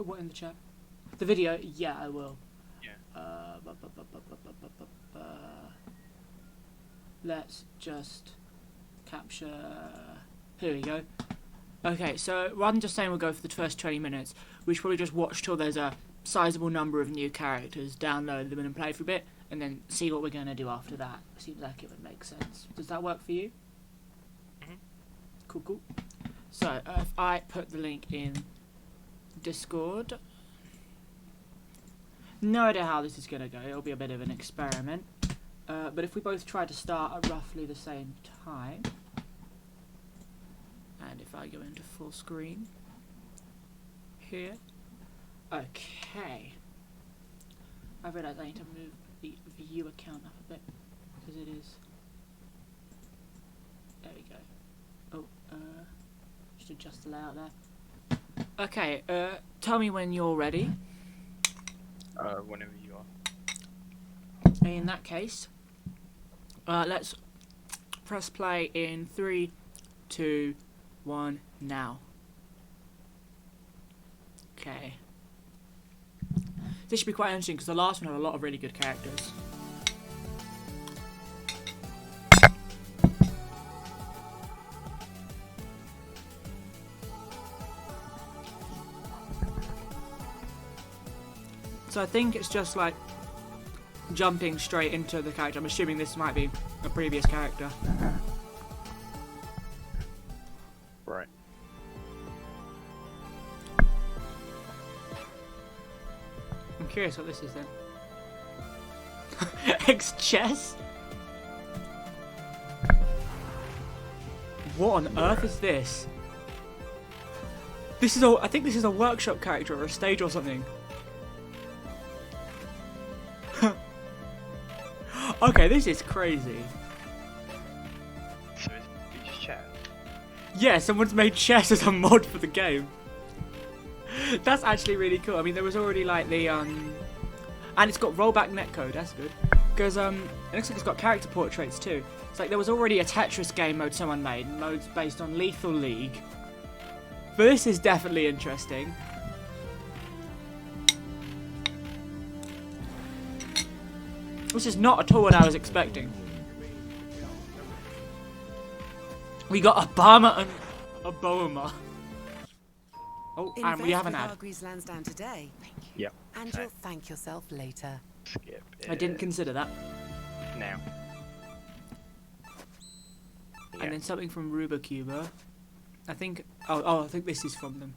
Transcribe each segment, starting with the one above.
Put what in the chat? The video? Yeah, I will. Yeah. Let's just capture. Here we go. Okay, so rather than just saying we'll go for the first 20 minutes, we should probably just watch till there's a sizable number of new characters, download them and play for a bit, and then see what we're going to do after that. Seems like it would make sense. Does that work for you? Mm-hmm. Cool, cool. So, if I put the link in Discord. No idea how this is going to go. It'll be a bit of an experiment. But if we both try to start at roughly the same time, and if I go into full screen here, okay. I realised I need to move the view account up a bit because it is. There we go. Oh, just adjust the layout there. Okay. Tell me when you're ready. Whenever you are. In that case, let's press play in 3, 2, 1, now. Okay. This should be quite interesting because the last one had a lot of really good characters. So I think it's just like jumping straight into the character. I'm assuming this might be a previous character. Right. I'm curious what this is then. X-chess? What on earth is this? This is I think this is a workshop character or a stage or something. Okay, this is crazy. So it's just chat. Yeah, someone's made chess as a mod for the game. That's actually really cool. I mean, there was already like the and it's got rollback netcode. That's good because it looks like it's got character portraits too. It's like there was already a Tetris game mode someone made, modes based on Lethal League. But this is definitely interesting. This is not at all what I was expecting. We got Obama and Obama. Oh, and we have an ad. Lansdowne today. Yep. And you'll thank yourself later. Skip it. I didn't consider that. Now. Yeah. And then something from Rubacuba. I think. Oh, I think this is from them.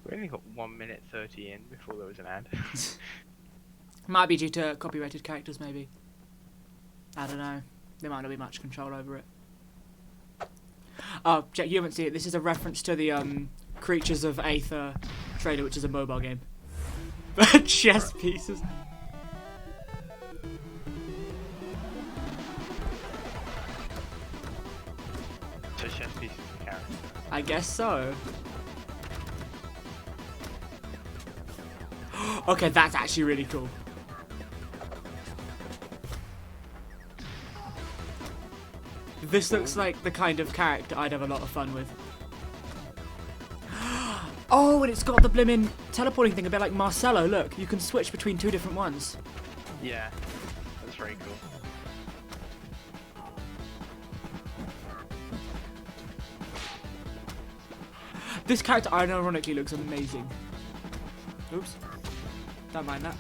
We only got 1 minute 30 in before there was an ad. Might be due to copyrighted characters, maybe. I don't know. There might not be much control over it. Oh, Jack, you haven't seen it. This is a reference to the Creatures of Aether trailer, which is a mobile game. Chess pieces. So chess pieces of character. I guess so. Okay, that's actually really cool. This looks like the kind of character I'd have a lot of fun with. Oh, and it's got the blimmin' teleporting thing, a bit like Marcello. Look, you can switch between 2 different ones. Yeah, that's very cool. This character ironically looks amazing. Oops. Don't mind that.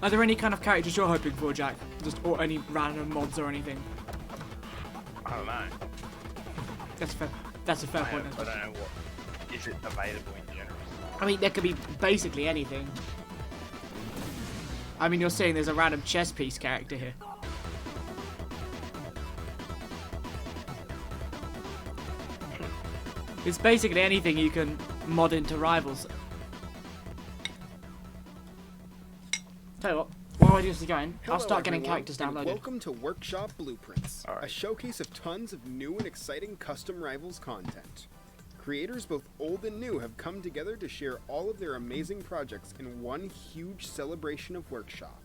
Are there any kind of characters you're hoping for, Jack? Just or any random mods or anything? I don't know. That's a fair point. I don't know what is it available in general. I mean, there could be basically anything. I mean, you're saying there's a random chess piece character here. It's basically anything you can mod into Rivals. Tell you what, while I you guys are going, I'll Hello, start getting everyone, characters and downloaded. welcome to Workshop Blueprints, Alright. a showcase of tons of new and exciting custom Rivals content. Creators both old and new have come together to share all of their amazing projects in one huge celebration of Workshop.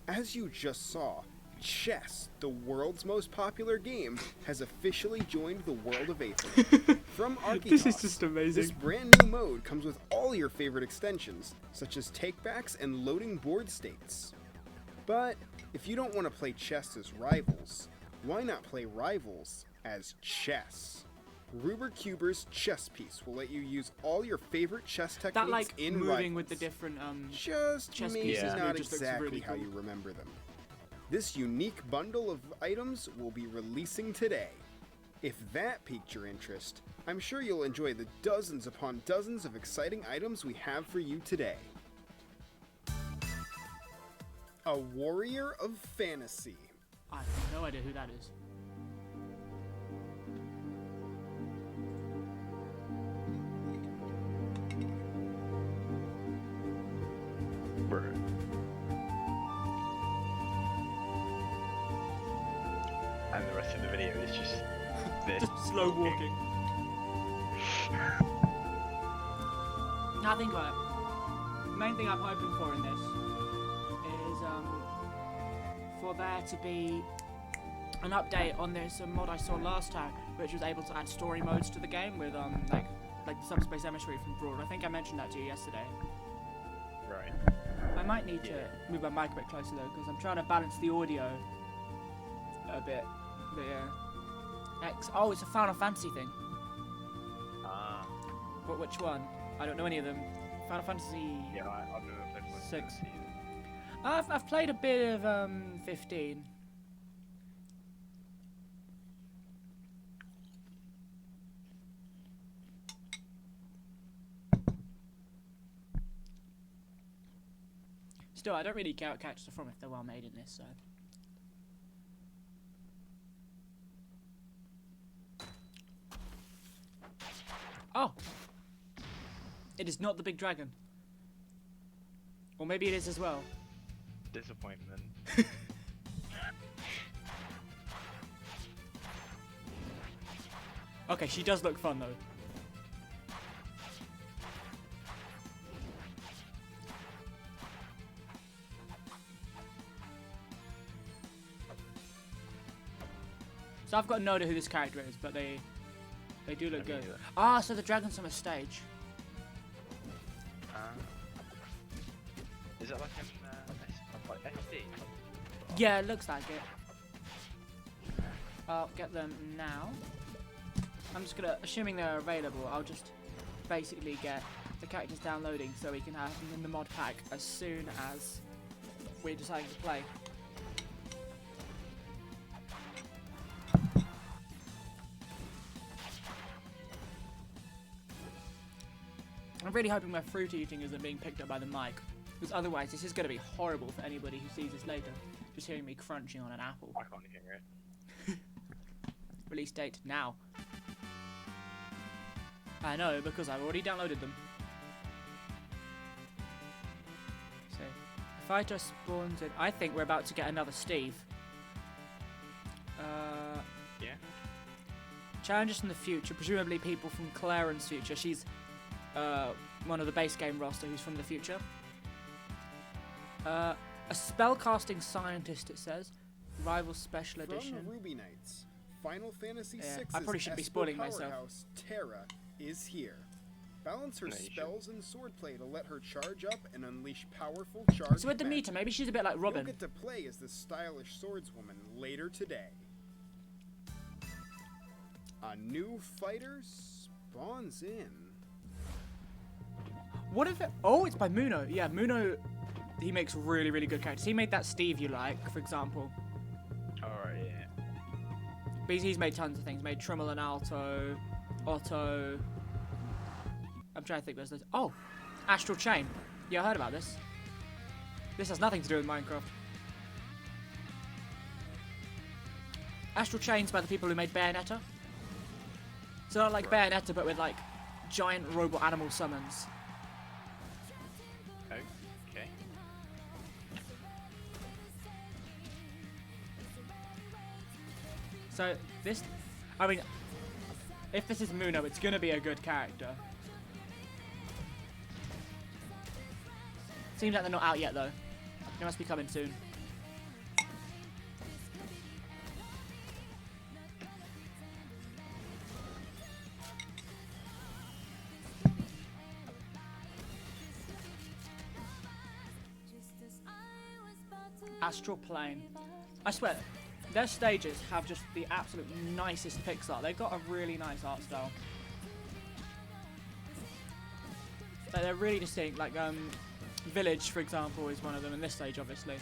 As you just saw, chess, the world's most popular game, has officially joined the world of Aether. From Architos, This is just amazing. This brand new mode comes with all your favorite extensions, such as takebacks and loading board states. But if you don't want to play chess as Rivals, why not play Rivals as chess? Ruber Cuber's chess piece will let you use all your favorite chess techniques That like in moving Rivals. with the different Just chess maybe pieces not just looks exactly really how cool. you remember them. This unique bundle of items will be releasing today. If that piqued your interest, I'm sure you'll enjoy the dozens upon dozens of exciting items we have for you today. A Warrior of Fantasy. I have no idea who that is. Bro. And the rest of the video is just this. Just slow walking. Now think about it. The main thing I'm hoping for in this is for there to be an update on this mod I saw last time, which was able to add story modes to the game with like the subspace emissary from Broad. I think I mentioned that to you yesterday. Right. I might need to move my mic a bit closer though, because I'm trying to balance the audio a bit. But yeah. Oh, it's a Final Fantasy thing. Ah. But which one? I don't know any of them. Final Fantasy. Yeah, I've never played one. 6. I've played a bit of 15. Still, I don't really care what characters are from if they're well made in this, so. Oh! It is not the big dragon. Or maybe it is as well. Disappointment. Okay, she does look fun though. So I've got no idea who this character is, but they do look Me good. neither. Ah, so the dragon's on a stage. Is that like like SD? Yeah, it looks like it. I'll get them now. I'm just gonna, assuming they're available, I'll just basically get the characters downloading so we can have them in the mod pack as soon as we're deciding to play. I'm really hoping my fruit eating isn't being picked up by the mic, because otherwise this is going to be horrible for anybody who sees this later, just hearing me crunching on an apple. I can't hear it. Release date now. I know, because I've already downloaded them. So, fighter spawns in. I think we're about to get another Steve. Yeah. Challenges from the future, presumably people from Claren's future. She's one of the base game roster who's from the future. A spellcasting scientist, it says. Rival Special Edition. From Ruby Knights, Final Fantasy Yeah, VI's I probably shouldn't be Esper spoiling myself. powerhouse, Terra, is here. Balance her No, you spells and swordplay to let her charge up and unleash powerful charge. So with the magic. meter, maybe she's a bit like You'll Robin. get to play as this stylish swordswoman later today. A new fighter spawns in. What if it... Oh, it's by Muno. Yeah, Muno, he makes really, really good characters. He made that Steve you like, for example. Alright, yeah. But he's made tons of things. Made Trimmel and Alto, Otto. I'm trying to think. There's this. Oh, Astral Chain. Yeah, I heard about this. This has nothing to do with Minecraft. Astral Chain's by the people who made Bayonetta. So not like Right. Bayonetta, but with like giant robot animal summons. Okay. So this, I mean, if this is Muno, it's gonna be a good character. Seems like they're not out yet though. They must be coming soon. Astral Plane. I swear, their stages have just the absolute nicest pixel art. They've got a really nice art style. Like, they're really distinct. Like, Village, for example, is one of them in this stage, obviously.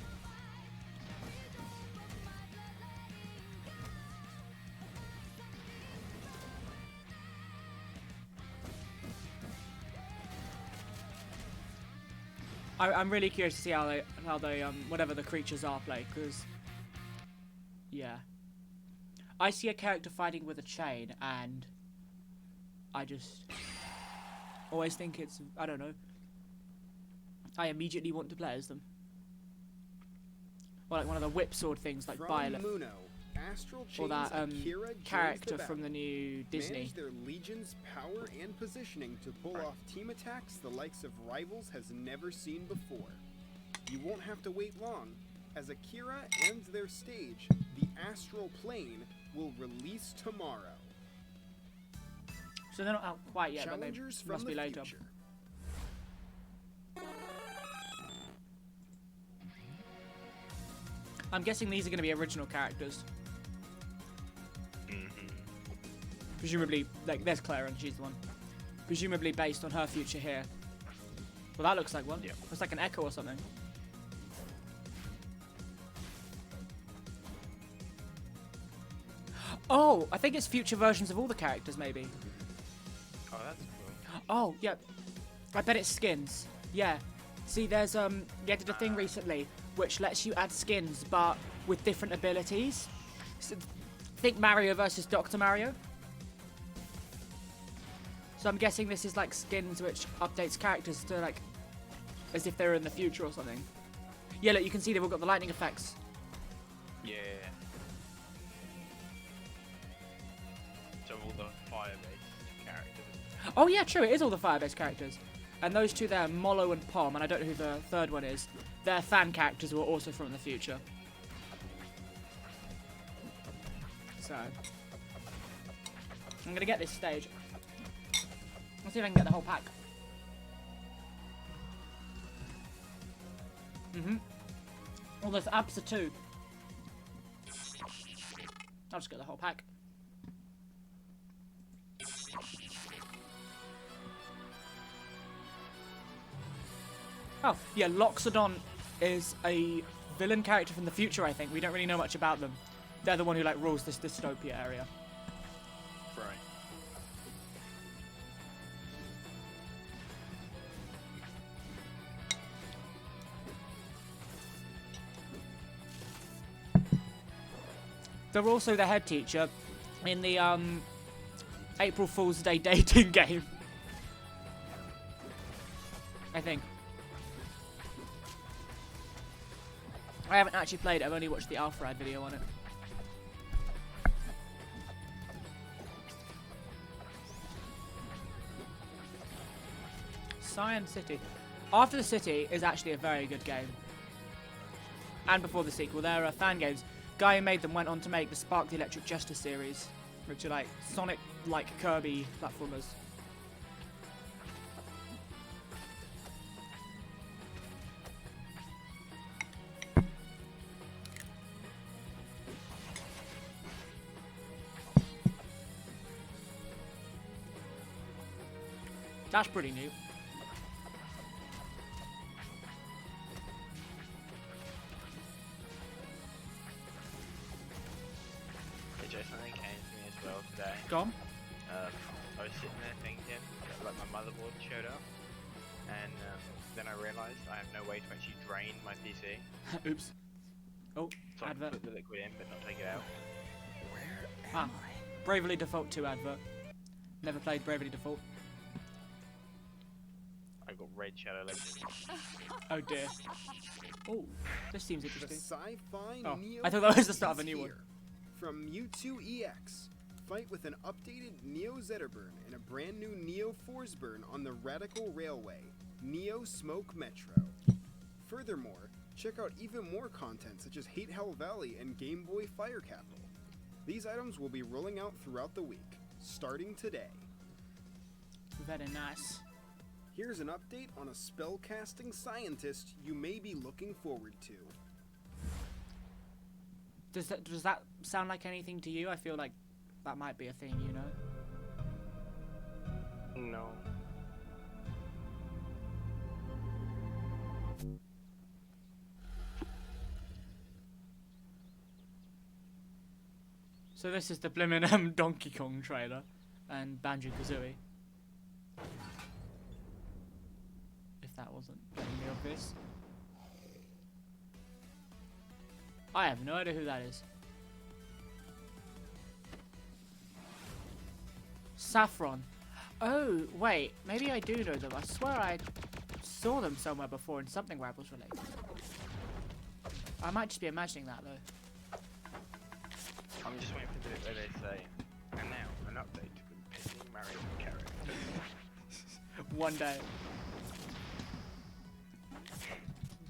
I'm really curious to see how they whatever the creatures are play, because yeah, I see a character fighting with a chain, and I just always think it's, I don't know, I immediately want to play as them. Or like one of the whip sword things, like Violet. Muno, Astral Or that Akira character joins the from the new Disney. Manage their legion's power and positioning to pull off team attacks the likes of Rivals has never seen before. You won't have to wait long. As Akira ends their stage, the Astral Plane will release tomorrow. So they're not out quite yet, but they Challengers must from be the later. future. I'm guessing these are going to be original characters. Presumably, like, there's Clara and she's the one. Presumably based on her future here. Well, that looks like one. Yep. Looks like an echo or something. Oh, I think it's future versions of all the characters, maybe. Oh, that's cool. Oh, yeah. I bet it's skins. Yeah. See, there's, they did a thing recently which lets you add skins, but with different abilities. So, think Mario versus Dr. Mario. So I'm guessing this is like skins which updates characters to like, as if they're in the future or something. Yeah, look, you can see they've all got the lightning effects. Yeah. So all the fire-based characters. Oh yeah, true, it is all the fire-based characters. And those two there, Molo and Pom, and I don't know who the third one is, they're fan characters who are also from the future. So, I'm gonna get this stage. Let's see if I can get the whole pack. Oh, there's Absa too. I'll just get the whole pack. Oh, yeah, Loxodon is a villain character from the future, I think. We don't really know much about them. They're the one who, like, rules this dystopia area. Right. They're also the head teacher in the, April Fool's Day dating game. I think. I haven't actually played it, I've only watched the Alpha Ad video on it. Cyan City. After the City is actually a very good game. And before the sequel, there are fan games. Guy who made them went on to make the Spark the Electric Justice series, which are like Sonic-like Kirby platformers. That's pretty neat. Hey, Jason, something came to me as well today. Go on. I was sitting there thinking that, like, my motherboard showed up, and then I realised I have no way to actually drain my PC. Oops. Oh, So I can advert. put the liquid in, but not take it out. Ah, Bravely Default 2 advert. Never played Bravely Default. I got Red Shadow Legends. Oh dear. Oh, this seems The interesting. sci-fi Oh, neo I thought that was the start of a is new one. here. From Mewtwo EX, fight with an updated Neo Zetterburn and a brand new Neo Forsburn on the Radical Railway, Neo Smoke Metro. Furthermore, check out even more content such as Hate Hell Valley and Game Boy Fire Capital. These items will be rolling out throughout the week, starting today. Very nice. Here's an update on a spellcasting scientist you may be looking forward to. Does that sound like anything to you? I feel like that might be a thing, you know? No. So this is the blimmin' Donkey Kong trailer and Banjo-Kazooie. If that wasn't blatantly obvious. I have no idea who that is. Saffron. Oh, wait. Maybe I do know them. I swear I saw them somewhere before in something Rivals related. I might just be imagining that though. I'm just waiting for the bit where they say, and now an update to the pissing Mario character. One day.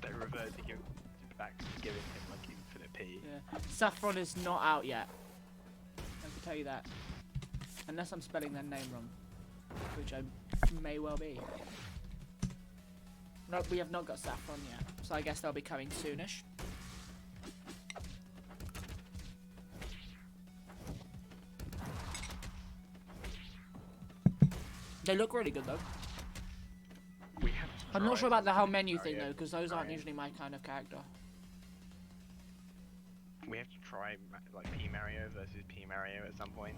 They reverted him back to giving him like infinite P. Yeah. Saffron is not out yet. I can tell you that. Unless I'm spelling their name wrong. Which I may well be. No, we have not got Saffron yet. So I guess they'll be coming soonish. They look really good though. We have to I'm not try sure about the whole Mario menu thing though, because those aren't Mario. usually my kind of character. We have to try like P Mario versus P Mario at some point.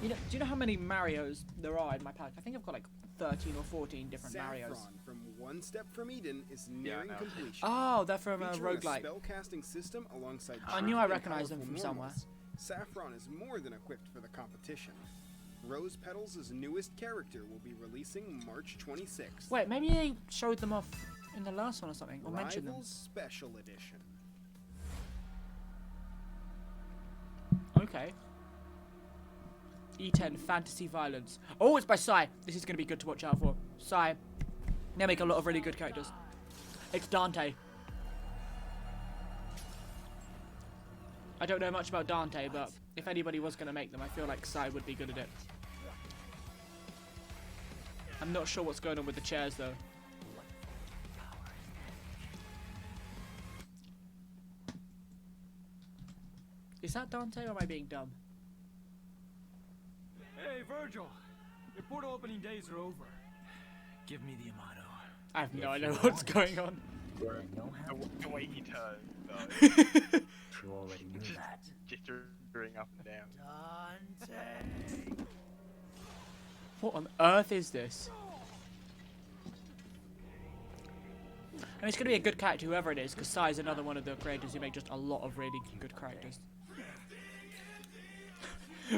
You know, do you know how many Marios there are in my pack? I think I've got like 13 or 14 different Saffron Marios. from One Step from Eden is nearing I know. completion. Oh, they're from a Featuring roguelike. a spellcasting system alongside I knew tricky I and recognized them powerful from somewhere. normals, Saffron is more than equipped for the competition. Rose Petals' newest character will be releasing March 26th. Wait, maybe they showed them off in the last one or something, or mentioned them. Rivals Special Edition. Okay. E10 Fantasy Violence. Oh, it's by Sai. This is going to be good to watch out for. Sai. They make a lot of really good characters. It's Dante. I don't know much about Dante, but if anybody was going to make them, I feel like Sai would be good at it. I'm not sure what's going on with the chairs, though. Is that Dante, or am I being dumb? Hey, Virgil! Your portal opening days are over. Give me the Amato. I have no idea what's going on. The way he turns, though. You already knew that. Jittering up and down. Dante! What on earth is this? And it's going to be a good character, whoever it is, because Sai is another one of the creators who make just a lot of really good characters.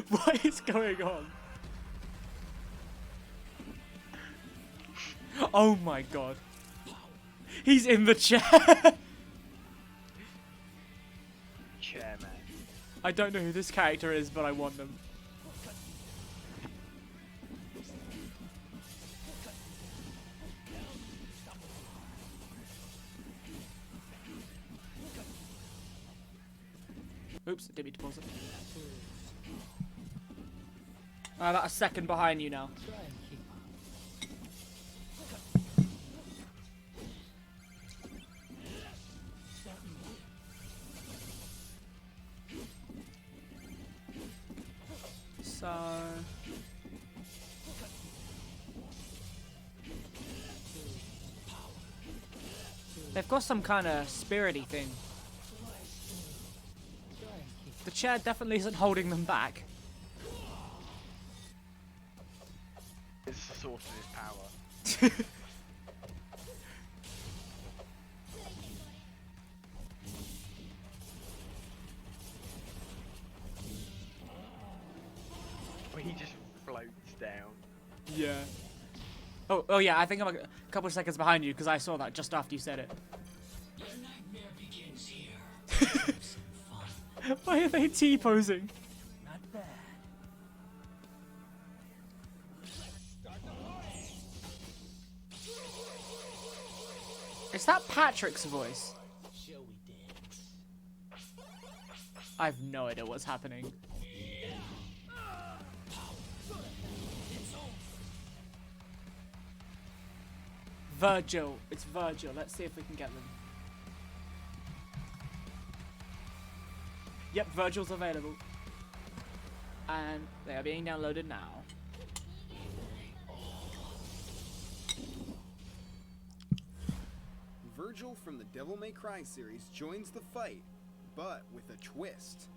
What is going on? Oh my god. He's in the chair! Chairman. I don't know who this character is, but I want them. Oops, I didn't mean to pause it. I'm about a second behind you now. So... they've got some kind of spirity thing. The chair definitely isn't holding them back. It's the source of his power. Where he just floats down. Yeah. Oh yeah, I think I'm a couple of seconds behind you because I saw that just after you said it. Your nightmare begins here. Have some fun. Why are they T-posing? Not bad. Is that Patrick's voice? Shall we dance? I have no idea what's happening. Virgil. It's Virgil. Let's see if we can get them. Yep, Virgil's available. And they are being downloaded now. Virgil from the Devil May Cry series joins the fight, but with a twist.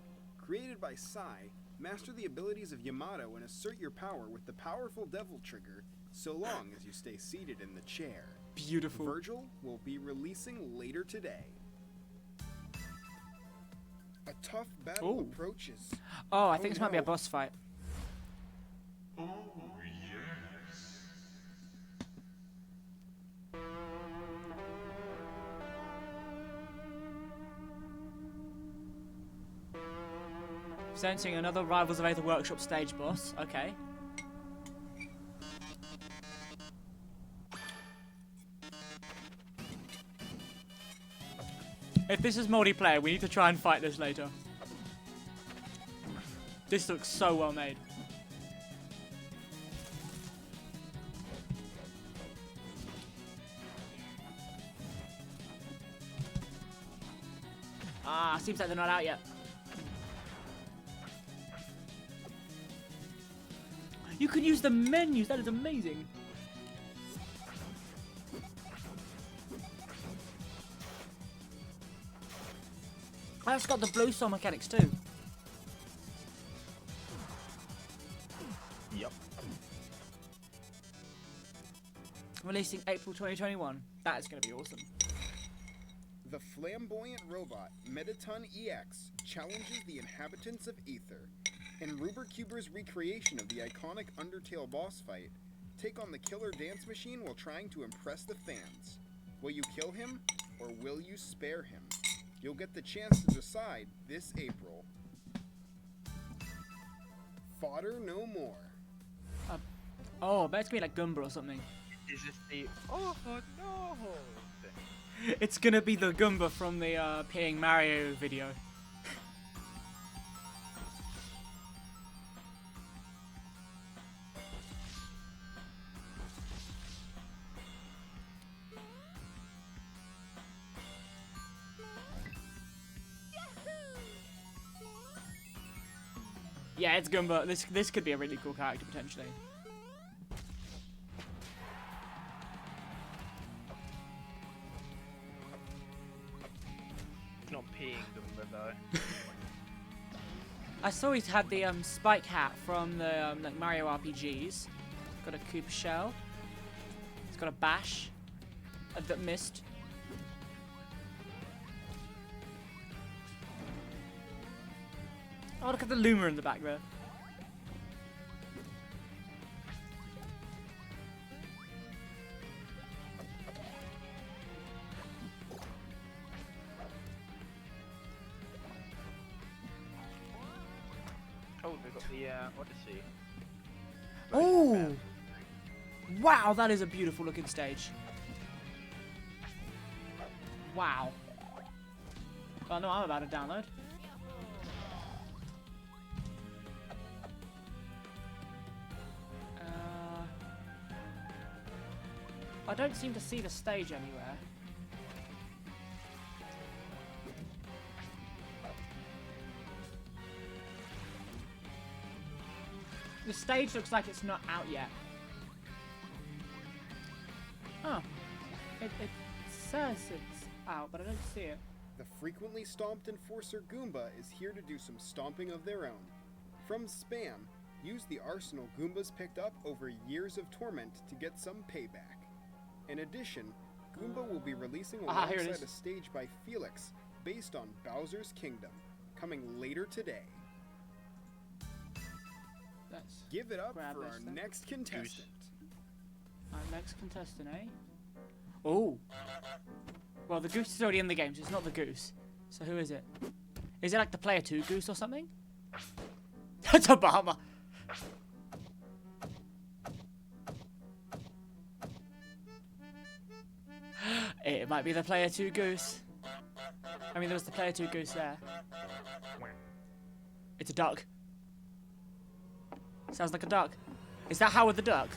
Created by Sai, master the abilities of Yamato and assert your power with the powerful devil trigger, so long as you stay seated in the chair. Beautiful. Virgil will be releasing later today. A tough battle Ooh. approaches. Oh, I think this might be a no. boss fight. Presenting another Rivals of Aether Workshop stage boss. Okay. If this is multiplayer, we need to try and fight this later. This looks so well made. Ah, seems like they're not out yet. You can use the menus, that is amazing. That's got the blue soul mechanics too. Yep. Releasing April 2021. That is going to be awesome. The flamboyant robot Metaton EX challenges the inhabitants of Aether. In Rubercuber's recreation of the iconic Undertale boss fight, take on the killer dance machine while trying to impress the fans. Will you kill him, or will you spare him? You'll get the chance to decide this April. Fodder no more. Oh, I bet it's going to be like Goomba or something. Is this the oh no thing? It's going to be the Goomba from the Peeing Mario video. Yeah, it's Goomba. This could be a really cool character potentially. It's not peeing Goomba though. I saw he's had the spike hat from the like Mario RPGs. It's got a Koopa shell. It's got a bash that missed. Oh, look at the Luma in the back there. Oh, they've got the Odyssey. Oh! Wow, that is a beautiful looking stage. Wow. Oh no, I'm about to download. I don't seem to see the stage anywhere. The stage looks like it's not out yet. Oh. It says it's out, but I don't see it. The frequently stomped Enforcer Goomba is here to do some stomping of their own. From Spam, use the arsenal Goombas picked up over years of torment to get some payback. In addition, Goomba will be releasing Here it alongside is. a stage by Felix based on Bowser's Kingdom, coming later today. Let's Give it up grab for this our then. next contestant. Our next contestant, eh? Oh. Well, the goose is already in the game, so it's not the goose. So who is it? Is it like the player 2 goose or something? That's a bomber. It might be the player 2 goose. I mean, there was the player 2 goose there. It's a duck. Sounds like a duck. Is that Howard the Duck?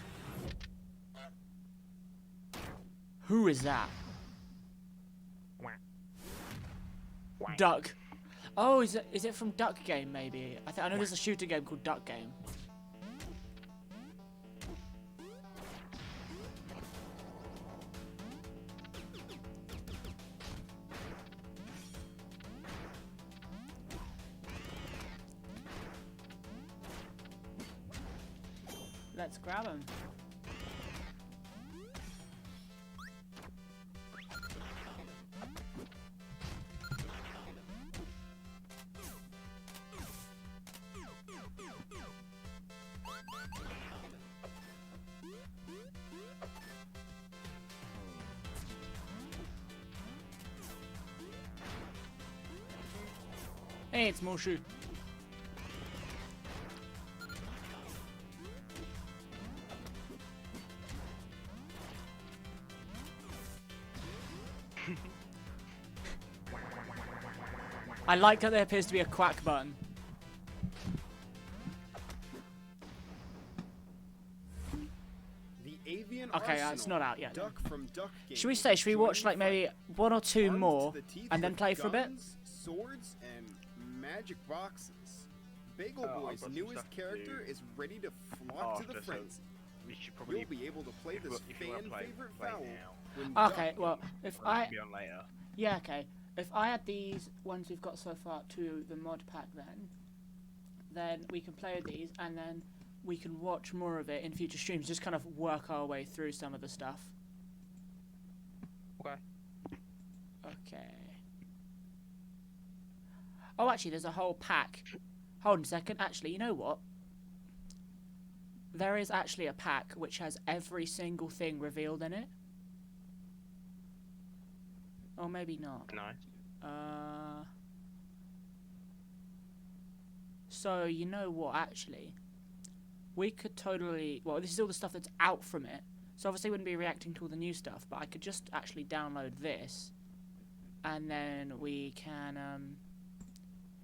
Who is that? Duck. Oh, is it from Duck Game maybe? I know there's a shooter game called Duck Game. Let's grab him. Hey, it's Moshu. I like that there appears to be a quack button. The Avian Okay, Arsenal, it's not out yet. Duck from Duck Game. Should we watch like maybe one or two Armed more to the teeth and then with play for a bit? guns, swords, and magic boxes. Bagel I've Boy's got some newest stuff to character do is ready to flock to the after, so frenzy. We should probably. You'll be able to play this if you wanna fan play favorite now, fowl when Okay, Duck well, Game if or I be on later. yeah, okay. If I add these ones we've got so far to the mod pack, then we can play these, and then we can watch more of it in future streams. Just kind of work our way through some of the stuff. Okay. Okay. Oh, actually, there's a whole pack. Hold on a second. Actually, you know what? There is actually a pack which has every single thing revealed in it. Or maybe not. Nice. So, you know what, actually? We could totally... Well, this is all the stuff that's out from it. So, obviously, we wouldn't be reacting to all the new stuff. But I could just actually download this. And then we can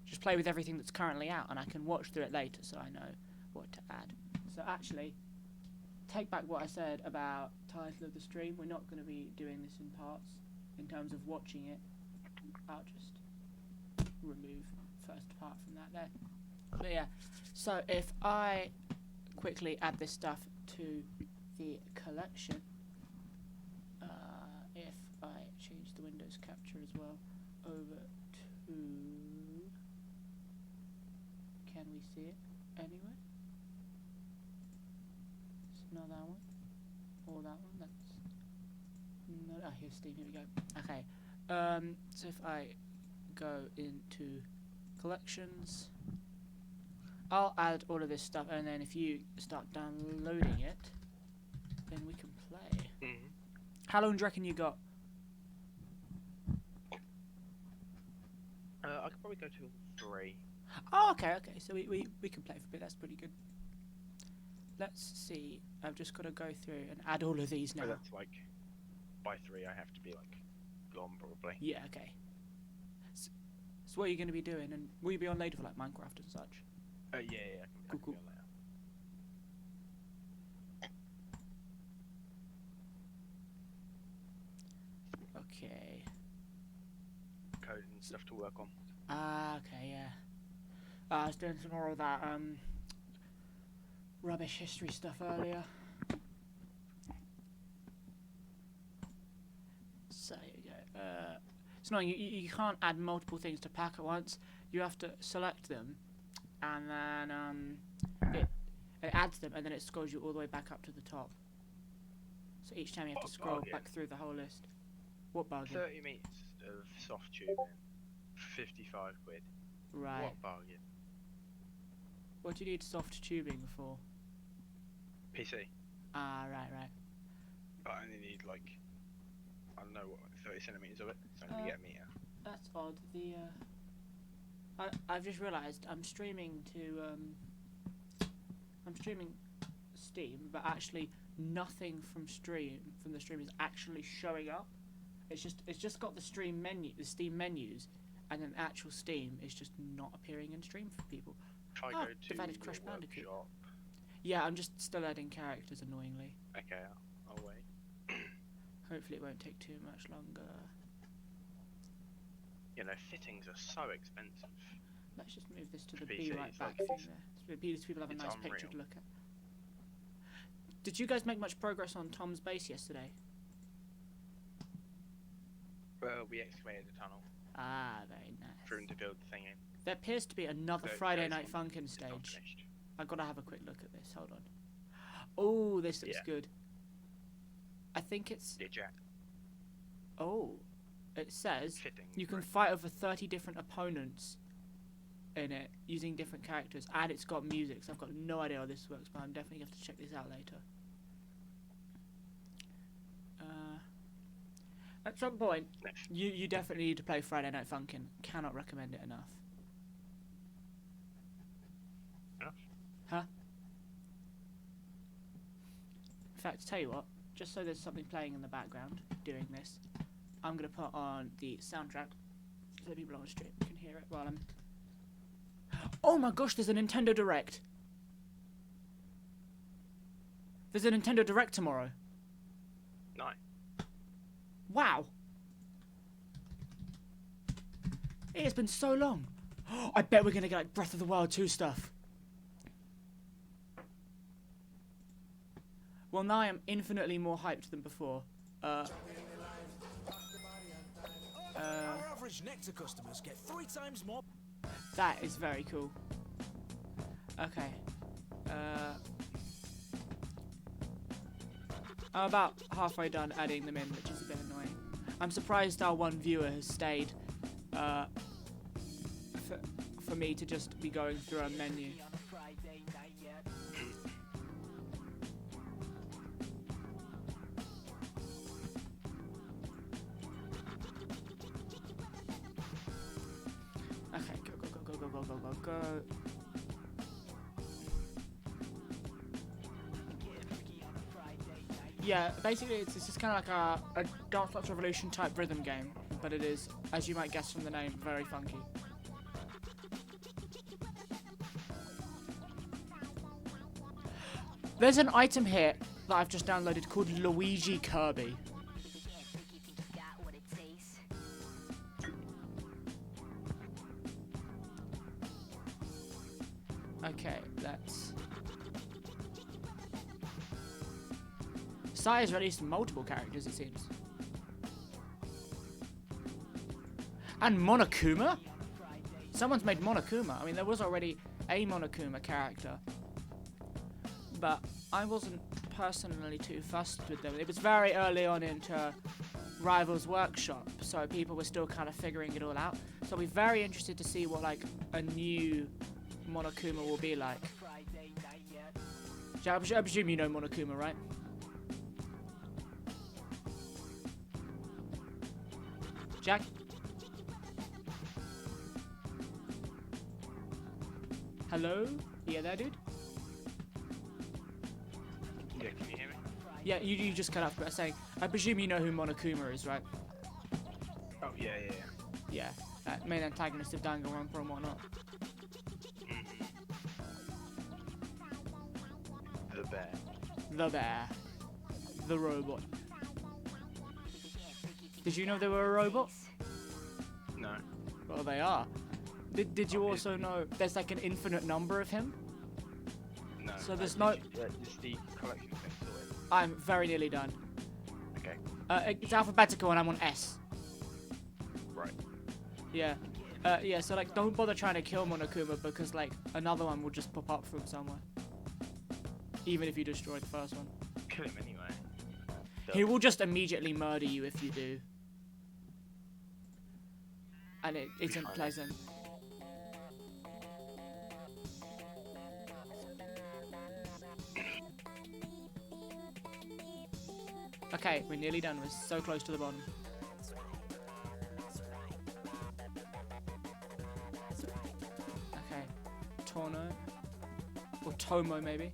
just play with everything that's currently out. And I can watch through it later so I know what to add. So, actually, take back what I said about title of the stream. We're not going to be doing this in parts. In terms of watching it, I'll just remove first part from that there. But yeah, so if I quickly add this stuff to the collection, if I change the Windows capture as well over to, can we see it anywhere? It's not that one, or that one, that's, no, oh, here's Steam, here we go. Okay, so if I go into collections, I'll add all of this stuff, and then if you start downloading it, then we can play. Mm-hmm. How long do you reckon you got? I could probably go till 3. Oh, okay, okay, so we can play for a bit, that's pretty good. Let's see, I've just got to go through and add all of these now. So that's like, by 3 I have to be like, gone probably. Yeah, okay. So what are you going to be doing, and will you be on later for like Minecraft and such? Yeah, I can Cool, cool. be on later. Okay. Code and stuff to work on. Ah, okay, yeah. I was doing some more of that rubbish history stuff earlier. So here we go. It's annoying. You can't add multiple things to pack at once. You have to select them, and then it adds them, and then it scrolls you all the way back up to the top. So each time you have to scroll back through the whole list. What bargain? 30 meters of soft tubing, 55 quid. Right. What bargain? What do you need soft tubing for? PC. Ah, right. But I only need like, I don't know what, 30 centimeters of it. So I'm gonna get a meter. That's odd. The I've just realised I'm streaming to I'm streaming Steam, but actually nothing from the stream is actually showing up. It's just got the Steam menus, and then actual Steam is just not appearing in stream for people. If I go to they've added your Crash Bandicoot. workshop. Yeah, I'm just still adding characters annoyingly. Okay, I'll wait. Hopefully it won't take too much longer. You know, fittings are so expensive. Let's just move this to the PC, Be Right it's Back like- thing there. So people have a it's nice picture unreal. to look at. Did you guys make much progress on Tom's base yesterday? Well, we excavated a tunnel Ah, very nice. for him to build the thing in. There appears to be another So it Friday goes Night on- Funkin' it's not stage. finished. I've got to have a quick look at this. Hold on. Oh, this looks Yeah. good. I think it's... Yeah, Jack. Oh. It says Fittings. you can right. fight over 30 different opponents in it using different characters, and it's got music, so I've got no idea how this works, but I'm definitely going to have to check this out later. At some point, Next. you definitely need to play Friday Night Funkin'. Cannot recommend it enough. Enough? Huh? In fact, tell you what, just so there's something playing in the background doing this, I'm going to put on the soundtrack so people on the stream can hear it while I'm... Oh my gosh, there's a Nintendo Direct! There's a Nintendo Direct tomorrow. Nice. Wow! It has been so long. I bet we're going to get like Breath of the Wild 2 stuff. Well, now I am infinitely more hyped than before. Our average Nectar customers get 3 times more. That is very cool. Okay. I'm about halfway done adding them in, which is a bit annoying. I'm surprised our one viewer has stayed for me to just be going through a menu. Okay, go. Yeah, basically it's just kind of like a Dark Fox Revolution type rhythm game, but it is, as you might guess from the name, very funky. There's an item here that I've just downloaded called Luigi Kirby. Okay, let's... Sai has released multiple characters, it seems. And Monokuma? Someone's made Monokuma. I mean, there was already a Monokuma character. But I wasn't personally too fussed with them. It was very early on into Rivals Workshop, so people were still kind of figuring it all out. So I'll be very interested to see what, like, a new Monokuma will be like. I presume you know Monokuma, right? Jack? Hello? Yeah, there, dude? Yeah, can you hear me? Yeah, you just cut off by saying, I presume you know who Monokuma is, right? Oh, yeah. Yeah, main antagonist of Danganronpa and whatnot. The bear. The bear. The robot. Did you know they were a robot? No. Well, they are. Did you also know there's like an infinite number of him? No. So there's no... Just the collection thing sorted. I'm very nearly done. Okay. It's alphabetical and I'm on S. Right. Yeah. Yeah, so like don't bother trying to kill Monokuma because like another one will just pop up from somewhere. Even if you destroy the first one. Kill him anyway. He will just immediately murder you if you do. And it isn't fine. pleasant. Okay, we're nearly done. We're so close to the bottom. Homo, maybe.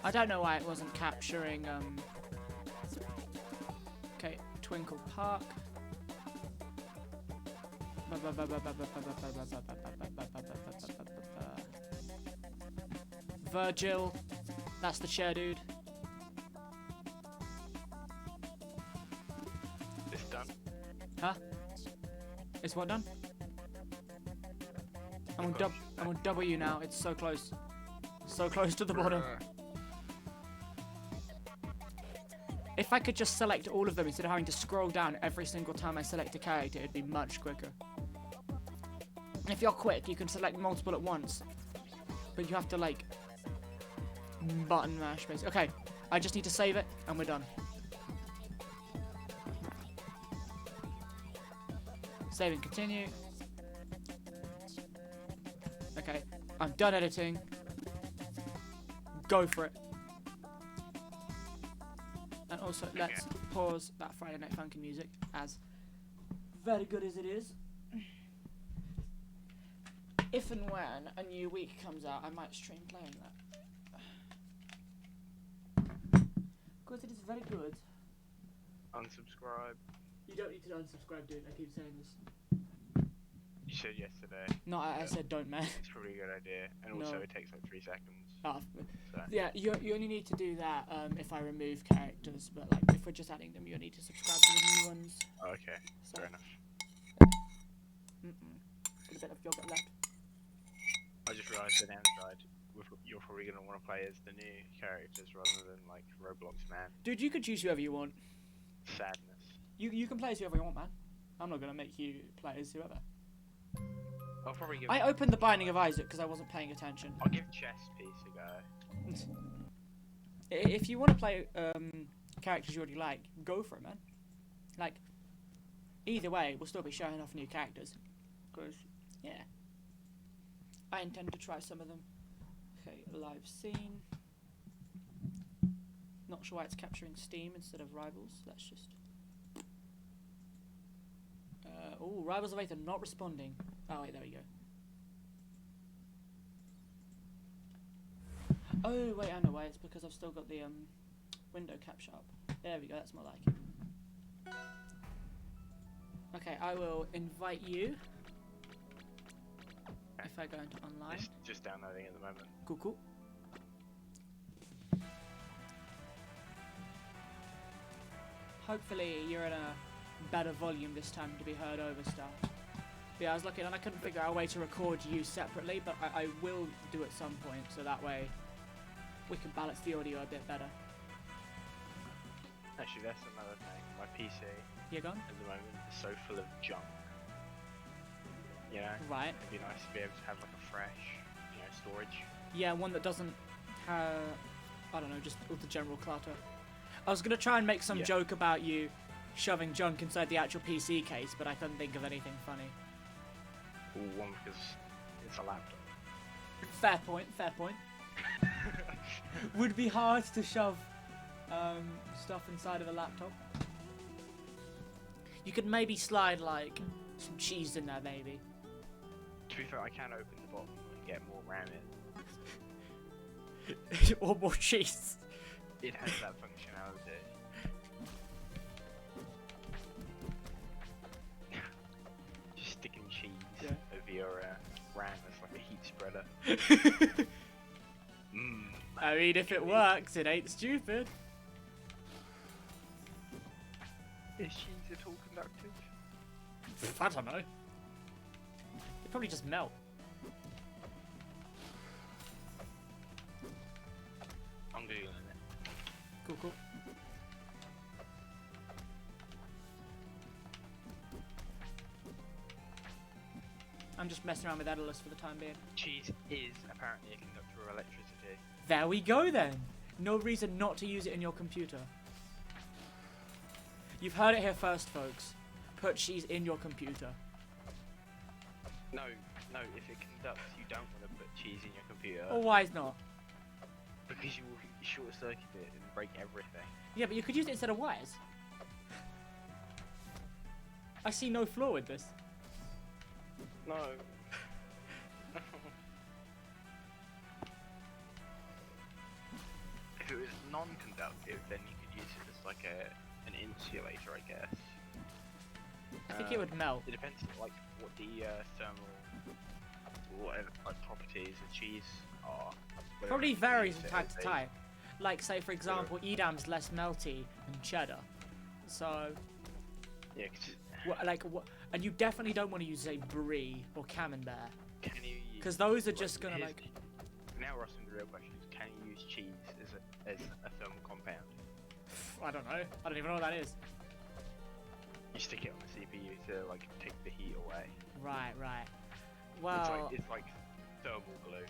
I don't know why it wasn't capturing, okay, Twinkle Park. Virgil. That's the chair dude. It's done. Huh? Is what done? I'm on W now. It's so close. So close to the bottom. If I could just select all of them instead of having to scroll down every single time I select a character, it'd be much quicker. If you're quick, you can select multiple at once. But you have to, like, button mash, basically. Okay, I just need to save it, and we're done. Save and continue. Okay, I'm done editing. Go for it. And also, let's pause that Friday Night Funkin' music, as very good as it is. If and when a new week comes out, I might stream playing that. Because it is very good. Unsubscribe. You don't need to unsubscribe, dude. I keep saying this. You said yesterday. No, I said don't, man. It's probably a good idea, and also No. it takes like 3 seconds. Oh, So. yeah, you only need to do that if I remove characters, but like if we're just adding them, you'll need to subscribe to the new ones. Oh, okay, So, fair enough. Got a bit of yogurt left. I just realised the downside. You're probably going to want to play as the new characters rather than like Roblox man. Dude, you can choose whoever you want. Sadness. You can play as whoever you want, man. I'm not gonna make you play as whoever. I'll probably give. I opened the Binding of Isaac because I wasn't paying attention. I'll give Chess Piece a go. If you want to play characters you already like, go for it, man. Like, either way, we'll still be showing off new characters. Because, yeah. I intend to try some of them. Okay, live scene. Not sure why it's capturing Steam instead of Rivals. Let's just... oh, Rivals of Eight are not responding. Oh, wait, there we go. Oh, wait, I know why. It's because I've still got the window capture up. There we go, that's more like it. Okay, I will invite you. If I go into online. It's just downloading at the moment. Cool, cool. Hopefully you're in a better volume this time to be heard over stuff. Yeah, I was looking and I couldn't figure out a way to record you separately, but I will do at some point, so that way we can balance the audio a bit better. Actually, that's another thing. My PC You gone? at the moment is so full of junk. You know? Right. It'd be nice to be able to have like a fresh, you know, storage. Yeah, one that doesn't have, I don't know, just all the general clutter. I was going to try and make some joke about you shoving junk inside the actual PC case, but I couldn't think of anything funny. Ooh, one because it's a laptop. Fair point, fair point. Would be hard to shove stuff inside of a laptop. You could maybe slide like some cheese in there, maybe. To be fair, I can open the bottom and get more RAM in. Or more cheese. It has that functionality. Just sticking cheese over your RAM as like a heat spreader. I mean, if it works, it ain't stupid. Is cheese at all conductive? I don't know. They probably just melt. I'm googling it. Cool, cool. I'm just messing around with Daedalus for the time being. Cheese is apparently a conductor of electricity. There we go then. No reason not to use it in your computer. You've heard it here first, folks. Put cheese in your computer. No, if it conducts, you don't want to put cheese in your computer. Or why not? Because you will short circuit it and break everything. Yeah, but you could use it instead of wires. I see no flaw with this. No. non-conductive, then you could use it as like an insulator, I guess. I think it would melt. It depends, like what the thermal, whatever like properties of cheese are. Whether Probably you varies use from it type as to a- type. Like, say for example, Edam's less melty than cheddar. So, Yeah, 'cause and you definitely don't want to use, say, brie or camembert, can you? because those are just gonna here's- like. Now we're asking the real question: is can you use cheese as a thermal compound? I don't know. I don't even know what that is. You stick it on the CPU to like take the heat away. Right. Well, It's like thermal glue.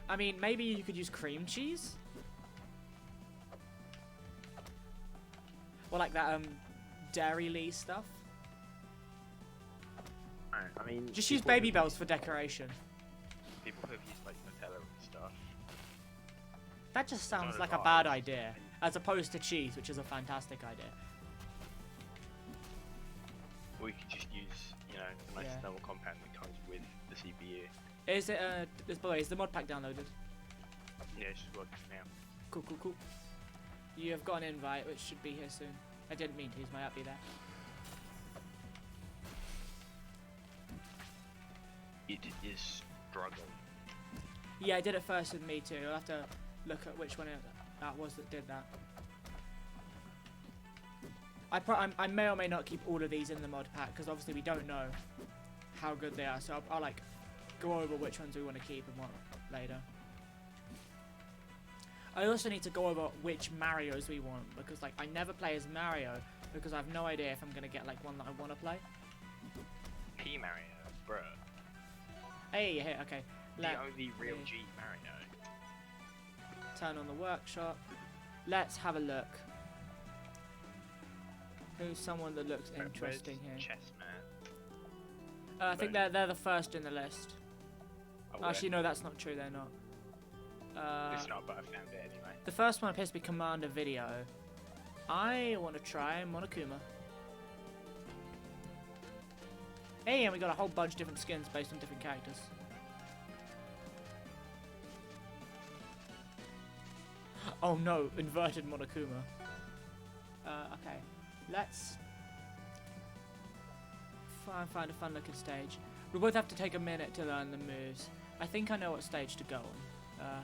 I mean, maybe you could use cream cheese. Or like that Dairy Lee stuff. I mean, Just use people baby have- bells for decoration. People have used like Nutella and stuff. That just sounds not like a advised. bad idea, as opposed to cheese, which is a fantastic idea. Or you could just use, you know, the nice Yeah. thermal compound that comes with the CPU. Is it? By the way, is the mod pack downloaded? Yeah, it's just working now. Cool. You have got an invite, which should be here soon. I didn't mean to. Might not be there. It is struggling. Yeah, I did it first with me too. I'll have to look at which one that was that did that. I may or may not keep all of these in the mod pack because obviously we don't know how good they are. So I'll like go over which ones we want to keep and what later. I also need to go over which Marios we want because like I never play as Mario because I have no idea if I'm gonna get like one that I want to play. P Mario, bruh. Hey, okay. The only real G Mario. Turn on the workshop. Let's have a look. Who's someone that looks interesting Where's here? Chessman. I think they're the first in the list. Oh, Actually, no, that's not true. They're not. it's not, but I found it anyway. The first one appears to be Commander Video. I want to try Monokuma. Hey, and we got a whole bunch of different skins based on different characters. Oh no, inverted Monokuma. Okay, let's find a fun looking stage. We both have to take a minute to learn the moves. I think I know what stage to go on.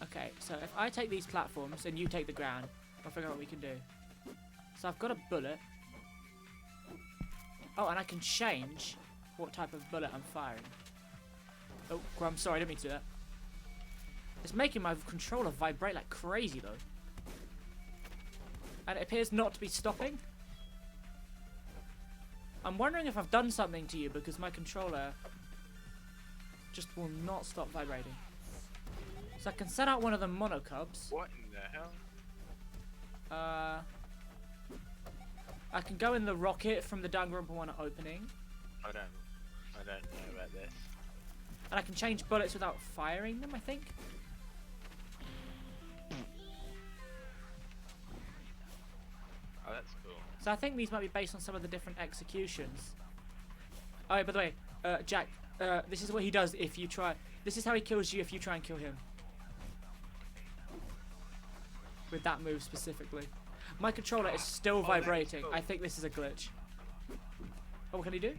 Okay, so if I take these platforms and you take the ground, I'll figure out what we can do. So I've got a bullet. Oh, and I can change what type of bullet I'm firing. Oh, I'm sorry, I didn't mean to do that. It's making my controller vibrate like crazy though. And it appears not to be stopping. I'm wondering if I've done something to you because my controller just will not stop vibrating. So I can set out one of the monocubs. What in the hell? I can go in the rocket from the Danganronpa opening. I don't know about this. And I can change bullets without firing them, I think. Oh, that's cool. So I think these might be based on some of the different executions. Oh, yeah, by the way, Jack, this is what he does if you try... This is how he kills you if you try and kill him. With that move specifically. My controller is still vibrating. cool. I think this is a glitch. Oh, what can he do?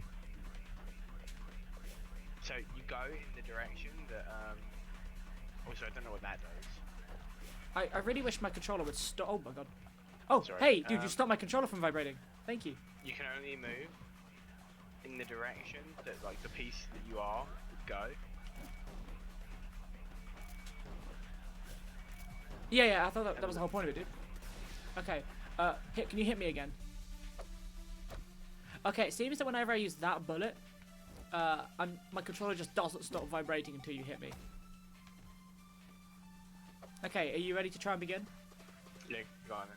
So you go in the direction that also I don't know what that does. I really wish my controller would stop. Oh my god. Oh, Sorry, hey, dude, you stopped my controller from vibrating. Thank you. You can only move in the direction that like the piece that you are would go. Yeah, I thought that was the whole point of it, dude. Okay, can you hit me again? Okay, it seems that whenever I use that bullet, my controller just doesn't stop vibrating until you hit me. Okay, are you ready to try and begin? Yeah, go on then.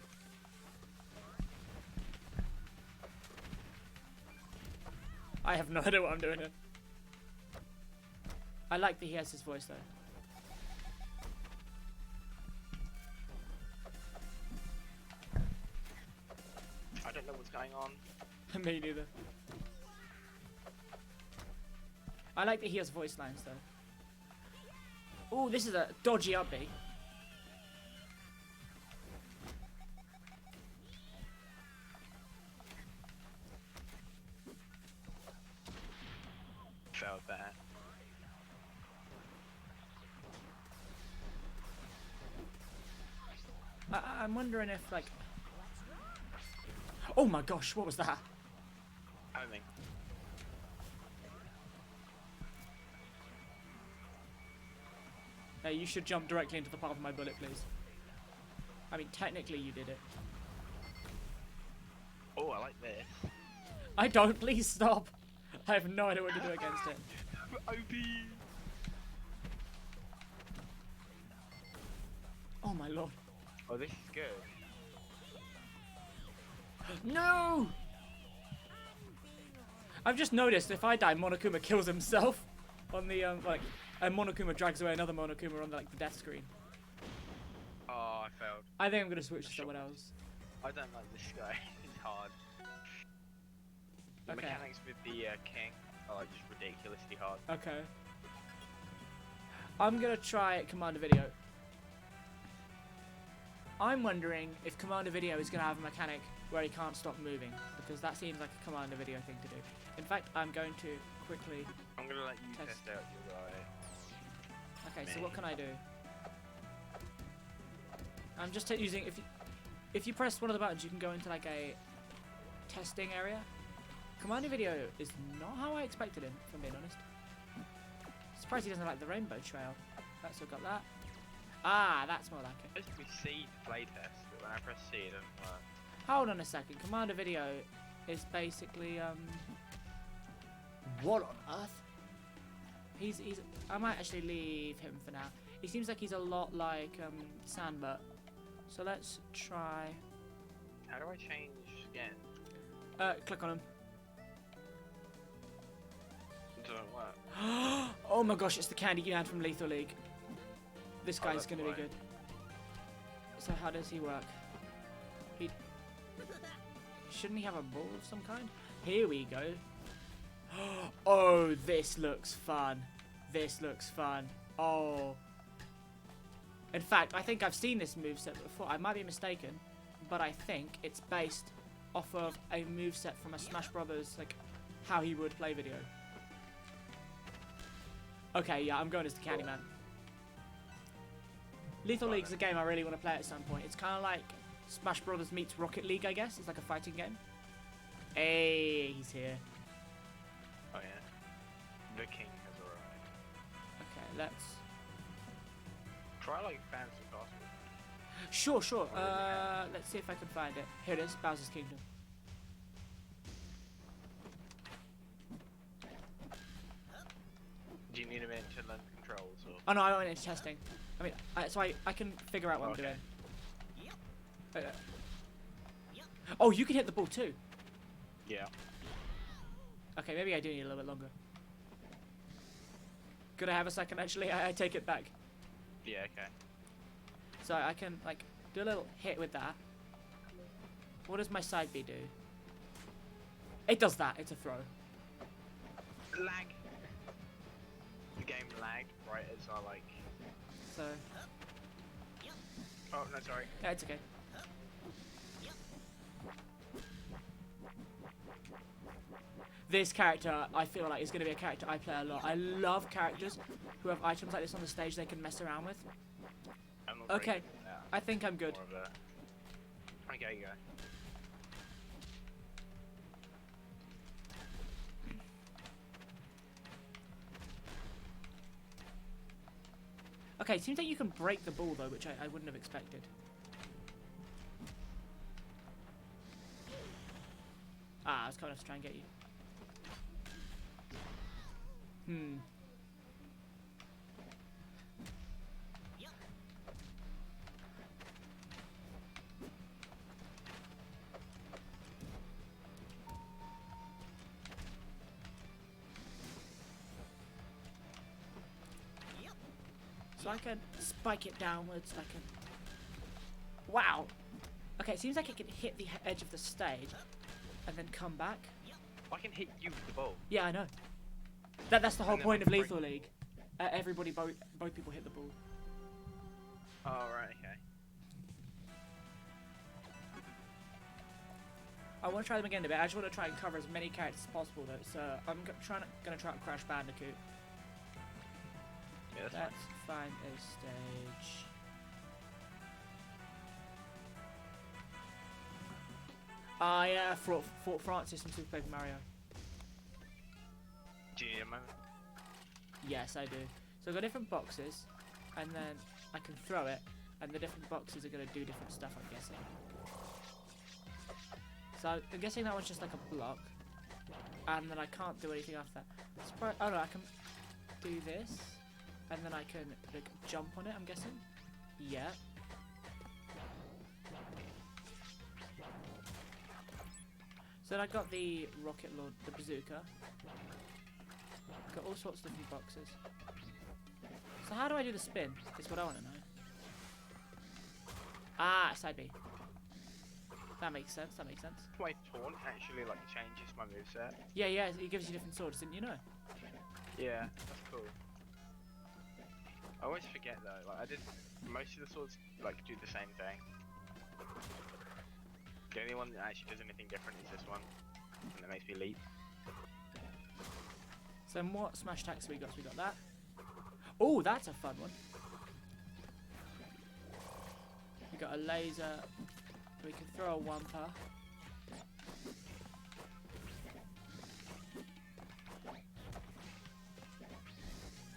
I have no idea what I'm doing here. I like that he has his voice though. I don't know what's going on. Me neither. I like that he has voice lines though. Oh, this is a dodgy upbeat. Felt that. I'm wondering if, like... Oh my gosh, what was that? Homing. Hey, you should jump directly into the path of my bullet, please. I mean, technically you did it. Oh, I like this. I don't, please stop. I have no idea what to do against it. OP. Oh my lord. Oh, this is good. No! I've just noticed if I die, Monokuma kills himself on the, like, and Monokuma drags away another Monokuma on, like, the death screen. Oh, I failed. I think I'm gonna switch to someone else. I don't like this guy. He's hard. The Okay. mechanics with the king are like just ridiculously hard. Okay. I'm gonna try Commander Video. I'm wondering if Commander Video is gonna have a mechanic where he can't stop moving, because that seems like a Commander Video thing to do. In fact, I'm going to quickly... I'm gonna let you Test. test out your guy. Okay, so what can I do? I'm just using... If you press one of the buttons, you can go into like a testing area. Commander Video is not how I expected him, if I'm being honest. Surprised he doesn't like the rainbow trail. That's what got that. Ah, that's more like it. Just we see the playtest, but when I press C, it doesn't work. Hold on a second. Commander Video is basically what on earth? He's I might actually leave him for now. He seems like he's a lot like Sandbutt. So let's try. How do I change again? Click on him. It doesn't work. Oh my gosh, it's the candy you had from Lethal League. This Oh, guy's that's gonna be right. good. So how does he work? Shouldn't he have a ball of some kind? Here we go. Oh, this looks fun. This looks fun. Oh. In fact, I think I've seen this moveset before. I might be mistaken, but I think it's based off of a moveset from a Smash Brothers, like, how he would play video. Okay, yeah, I'm going as the Candyman. Lethal League's a game I really want to play at some point. It's kind of like Smash Brothers meets Rocket League, I guess. It's like a fighting game. Hey, he's here. Oh yeah. The king has arrived. Okay, let's... Try like Fantasy Castle. Sure, sure. Let's see if I can find it. Here it is, Bowser's Kingdom. Do you need a minute to learn the controls or? Oh no, I went into testing. I mean, so I can figure out what Okay. I'm doing. Oh, you can hit the ball too. Yeah. Okay, maybe I do need a little bit longer. Could I have a second? Actually, I take it back. Yeah. Okay. So I can like do a little hit with that. What does my side B do? It does that. It's a throw. Lag. The game lagged right as I like. So Oh no, sorry. yeah, it's okay. This character, I feel like, is going to be a character I play a lot. I love characters who have items like this on the stage they can mess around with. I'm not very Okay, good at that. I think I'm good. More of a- Okay, you go. Okay, it seems like you can break the ball though, which I wouldn't have expected. Ah, I was coming up to try and get you. So I can spike it downwards, I can... Wow! Okay, it seems like it can hit the edge of the stage and then come back. I can hit you with the ball. Yeah, I know. That's the whole And then point I of break- Lethal League. everybody, both people hit the ball. Oh, right, okay. I want to try them again a bit. I just want to try and cover as many characters as possible though. So I'm gonna try and Crash Bandicoot. Yeah, that's Let's find a stage. Ah, yeah, Fort Francis from Super Paper Mario. Do you need a moment? Yes, I do. So I've got different boxes, and then I can throw it, and the different boxes are going to do different stuff, I'm guessing. So I'm guessing that one's just like a block, and then I can't do anything after that. Oh no, I can do this, and then I can like jump on it, I'm guessing. Yeah. So then I got the rocket launch, the bazooka. Got all sorts of different boxes. So how do I do the spin? Is what I want to know. Ah, side B. That makes sense. That makes sense. My taunt actually like changes my moveset. Yeah, yeah. It gives you different swords, didn't you know? Yeah, that's cool. I always forget though. Like I did most of the swords like do the same thing. The only one that actually does anything different is this one, and that makes me leap. So what smash attacks we got? So we got that. Oh, that's a fun one. We got a laser. We can throw a wumper.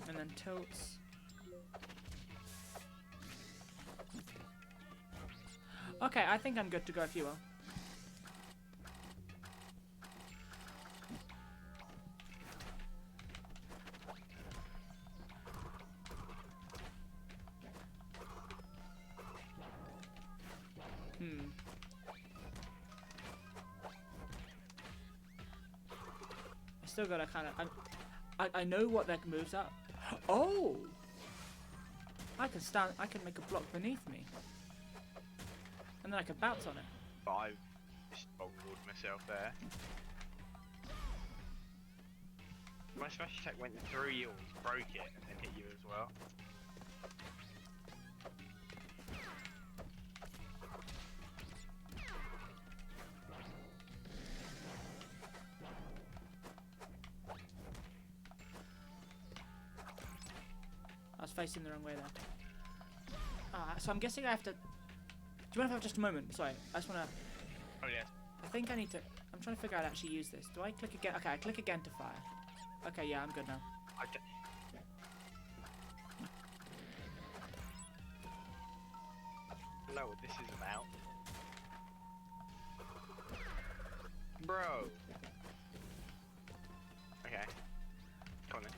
And then tilts. Okay, I think I'm good to go if you are. I still gotta kind of. I know what their moves are. Oh! I can stand. I can make a block beneath me, and then I can bounce on it. But I just boggled myself there. My smash attack went through yours, broke it, and then hit you as well. I was facing the wrong way there. So I'm guessing I have to. Do you mind if I have just a moment? Sorry, I just wanna. Oh yeah. I think I need to. I'm trying to figure out how to actually use this. Do I click again? Okay, I click again to fire. Okay, yeah, I'm good now. I know what this is about. Bro. Okay. Come on then.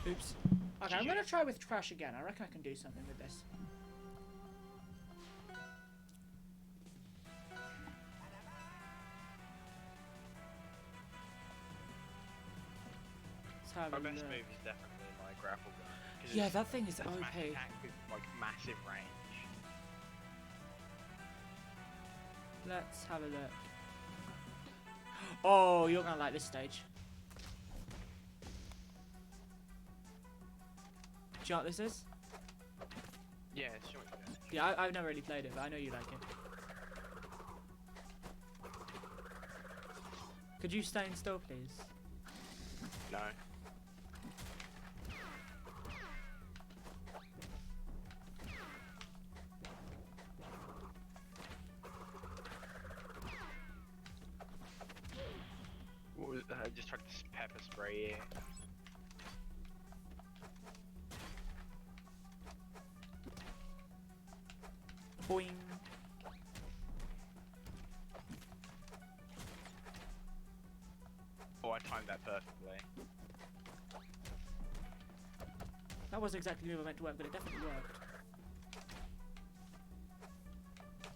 Oops. Okay, I'm gonna try with Crash again. I reckon I can do something with this. Let's have My a best look. move is definitely my grapple gun. 'Cause Yeah, it's that thing is a smash OP. attack with like massive range. Let's have a look. Oh, you're gonna like this stage. Do you know what this is? Yeah, sure. Yeah, I've never really played it, but I know you like it. Could you stay in still, please? No. What was, I just tried to pepper spray here. Boing. Oh, I timed that perfectly. That wasn't exactly the move I meant to work, but it definitely worked.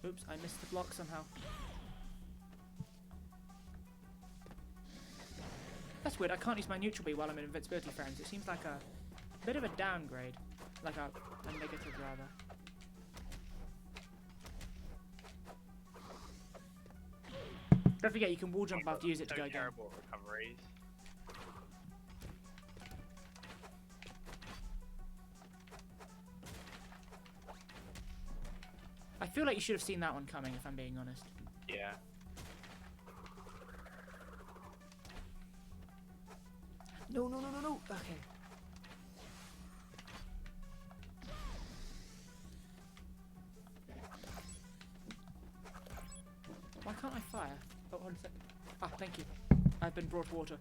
Oops, I missed the block somehow. That's weird, I can't use my neutral B while I'm in invincibility frames. It seems like a bit of a downgrade. Like a negative, rather. Don't forget, you can wall jump after you use it to go again. Terrible recoveries. I feel like you should have seen that one coming, if I'm being honest. Yeah. No, no, no, no, no. Okay. Why can't I fire? Oh, hold on a second. Ah, thank you. I've been brought water.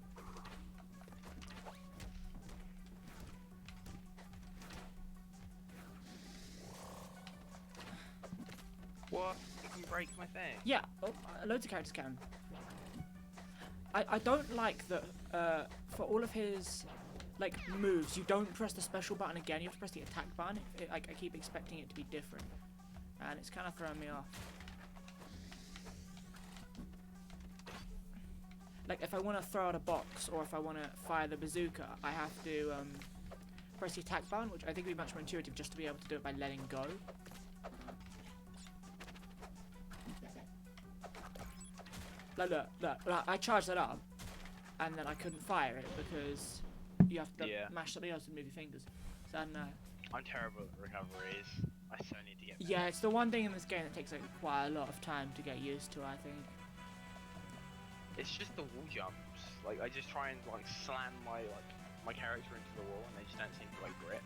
What? You can break my thing. Yeah, loads of characters can. I don't like that for all of his like moves, you don't press the special button again. You have to press the attack button. I keep expecting it to be different, and it's kind of throwing me off. Like if I want to throw out a box or if I want to fire the bazooka, I have to press the attack button, which I think would be much more intuitive just to be able to do it by letting go. Like, look, I charged that up, and then I couldn't fire it because you have to mash something else and move your fingers. So I don't know. I'm terrible at recoveries. I so need to get better. Yeah, it's the one thing in this game that takes like quite a lot of time to get used to, I think. It's just the wall jumps. Like I just try and like slam my character into the wall, and they just don't seem to like grip.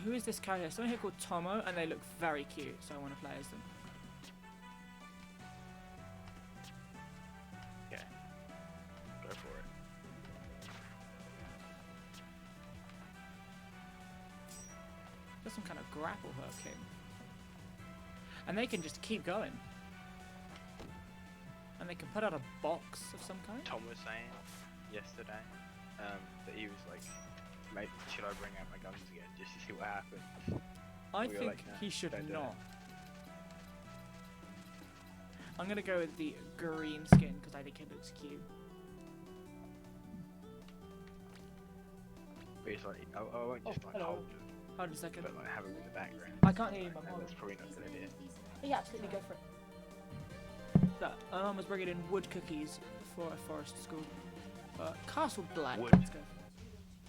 Who is this character? Someone here called Tomo, and they look very cute, so I want to play as them. Okay, go for it. There's some kind of grapple hook thing. And they can just keep going. And they can put out a box of some kind. Tom was saying yesterday that he was like, "Mate, should I bring out my guns again just to see what happens?" I We were think like, "No, he should don't do not. it." I'm gonna go with the green skin because I think it looks cute. But it's like, I won't just like hello. hold it, Hold on a second. but like have him in the background. I can't hear you, Mum. No, Hold that's on. probably not a good idea. Yeah, absolutely, go for it. That Mum was bringing in wood cookies for a forest school. Castle Black. Wood. Let's go.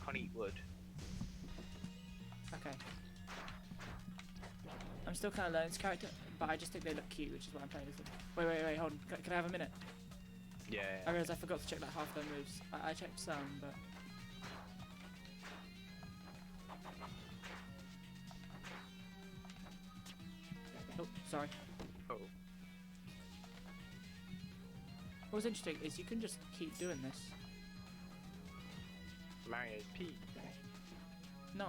Can't eat wood. Okay. I'm still kind of learning this character, but I just think they look cute, which is why I'm playing with them. Wait, hold on. Can I have a minute? Yeah. I realised I forgot to check like half their moves. I checked some, but... Oh, sorry. Oh. What was interesting is you can just keep doing this. Mario's Pete. No.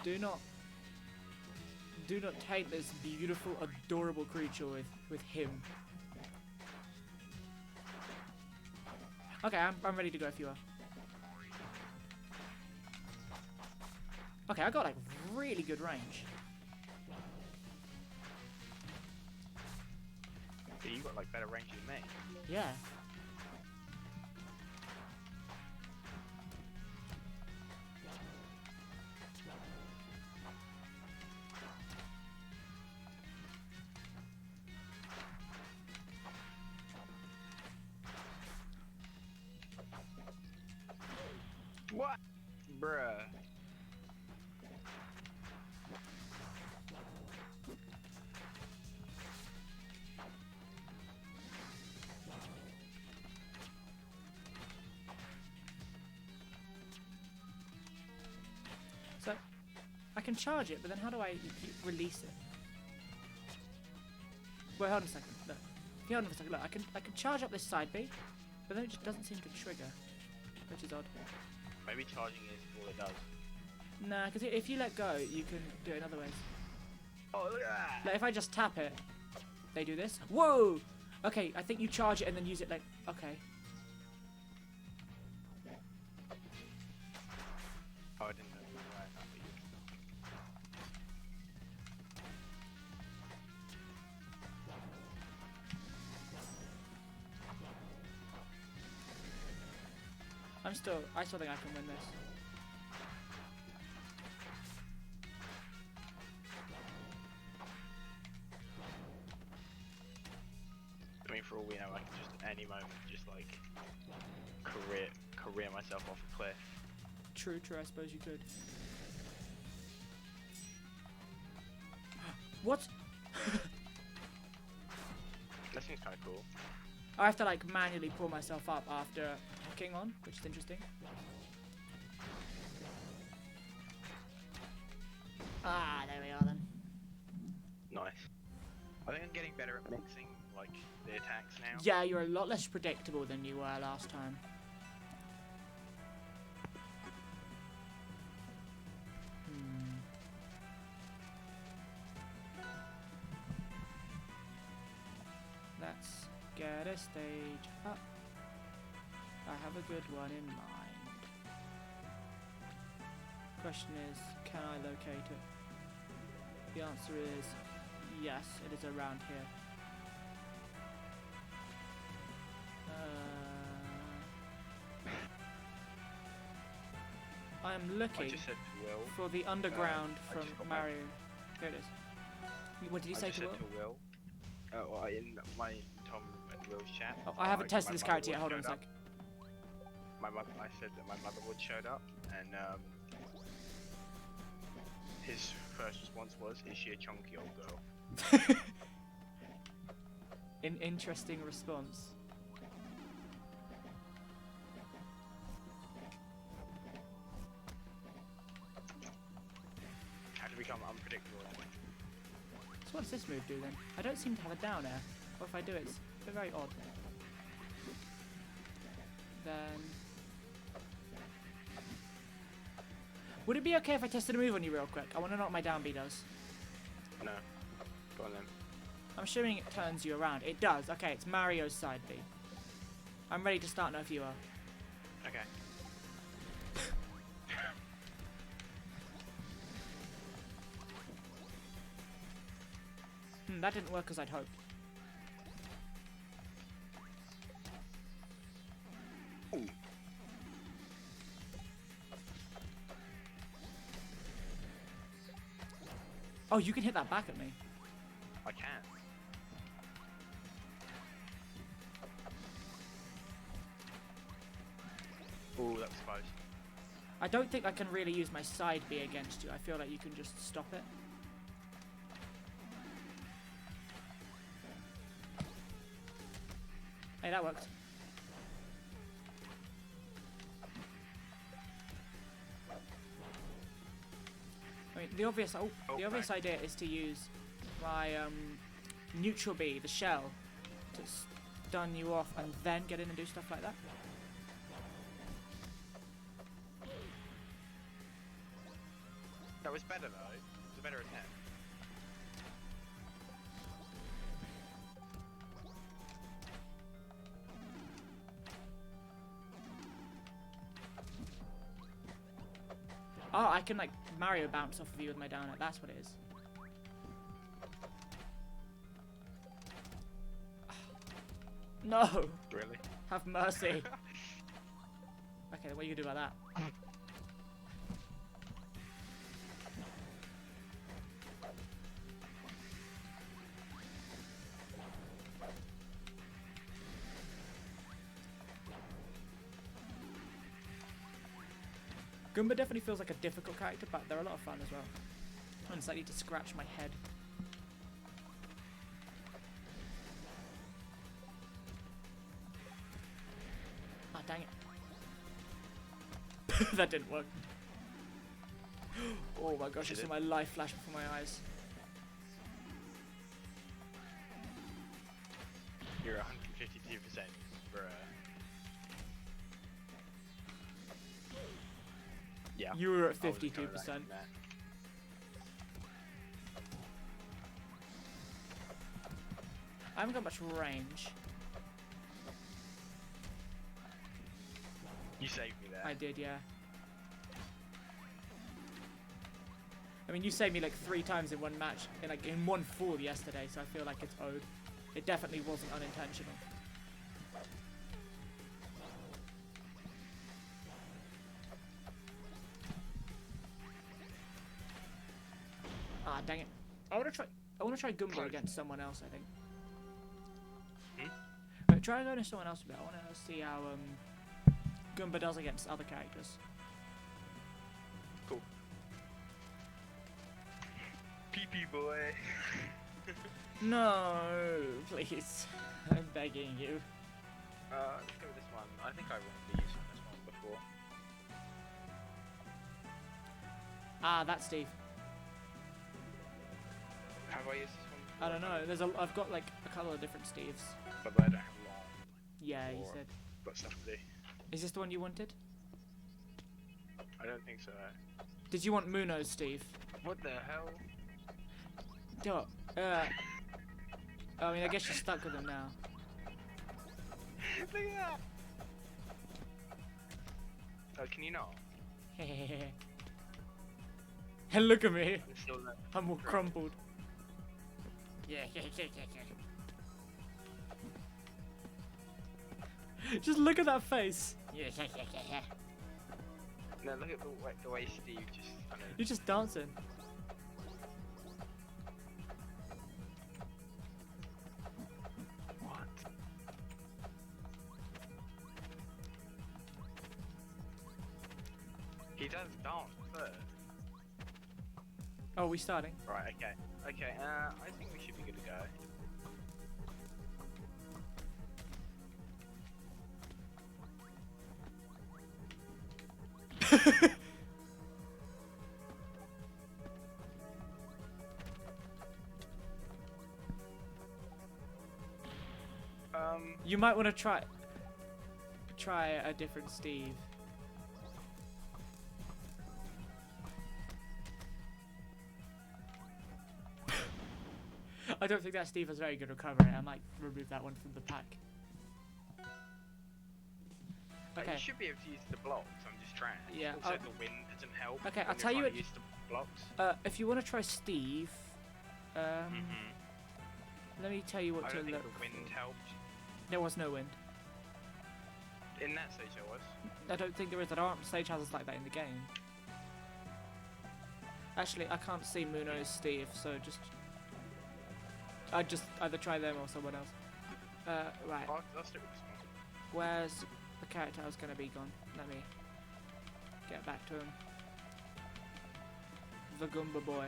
Do not taint this beautiful, adorable creature with him. Okay, I'm ready to go if you are. Okay, I got like really good range. So you got like better range than me. Yeah. What? Bruh. So, I can charge it, but then how do I release it? Wait, hold on a second. Look. If you hold on a second, look, I can charge up this side B, but then it just doesn't seem to trigger, which is odd. Maybe charging is all it does. Nah, because if you let go, you can do it in other ways. Oh, look at that! Like if I just tap it, they do this. Whoa! Okay, I think you charge it and then use it like... Okay. Oh, I didn't know you were right, I still think I can win this. I mean, for all we know, I can just at any moment just like career myself off a cliff. True, I suppose you could. What? That seems kind of cool. I have to like manually pull myself up after hooking on, which is interesting. Ah, there we are then. Nice. I think I'm getting better at mixing like the attacks now. Yeah, you're a lot less predictable than you were last time. Let's get a stage up. I have a good one in mind. Question is, can I locate it? The answer is yes, it is around here. I'm I looking just said to Will. for the underground I from just got back. Mario. Here it is. What did you I say just to said Will? to Will. Well, in my Tom and Will's chat. Oh, I haven't tested my this character yet. Hold on a motherboard sec. showed up. I said that my motherboard showed up, and his first response was, "Is she a chunky old girl?" An interesting response. How to become unpredictable. So what does this move do then? I don't seem to have a down air. Or if I do, it's very odd. Then... would it be okay if I tested a move on you real quick? I want to know what my down B does. No. Go on then. I'm assuming it turns you around. It does. Okay, it's Mario's side B. I'm ready to start now if you are. Okay. That didn't work as I'd hoped. Oh, you can hit that back at me. I can. Ooh, that was close. I don't think I can really use my side B against you. I feel like you can just stop it. Hey, that worked. I mean, the obvious idea is to use my neutral B, the shell, to stun you off and then get in and do stuff like that. That was better though. It was a better attempt. Oh, I can like Mario bounce off of you with my down air. That's what it is. No! Really? Have mercy. Okay, what are you gonna do about that? Goomba definitely feels like a difficult character, but they're a lot of fun as well. And it's like I need to scratch my head. Ah, dang it. That didn't work. Oh my gosh, I saw my life flash before my eyes. You're 152% for yeah. You were at I wasn't 52%. coming back from that. I haven't got much range. You saved me there. I did, yeah. I mean, you saved me like 3 times in one match, in one fall yesterday, so I feel like it's owed. It definitely wasn't unintentional. Ah, dang it. I wanna try Goomba against someone else, I think. Try going to someone else a bit. I wanna see how Goomba does against other characters. Cool. Pee-pee boy. No, please. I'm begging you. Let's go with this one. I think I remember using this one before. Ah, that's Steve. Have I used this one before? I don't know. I've got like a couple of different Steves. But I don't have long. Yeah, you Or- said. Got stuff to do. Is this the one you wanted? I don't think so. Did you want Muno's Steve? What the hell? I mean, I guess you're stuck with him now. Look at that! Oh, can you not? And look at me. I'm still there. I'm all crumpled. Just look at that face. No, look at the way Steve just. I know. You're just dancing. What? He does dance first. Oh, we starting? Right, okay. Okay, I think we should be good to go. You might want to try a different Steve. I don't think that Steve has very good recovery. I might remove that one from the pack. Okay. You should be able to use the blocks, I'm just trying. Yeah, Also, the wind doesn't help. Okay, when I'll you're tell you trying to what- use the blocks. If you want to try Steve, Mm-hmm. let me tell you what I to don't think look. the wind helped. There was no wind. In that stage there was. I don't think there is. There aren't stage houses like that in the game. Actually, I can't see Muno's Steve, so I'd just either try them or someone else. Right. I'll stick with this one. Where's the character I was going to be gone? Let me get back to him. The Goomba boy.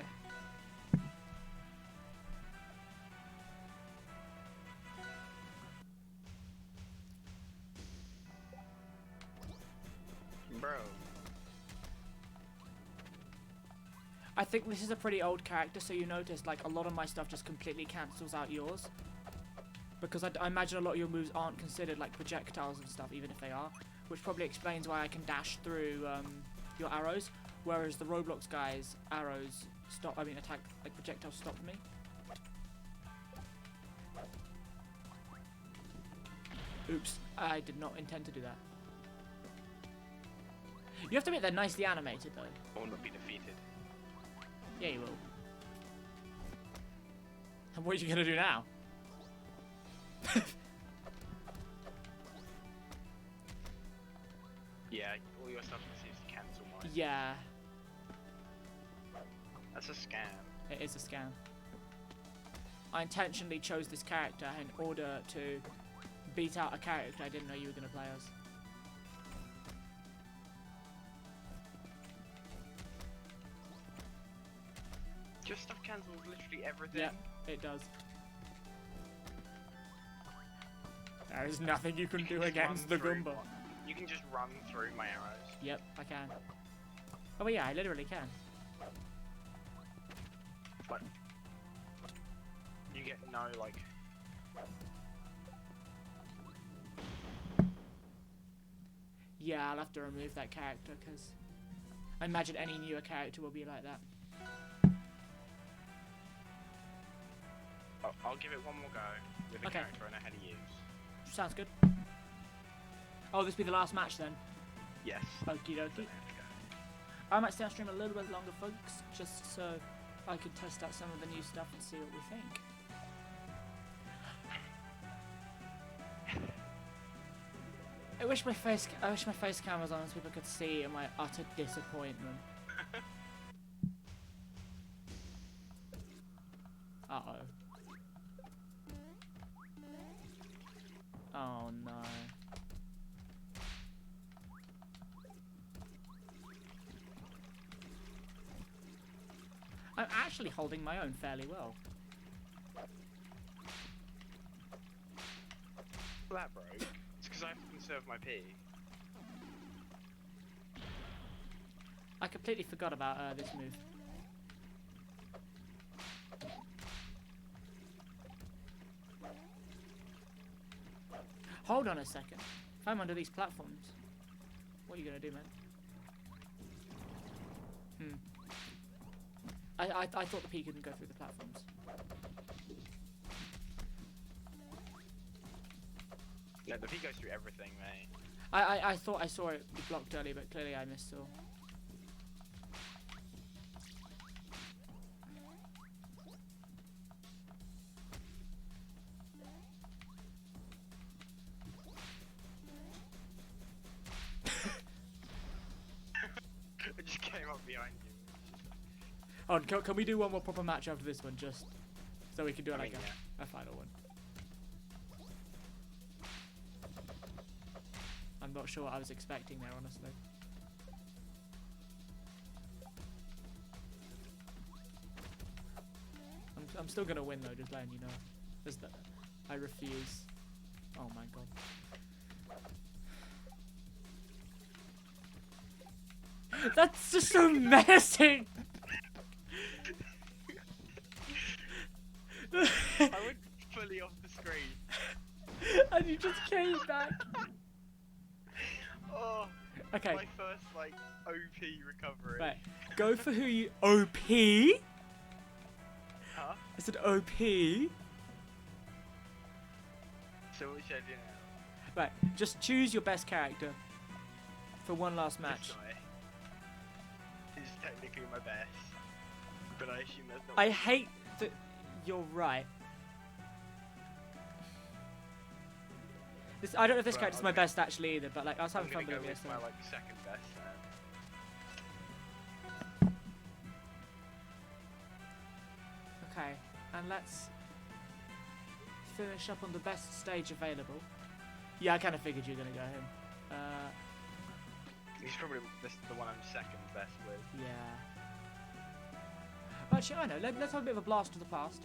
Bro. I think this is a pretty old character, so you notice like a lot of my stuff just completely cancels out yours. Because I imagine a lot of your moves aren't considered like projectiles and stuff, even if they are. Which probably explains why I can dash through your arrows, whereas the Roblox guys' arrows attack, like projectiles stop me. Oops, I did not intend to do that. You have to admit they're nicely animated though. Or not be defeated. Yeah, you will. And what are you gonna do now? Yeah, all your stuff seems to cancel mine. Yeah, That's a scam. it is a scam. I intentionally chose this character in order to beat out a character I didn't know you were gonna play as. Your stuff cancels literally everything. Yeah, it does. There is nothing you can do just against the run through Goomba. You can just run through my arrows. Yep, I can. Oh yeah, I literally can. But you get no like. Yeah, I'll have to remove that character because I imagine any newer character will be like that. I'll give it one more go with a Okay. character I know how to use. Sounds good. Oh, this will be the last match then. Yes. Okie dokie. There we go. I might stay on stream a little bit longer, folks, just so I can test out some of the new stuff and see what we think. I wish my face cam was on so people could see my utter disappointment. Uh-oh. Oh no. I'm actually holding my own fairly well. That broke. It's because I have to conserve my pee. I completely forgot about this move. Hold on a second. If I'm under these platforms, what are you gonna do, man? I thought the pea couldn't go through the platforms. Yeah, the pee goes through everything, mate. I thought I saw it blocked earlier, but clearly I missed all. I just came up behind you. Oh, can we do one more proper match after this one, just so we can do it like yeah. a final one? I'm not sure what I was expecting there, honestly. I'm still gonna win though, just letting you know. I refuse. Oh my god. That's just so menacing! I went fully off the screen. And you just came back. Oh, Okay. my first, like, OP recovery. Right. Go for who you... OP? Huh? I said OP. So what should I do now? Right. Just choose your best character for one last match. This guy is technically my best. But I assume that's not... I hate that you're right. I don't know if this Well, character's my best actually either, but like I was having fun I'm gonna with go it with my, yesterday. like, second best then. Okay, and let's finish up on the best stage available. Yeah, I kind of figured you were gonna go him. He's probably the one I'm second best with. Yeah. Actually, I know. Let's have a bit of a blast to the past.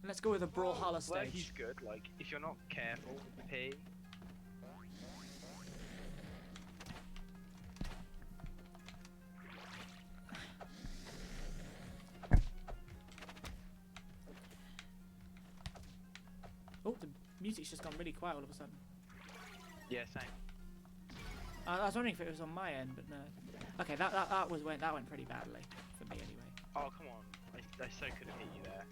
And let's go with a Brawlhalla Well, stage. he's good. Like, if you're not careful with the P, Oh, the music's just gone really quiet all of a sudden. yeah, same. I was wondering if it was on my end, but no. Okay, that went pretty badly for me anyway. Oh, come on. I so could have hit you there.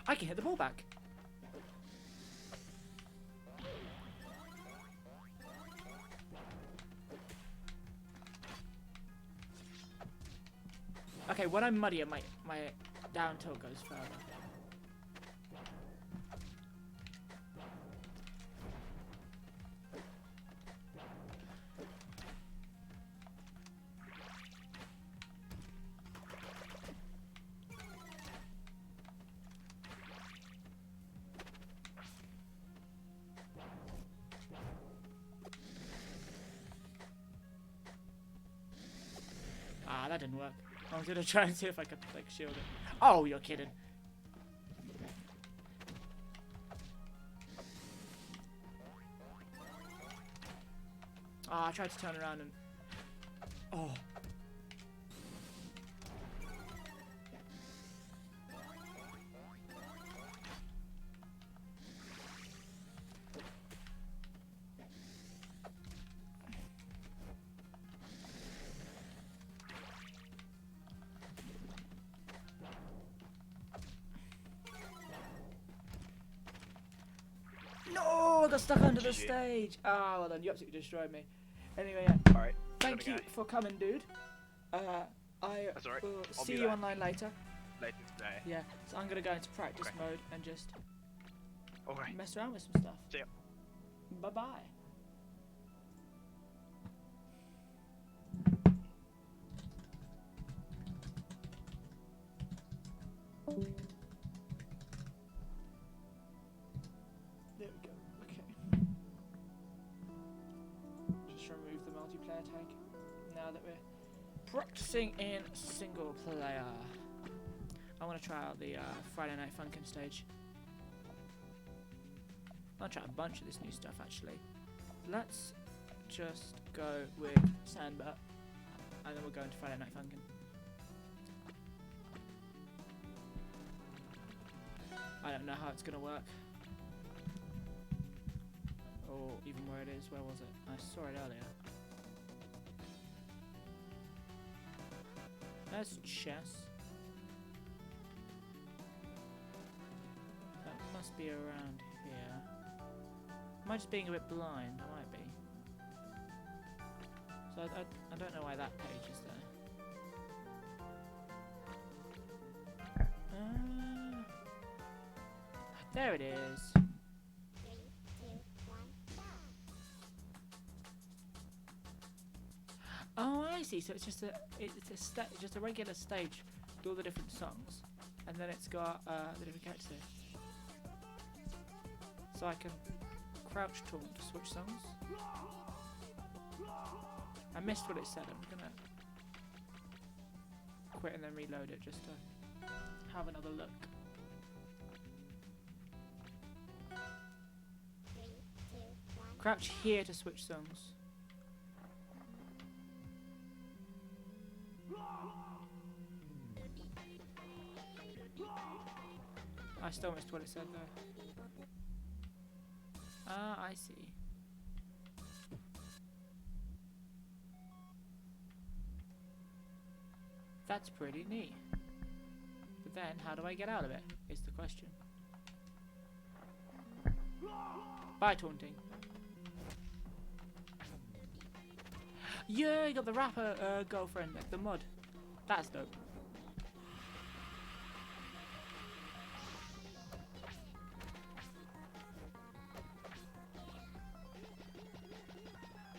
I can hit the ball back. Okay, when I'm muddier, my down tilt goes further. Ah, that didn't work. I was gonna try and see if I could like shield it. Oh, you're kidding. Ah, I tried to turn around and... Oh. No, I got stuck under the stage. Ah, well done. You absolutely destroyed me. Anyway, yeah. Alright. Thank you for coming, dude. I That's alright. will I'll see be you back. online later. Later today. Yeah, so I'm gonna go into practice Okay. mode and just Alright. mess around with some stuff. See ya. Bye bye. now that we're practicing in single player. I want to try out the Friday Night Funkin' stage. I want to try a bunch of this new stuff actually. Let's just go with Sandbert, and then we'll go into Friday Night Funkin'. I don't know how it's gonna work, or even where it is. Where was it? I saw it earlier. There's chess. That must be around here. Am I just being a bit blind? I might be. So I don't know why that page is there. There it is. Oh, I see. So it's just just a regular stage with all the different songs, and then it's got the different characters here. So I can crouch taunt to switch songs. I missed what it said. I'm gonna quit and then reload it just to have another look. Crouch here to switch songs. I still missed what it said though. Ah, I see. That's pretty neat. But then, how do I get out of it, is the question. Bye, taunting. Yeah, you got the rapper girlfriend, like the mod. That's dope.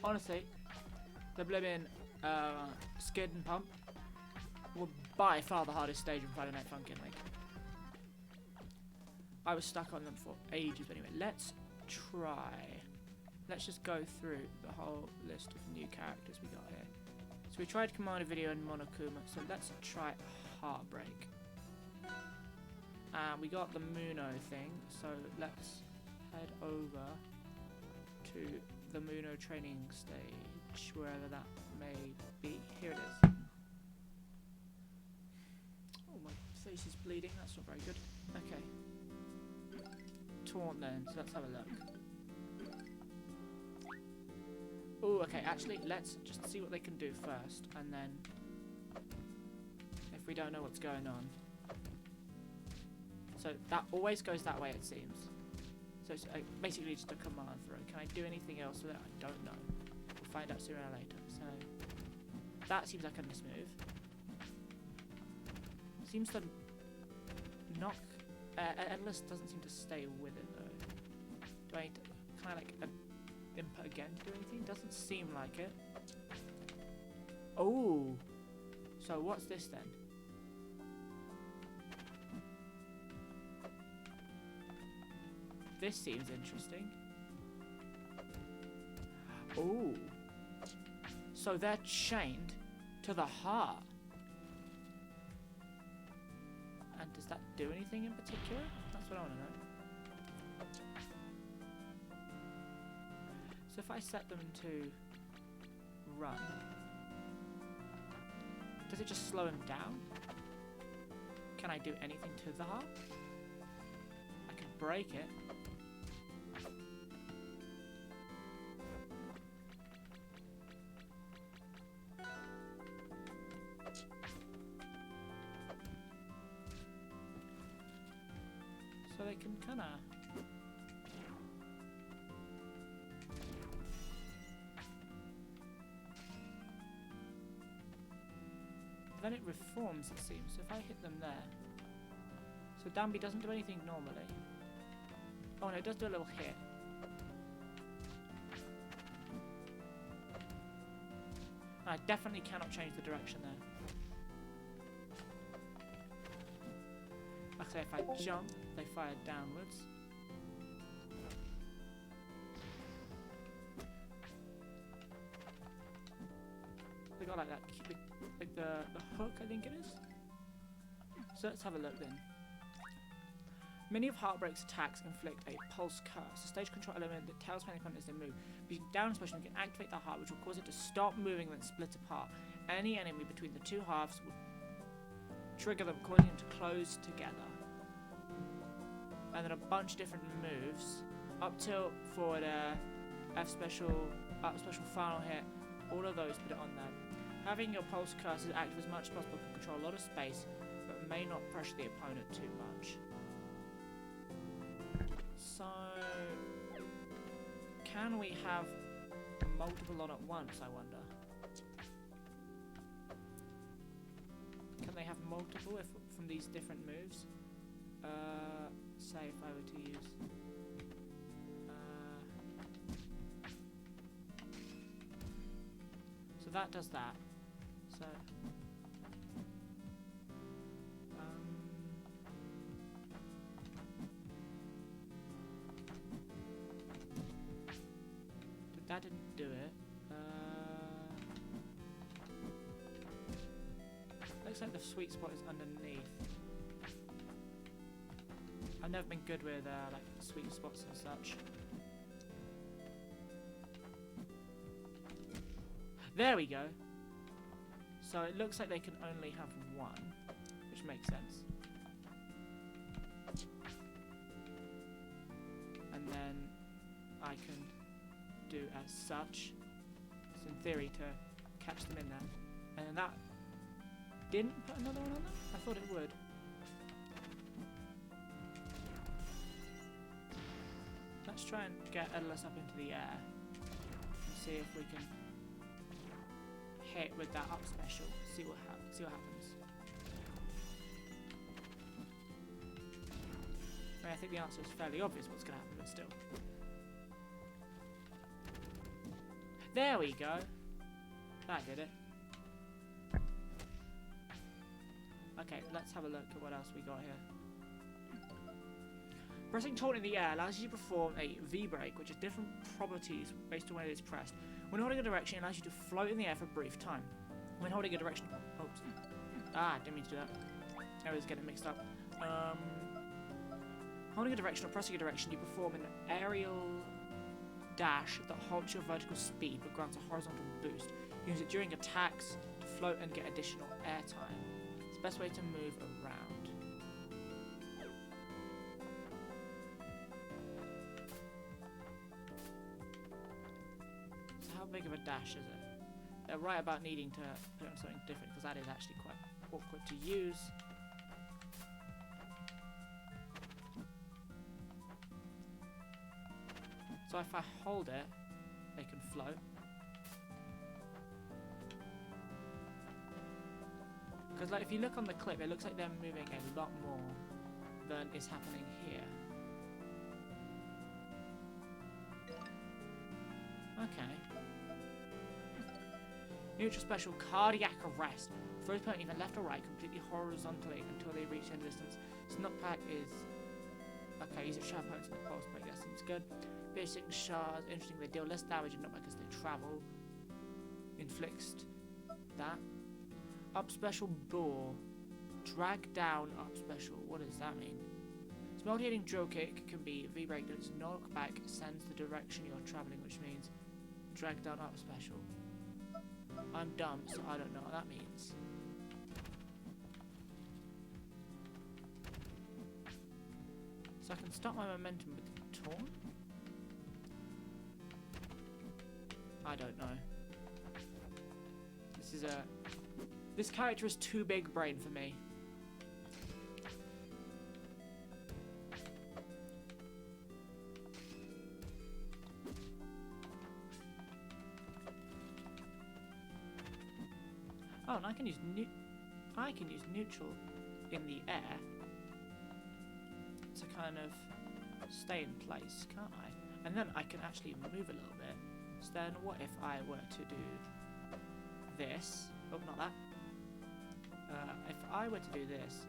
Honestly, the blimmin' Skid and Pump were by far the hardest stage in Friday Night Funkin'. Like, I was stuck on them for ages. But anyway, let's try. Let's just go through the whole list of new characters we got here. So we tried Commander Video and Monokuma, so let's try Heartbreak. And we got the Muno thing, so let's head over to the Muno training stage, wherever that may be. Here it is. Oh, my face is bleeding, that's not very good. Okay. Taunt then, so let's have a look. Oh, okay, actually, let's just see what they can do first, and then, if we don't know what's going on. So, that always goes that way, it seems. So, it's basically just a command throw. Can I do anything else with it? I don't know. We'll find out sooner or later. So, that seems like a miss move. Seems to knock... Endless doesn't seem to stay with it, though. Do I need to kind of like... input again to do anything? Doesn't seem like it. Oh, so what's this then? This seems interesting. Oh, so they're chained to the heart. And does that do anything in particular? That's what I want to know. So if I set them to run, does it just slow him down? Can I do anything to the heart? I can break it. So they can kinda... Then it reforms, it seems. So if I hit them there... So Danby doesn't do anything normally. Oh no, it does do a little hit. I definitely cannot change the direction there. Like I say, if I jump, they fire downwards. They got like like that, like the hook, I think it is. So let's have a look then. Many of Heartbreak's attacks inflict a pulse curse, a stage control element that tells panic as they move. Using down special, you can activate the heart, which will cause it to stop moving and then split apart. Any enemy between the two halves will trigger them, causing them to close together. And then a bunch of different moves. Up tilt, forward air, F special, up special, final hit. All of those, put it on there. Having your pulse curses active as much as possible can control a lot of space, but may not pressure the opponent too much. So, can we have multiple on at once, I wonder? Can they have multiple from these different moves? Say if I were to use... so that does that. So... that didn't do it. Looks like the sweet spot is underneath. I've never been good with like sweet spots and such. There we go. So it looks like they can only have one, which makes sense. And then I can do as such, so in theory to catch them in there. And then that didn't put another one on there? I thought it would. Let's try and get Edalus up into the air and see if we can hit with that up special. See what happens. I think the answer is fairly obvious what's going to happen, but still. There we go. That did it. Okay, let's have a look at what else we got here. Pressing taunt in the air allows you to perform a V-break, which has different properties based on where it is pressed. When holding a direction, it allows you to float in the air for a brief time. When holding a direction... oops. Didn't mean to do that. I was getting mixed up. Holding a direction or pressing a direction, you perform an aerial dash that halts your vertical speed but grants a horizontal boost. Use it during attacks to float and get additional airtime. It's the best way to move around. So how big of a dash is it? They're right about needing to put on something different because that is actually quite awkward to use. So if I hold it, they can float. Because like if you look on the clip, it looks like they're moving a lot more than is happening here. Okay. Neutral special, cardiac arrest. Throws opponent either left or right, completely horizontally until they reach end distance. Snapback is... okay, use it sharp opponents in the pulse break, that seems good. Piercing shards, interesting, they deal less damage and not because they travel. Inflicts that. Up special bore. Drag down up special. What does that mean? Small hitting drill kick can be V-break that its knockback sends the direction you're travelling, which means drag down up special. I'm dumb, so I don't know what that means. So I can stop my momentum with the taunt? I don't know. This character is too big brain for me. Oh, and I can use neutral in the air to kind of stay in place, can't I? And then I can actually move a little bit. So then what if I were to do this? Oh, not that. If I were to do this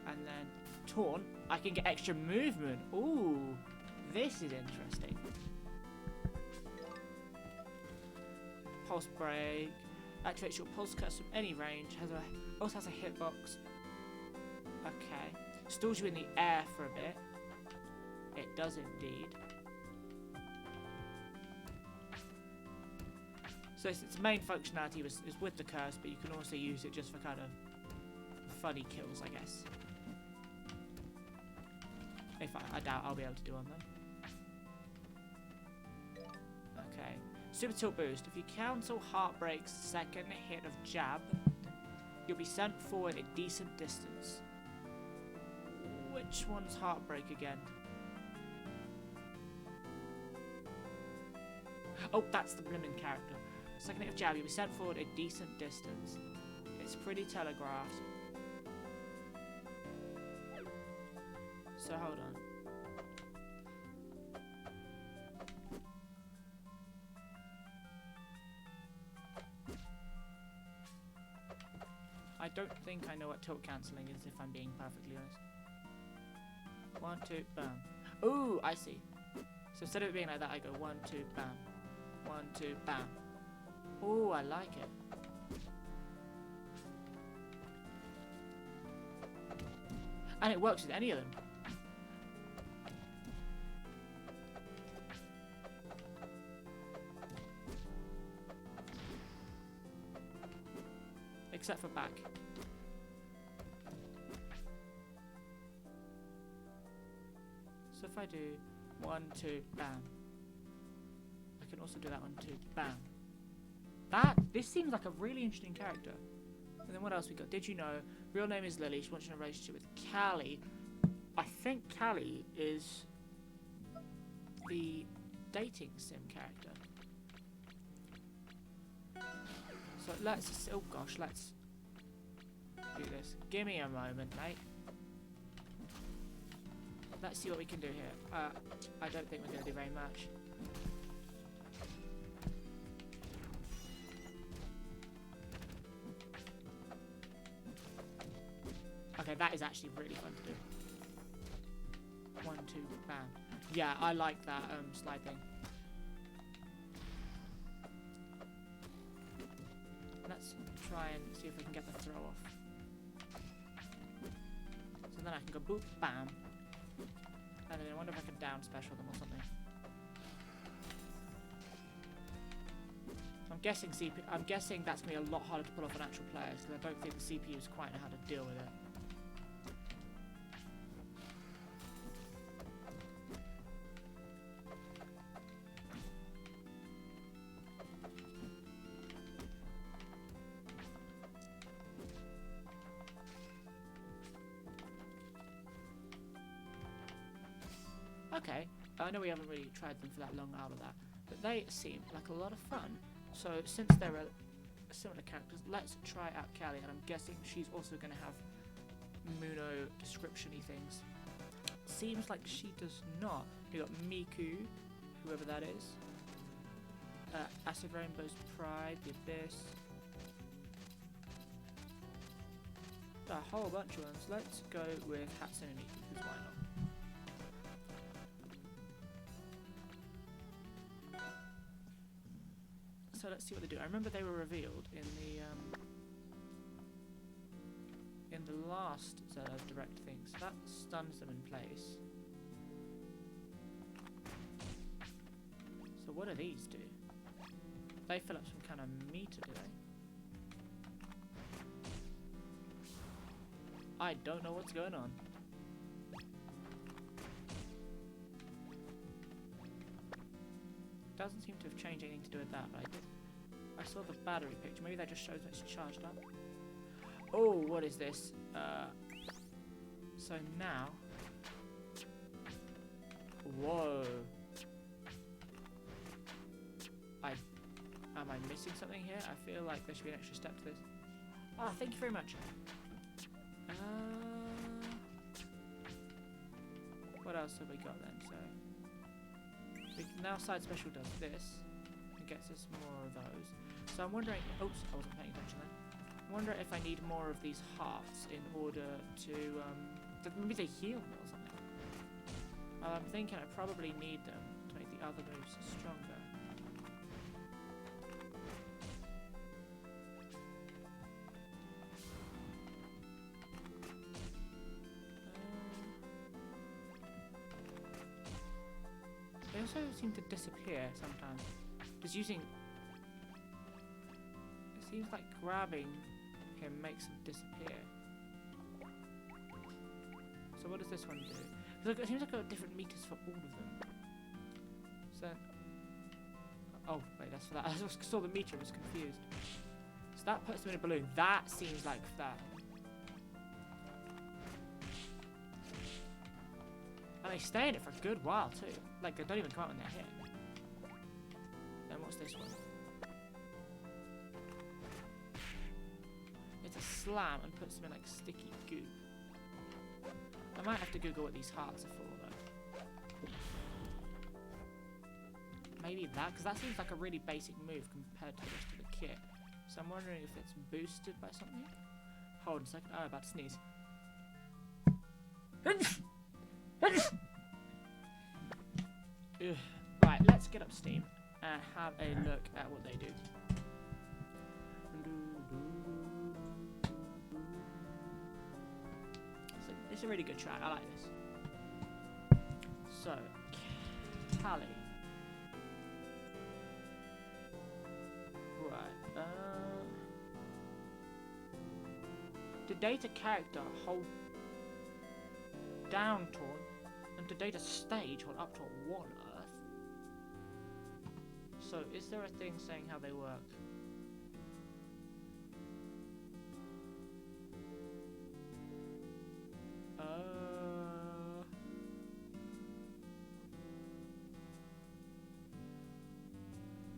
and then taunt, I can get extra movement. Ooh, this is interesting. Pulse break. Activates your pulse curse from any range. Also has a hitbox. Okay. Stores you in the air for a bit. It does indeed. So its main functionality is with the curse, but you can also use it just for kind of funny kills, I guess. If I doubt I'll be able to do on them. Okay. Super tilt boost. If you cancel Heartbreak's second hit of jab, you'll be sent forward a decent distance. Which one's Heartbreak again? Oh, that's the blimmin' character. Second hit of jab, you'll be sent forward a decent distance. It's pretty telegraphed. So hold on. I don't think I know what tilt cancelling is, if I'm being perfectly honest. 1, 2, bam. Ooh, I see. So instead of it being like that, I go 1, 2, bam. 1, 2, bam. Ooh, I like it. And it works with any of them. Except for back. So if I do 1, 2, bam. I can also do that 1, 2, bam. This seems like a really interesting character. And then what else we got? Did you know? Real name is Lily. She wants you in a relationship with Callie. I think Callie is the dating sim character. So let's, oh gosh, let's do this. Give me a moment, mate. Let's see what we can do here. I don't think we're going to do very much. Okay, that is actually really fun to do. 1, 2, bam. Yeah, I like that slide thing. Let's try and see if we can get the throw off. So then I can go boop, bam. And then I wonder if I can down special them or something. I'm guessing that's going to be a lot harder to pull off an actual player, because I don't think the CPUs quite know how to deal with it. Okay, I know we haven't really tried them for that long out of that, but they seem like a lot of fun. So since they're similar characters, let's try out Callie, and I'm guessing she's also going to have Muno description-y things. Seems like she does not. We got Miku, whoever that is. Acid Rainbow's Pride, The Abyss. A whole bunch of ones. Let's go with Hatsune Miku, because why not? So let's see what they do. I remember they were revealed in the last Zetta direct thing, so that stuns them in place. So what do these do? They fill up some kind of meter, do they? I don't know what's going on. Doesn't seem to have changed anything to do with that, but I saw the battery picture. Maybe that just shows that it's charged up. Oh, what is this? So now... Whoa. Am I missing something here? I feel like there should be an extra step to this. Ah, thank you very much. What else have we got then? So... Now side special does this and gets us more of those. So I'm wondering, oops, I wasn't paying attention there. I wonder if I need more of these hearts in order to, maybe they heal me or something. I'm thinking I probably need them to make the other moves stronger. also seem to disappear sometimes. Just using... It seems like grabbing him makes him disappear. So what does this one do? Look, it seems like I've got different meters for all of them. So... Oh, wait, that's for that. I just saw the meter, I was confused. So that puts them in a balloon. That seems like that. And they stay in it for a good while, too. Like, they don't even come out when they're hit. Then what's this one? It's a slam and puts them in, like, sticky goo. I might have to Google what these hearts are for, though. Maybe that, because that seems like a really basic move compared to the rest of the kit. So I'm wondering if it's boosted by something. Hold on a second. Oh, I'm about to sneeze. Ugh. Right, let's get up Steam and have a look at what they do. So, it's a really good track. I like this. So, Tally. Right. To data character, hold down taunt, and to data stage, hold up to 1 Earth. So, is there a thing saying how they work?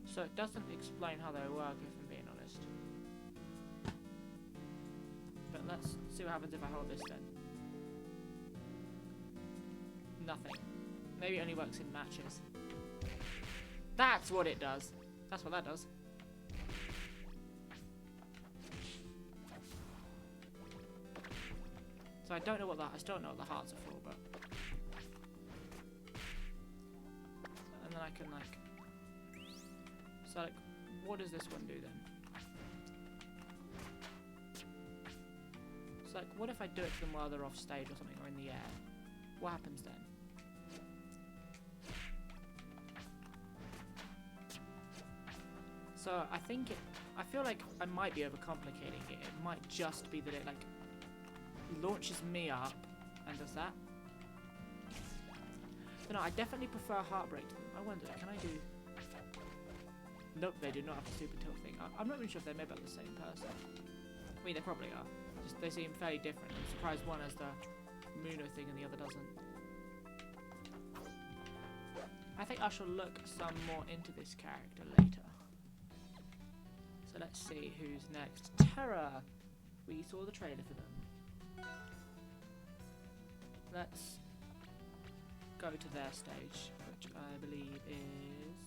So it doesn't explain how they work, if I'm being honest. But let's see what happens if I hold this then. Nothing. Maybe it only works in matches. That's what it does. That's what that does. So I don't know what that. I still don't know what the hearts are for, but. And then I can like. So like, what does this one do then? So like, what if I do it to them while they're off stage or something, or in the air? What happens then? So I think it, I feel like I might be overcomplicating it. It might just be that it like launches me up and does that. But no, I definitely prefer Heartbreak to them. I wonder, can I do... Nope, they do not have the super tilt thing. I'm not really sure if they're made by the same person. I mean, they probably are. Just they seem fairly different. I'm surprised one has the Muno thing and the other doesn't. I think I shall look some more into this character later. So let's see who's next. Terra! We saw the trailer for them. Let's go to their stage, which I believe is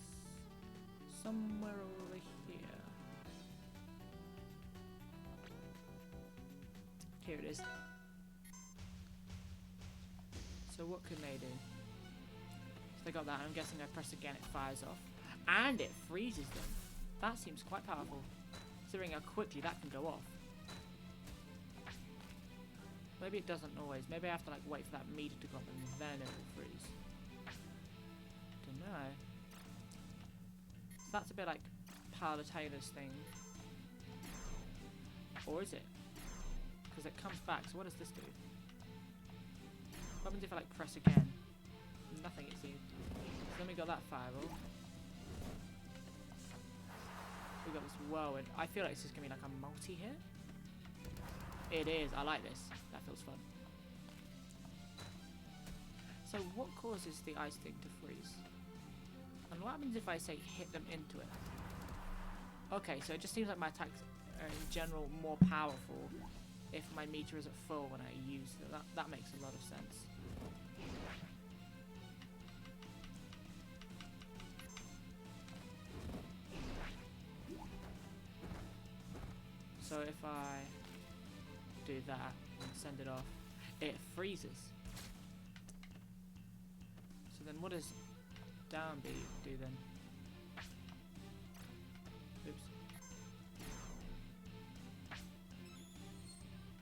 somewhere over here. Here it is. So what can they do? So they got that. I'm guessing I press again, it fires off. And it freezes them. That seems quite powerful. Considering how quickly that can go off. Maybe it doesn't always. Maybe I have to like wait for that meter to go up and then it will freeze. Don't know. So that's a bit like Palutina's thing. Or is it? Because it comes back. So what does this do? What happens if I like press again? Nothing, it seems. So then we got that fireball. We got this whirlwind. I feel like this is gonna be like a multi-hit. It is. I like this. That feels fun. So what causes the ice thing to freeze? And what happens if I say hit them into it? Okay, so it just seems like my attacks are in general more powerful if my meter is at full when I use it. That makes a lot of sense. So if I do that and send it off, it freezes. So then what does down B do then? Oops.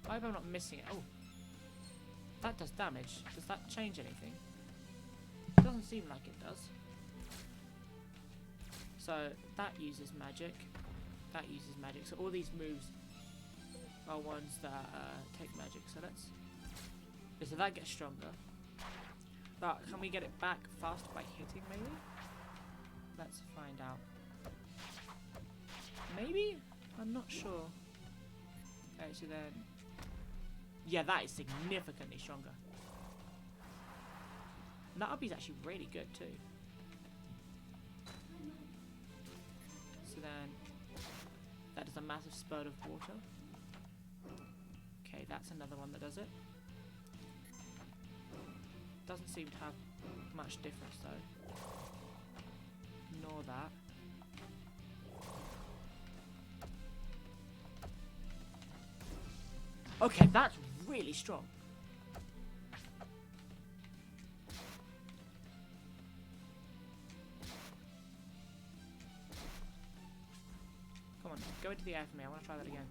I hope I'm not missing it. Oh, that does damage. Does that change anything? It doesn't seem like it does. So that uses magic. That uses magic. So all these moves are ones that take magic. So let's. So that gets stronger. But can we get it back faster by hitting? Maybe. Let's find out. Maybe? I'm not sure. Okay, so then. Yeah, that is significantly stronger. And that up is actually really good too. So then. That does a massive spurt of water. Okay, that's another one that does it. Doesn't seem to have much difference though. Ignore that. Okay, that's really strong. Come on, go into the air for me. I want to try that again.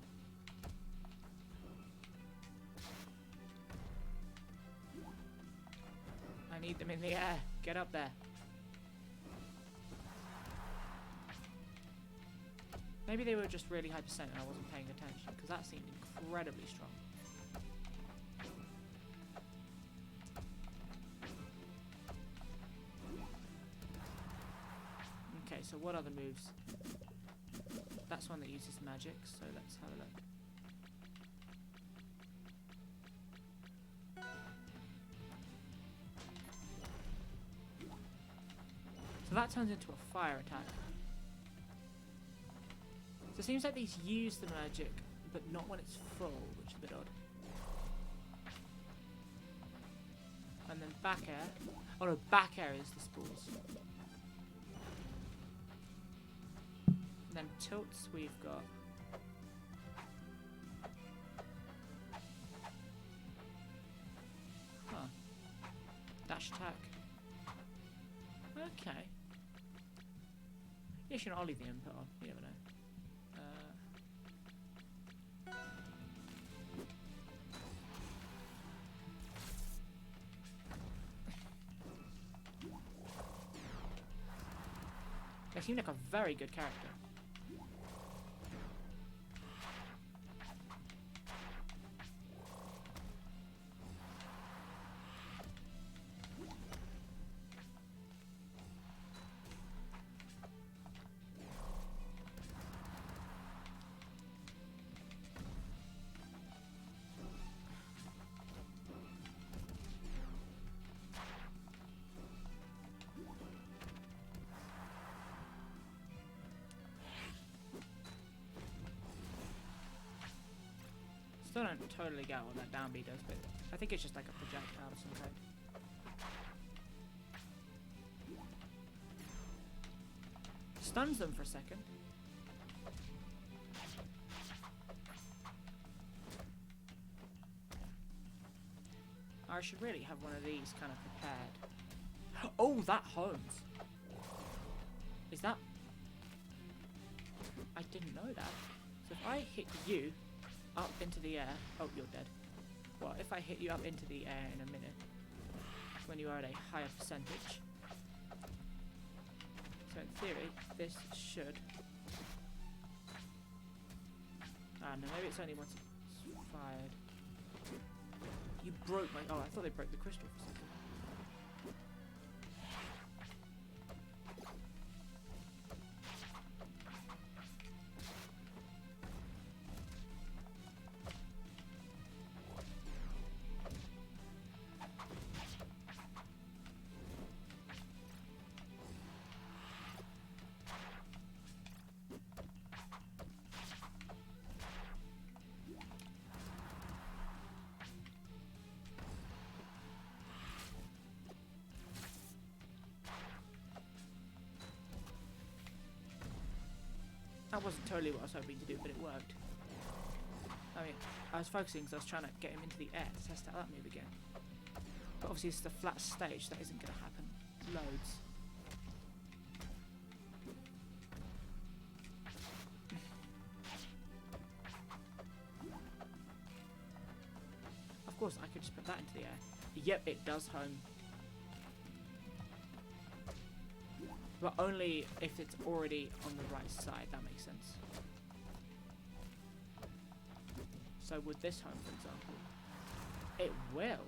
I need them in the air. Get up there. Maybe they were just really high percent and I wasn't paying attention, because that seemed incredibly strong. Okay, so what other moves? That's one that uses magic, so let's have a look. So that turns into a fire attack. So it seems like these use the magic, but not when it's full, which is a bit odd. And then back air. Oh no, back air is the spores. And then tilts we've got. Huh. Dash attack. Okay. You should not leave the input on, you never know. They seem like a very good character. Still don't totally get what that down B does, but I think it's just like a projectile of some kind. Stuns them for a second. I should really have one of these kind of prepared. Oh, that homes. Is that? I didn't know that. So if I hit you up into the air. Oh, you're dead. Well, if I hit you up into the air in a minute, when you are at a higher percentage. So in theory, this should. Ah, no, maybe it's only once it's fired. You broke my. Oh, I thought they broke the crystal for a second. That wasn't totally what I was hoping to do, but it worked. I mean, I was focusing because I was trying to get him into the air to test out that move again. But obviously this is a flat stage, that isn't going to happen. Loads. Of course, I could just put that into the air. Yep, it does home. But only if it's already on the right side, that makes sense. So with this home, for example, it will.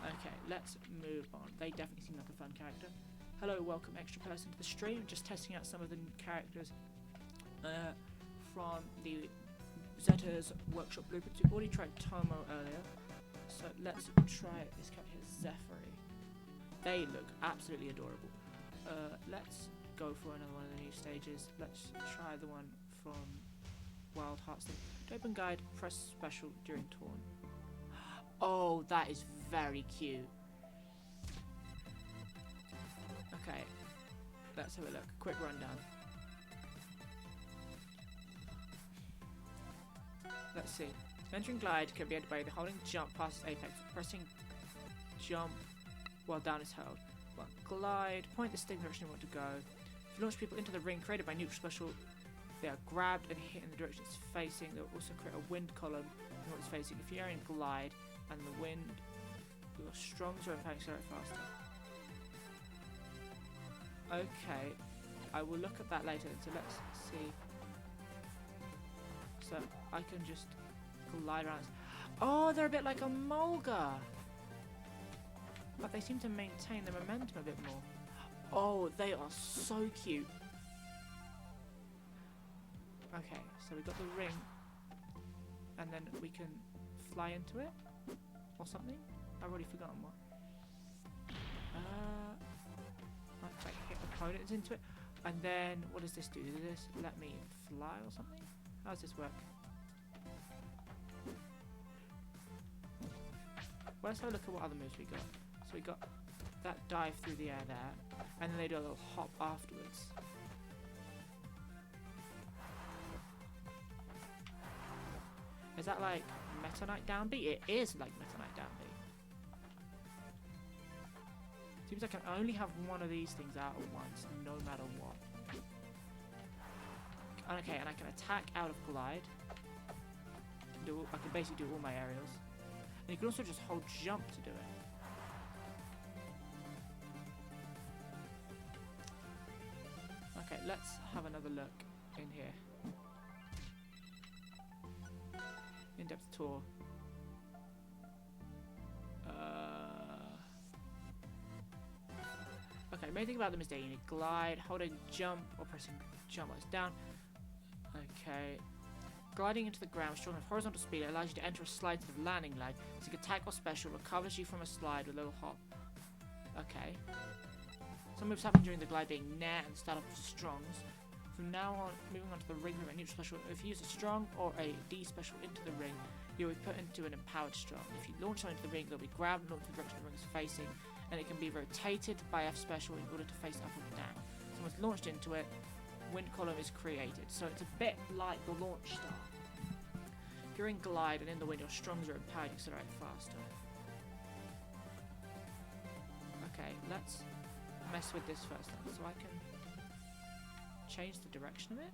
Okay, let's move on. They definitely seem like a fun character. Hello, welcome extra person to the stream. Just testing out some of the characters from the Zetta's workshop blueprints. We've already tried Tomo earlier, so let's try this character here, Zephyr. They look absolutely adorable. Let's go for another one of the new stages. Let's try the one from Wild Hearts. To open guide, press special during Torn. Oh, that is very cute. Okay, let's have a look. Quick rundown. Let's see. Entering glide can be entered by either holding jump past its apex, pressing jump while down is held. Well, glide, point the stick in the direction you want to go. If you launch people into the ring created by neutral special, they are grabbed and hit in the direction it's facing. They'll also create a wind column in what it's facing. If you're in glide and the wind, your strongs are impacting accelerate faster. Okay, I will look at that later. So let's see. So I can just glide around. Oh, they're a bit like a Mulga, but they seem to maintain the momentum a bit more. Oh, they are so cute. Okay, so we've got the ring, and then we can fly into it, or something. I've already forgotten what. Okay, hit opponents into it, and then what does this do? Does this let me fly or something? How does this work? Well, let's have a look at what other moves we got. So we got that dive through the air there, and then they do a little hop afterwards. Is that like Meta Knight down B? It is like Meta Knight down B. Seems like I can only have one of these things out at once, no matter what. Okay, and I can attack out of glide. I can basically do all my aerials. And you can also just hold jump to do it. Okay, let's have another look in here. In-depth tour. Okay, main thing about them is they need glide, holding jump, or pressing jump while it's down. Okay. Gliding into the ground, strong enough horizontal speed, it allows you to enter a slide instead of landing lag. So you can attack or special, recovers you from a slide with a little hop. Okay. Some moves happen during the glide being nair and start off with strongs. From now on, moving on to the ring with a neutral special, if you use a strong or a D special into the ring, you'll be put into an empowered strong. If you launch something into the ring, they'll be grabbed and launched in the direction the ring is facing, and it can be rotated by F special in order to face up or down. So once launched into it, wind column is created. So it's a bit like the launch star. If you're in glide and in the wind, your strongs are empowered, you accelerate faster. Okay, let's mess with this first then. So I can change the direction of it.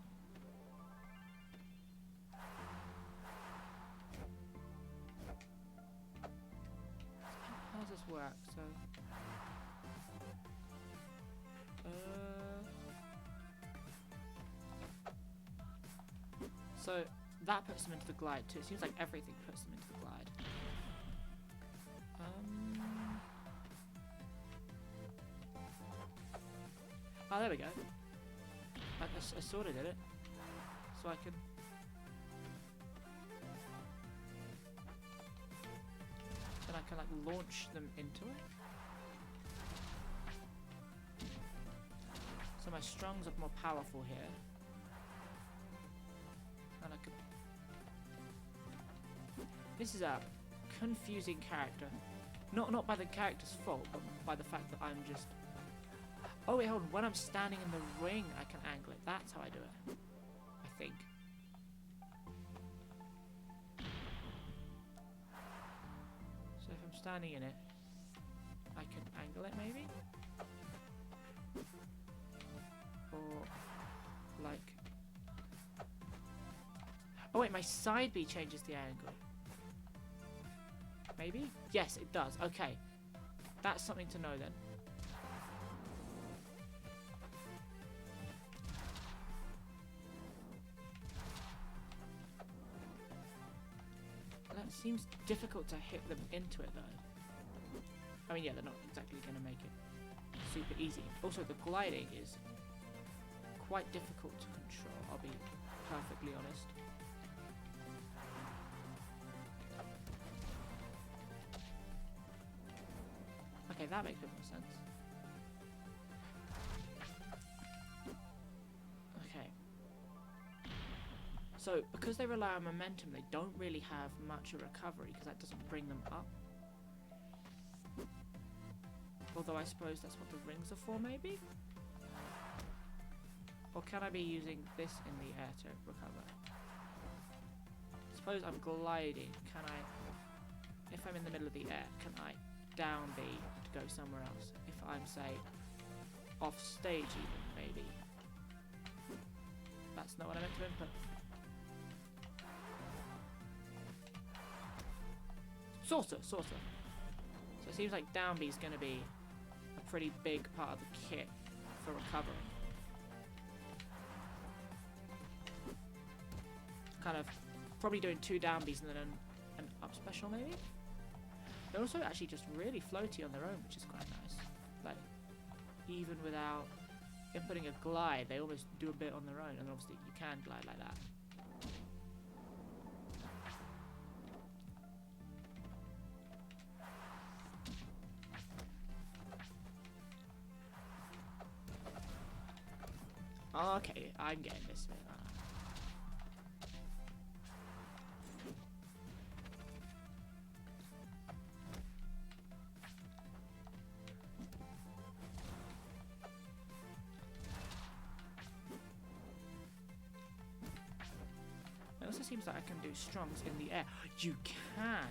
How does this work? So that puts them into the glide too. It seems like everything puts them into the glide. Oh, there we go. I sort of did it. So I can... Then I can like launch them into it. So my strongs are more powerful here. And I could... This is a confusing character. Not by the character's fault, but by the fact that I'm just... Oh wait, hold on. When I'm standing in the ring, I can angle it. That's how I do it. I think. So if I'm standing in it, I can angle it maybe? Or like... Oh wait, my side B changes the angle. Maybe? Yes, it does. Okay. That's something to know then. That seems difficult to hit them into it though. I mean, yeah, they're not exactly going to make it super easy. Also, the gliding is quite difficult to control, I'll be perfectly honest. Okay, that makes a bit more sense. Okay. So, because they rely on momentum, they don't really have much of recovery, because that doesn't bring them up. Although I suppose that's what the rings are for, maybe? Or can I be using this in the air to recover? Suppose I'm gliding. Can I, if I'm in the middle of the air, can I down B to go somewhere else? If I'm, say, off stage even, maybe. That's not what I meant to input. Sorta. So it seems like down B is going to be a pretty big part of the kit for recovering. Kind of probably doing 2 down Bs and then an up special maybe? They're also actually just really floaty on their own, which is quite nice. Like, even without inputting a glide, they almost do a bit on their own, and obviously you can glide like that. Okay, I'm getting this bit. It also seems like I can do strongs in the air. You can!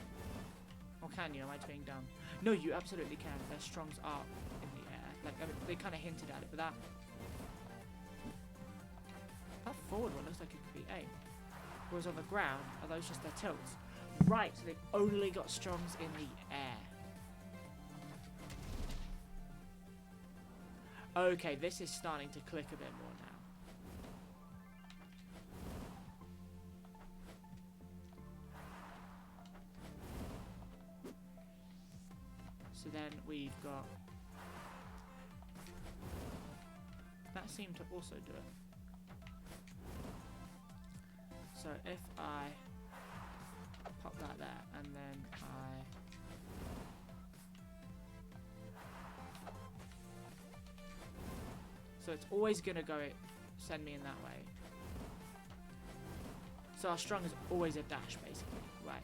Or can you? Am I being dumb? No, you absolutely can. Their strongs are in the air. Like, I mean, they kind of hinted at it, but that forward one looks like it could be aim. Whereas on the ground, are those just their tilts? Right, so they've only got strongs in the air. Okay, this is starting to click a bit more now. So then we've got... That seemed to also do it. So if I pop that there, and then so it's always gonna go send me in that way. So our strong is always a dash, basically. Right.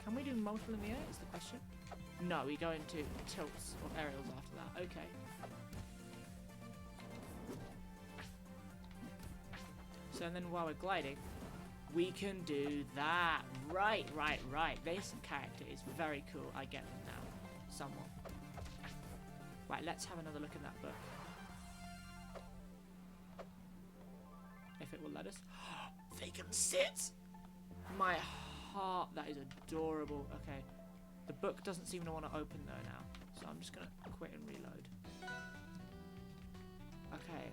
Can we do multiple in the air, is the question? No, we go into tilts or aerials after that. Okay. So then while we're gliding, we can do that. Right. This character is very cool. I get them now. Somewhat. Right, let's have another look in that book. If it will let us. They can sit! My heart, that is adorable. Okay. The book doesn't seem to want to open though now. So I'm just going to quit and reload. Okay,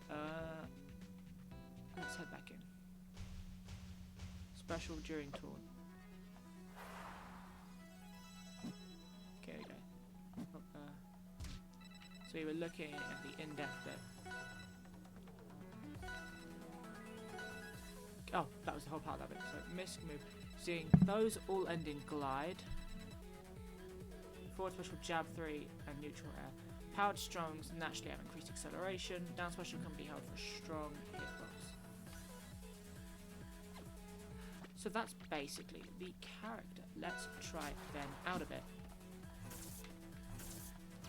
let's head back in. Special during taunt. Okay, we go. Up there. So we were looking at the in-depth bit. Oh, that was the whole part of it. So misc move. Seeing those all end in glide. Forward special jab 3 and neutral air. Powered strongs naturally have increased acceleration. Down special can be held for a strong hitbox. So that's basically the character. Let's try them out a bit.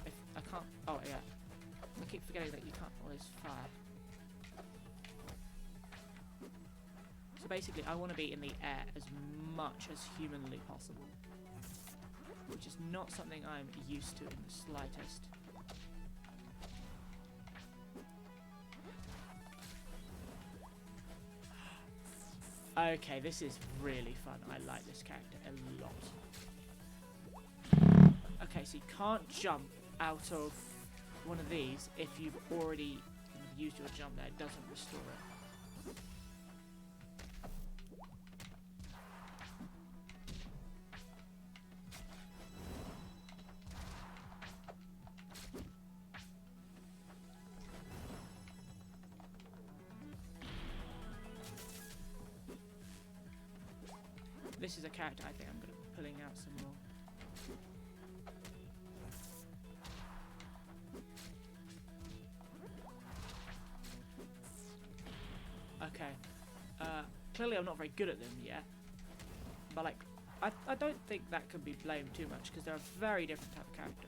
If I can't... Oh, yeah. I keep forgetting that you can't always fire. So basically, I want to be in the air as much as humanly possible. Which is not something I'm used to in the slightest. Okay, this is really fun. I like this character a lot. so you can't jump out of one of these if you've already used your jump there. It doesn't restore it. This is a character I think I'm going to be pulling out some more. Okay. Clearly I'm not very good at them yet. But like, I don't think that can be blamed too much because they're a very different type of character.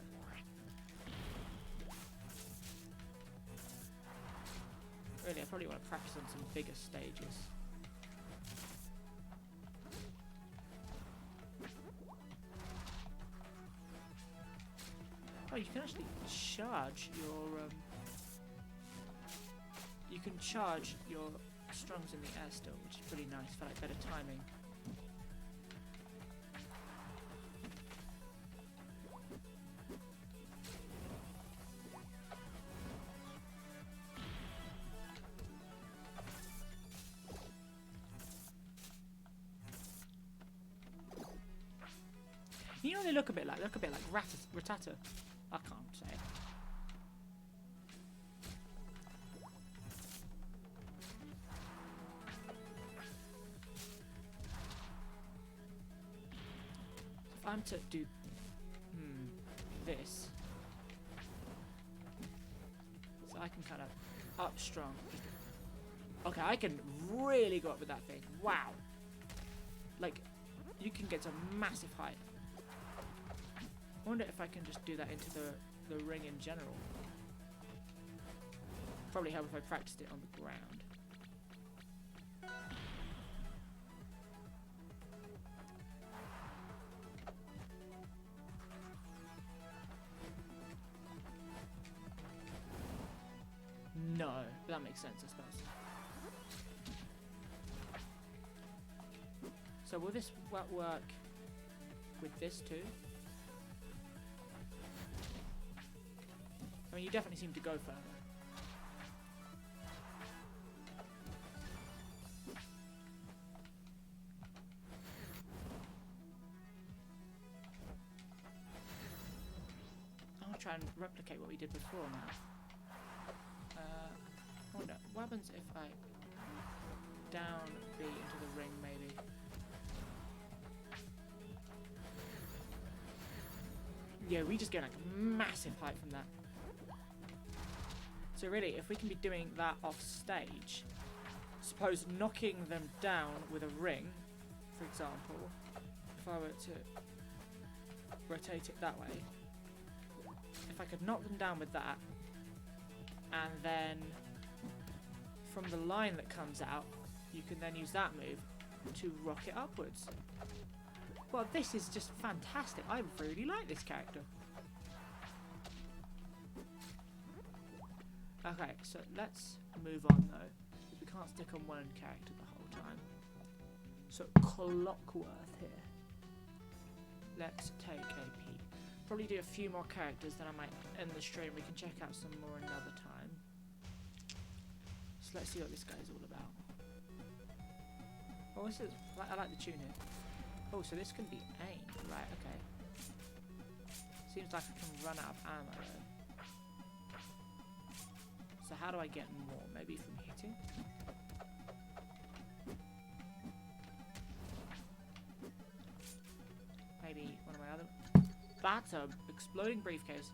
Really, I probably want to practice on some bigger stages. Oh, you can actually charge your you can charge your strungs in the air still, which is pretty nice for like better timing. You know they look a bit like Ratata. I can't say it. If I'm to do this, so I can kind of up strong. Okay, I can really go up with that thing. Wow, like you can get to massive height. I wonder if I can just do that into the ring in general. Probably help if I practiced it on the ground. No, but that makes sense, I suppose. So will this work with this too? I mean, you definitely seem to go further. I'll try and replicate what we did before now. I wonder, what happens if I down B into the ring, maybe? Yeah, we just get like a massive height from that. So really, if we can be doing that off stage, suppose knocking them down with a ring, for example, if I were to rotate it that way, if I could knock them down with that, and then from the line that comes out, you can then use that move to rocket upwards. Well, this is just fantastic. I really like this character. Okay, so let's move on though, because we can't stick on one character the whole time. So Clockworth here. Let's take a peek. Probably do a few more characters, then I might end the stream. We can check out some more another time. So let's see what this guy's all about. Oh, this is, I like the tune here. Oh, so this can be aimed, right? Okay. Seems like I can run out of ammo though. So how do I get more? Maybe from hitting? Maybe one of my other... That's a exploding briefcase.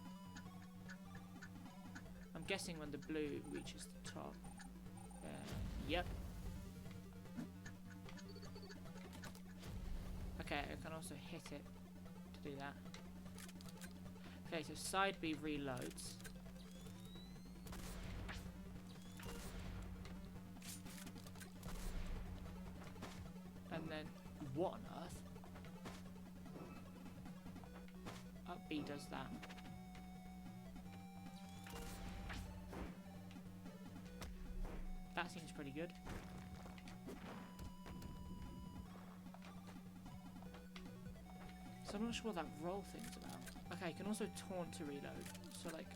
I'm guessing when the blue reaches the top. Yep. Okay, I can also hit it to do that. Okay, so side B reloads. And then, what on earth? Up B does that. That seems pretty good. So I'm not sure what that roll thing's about. Okay, you can also taunt to reload. So like,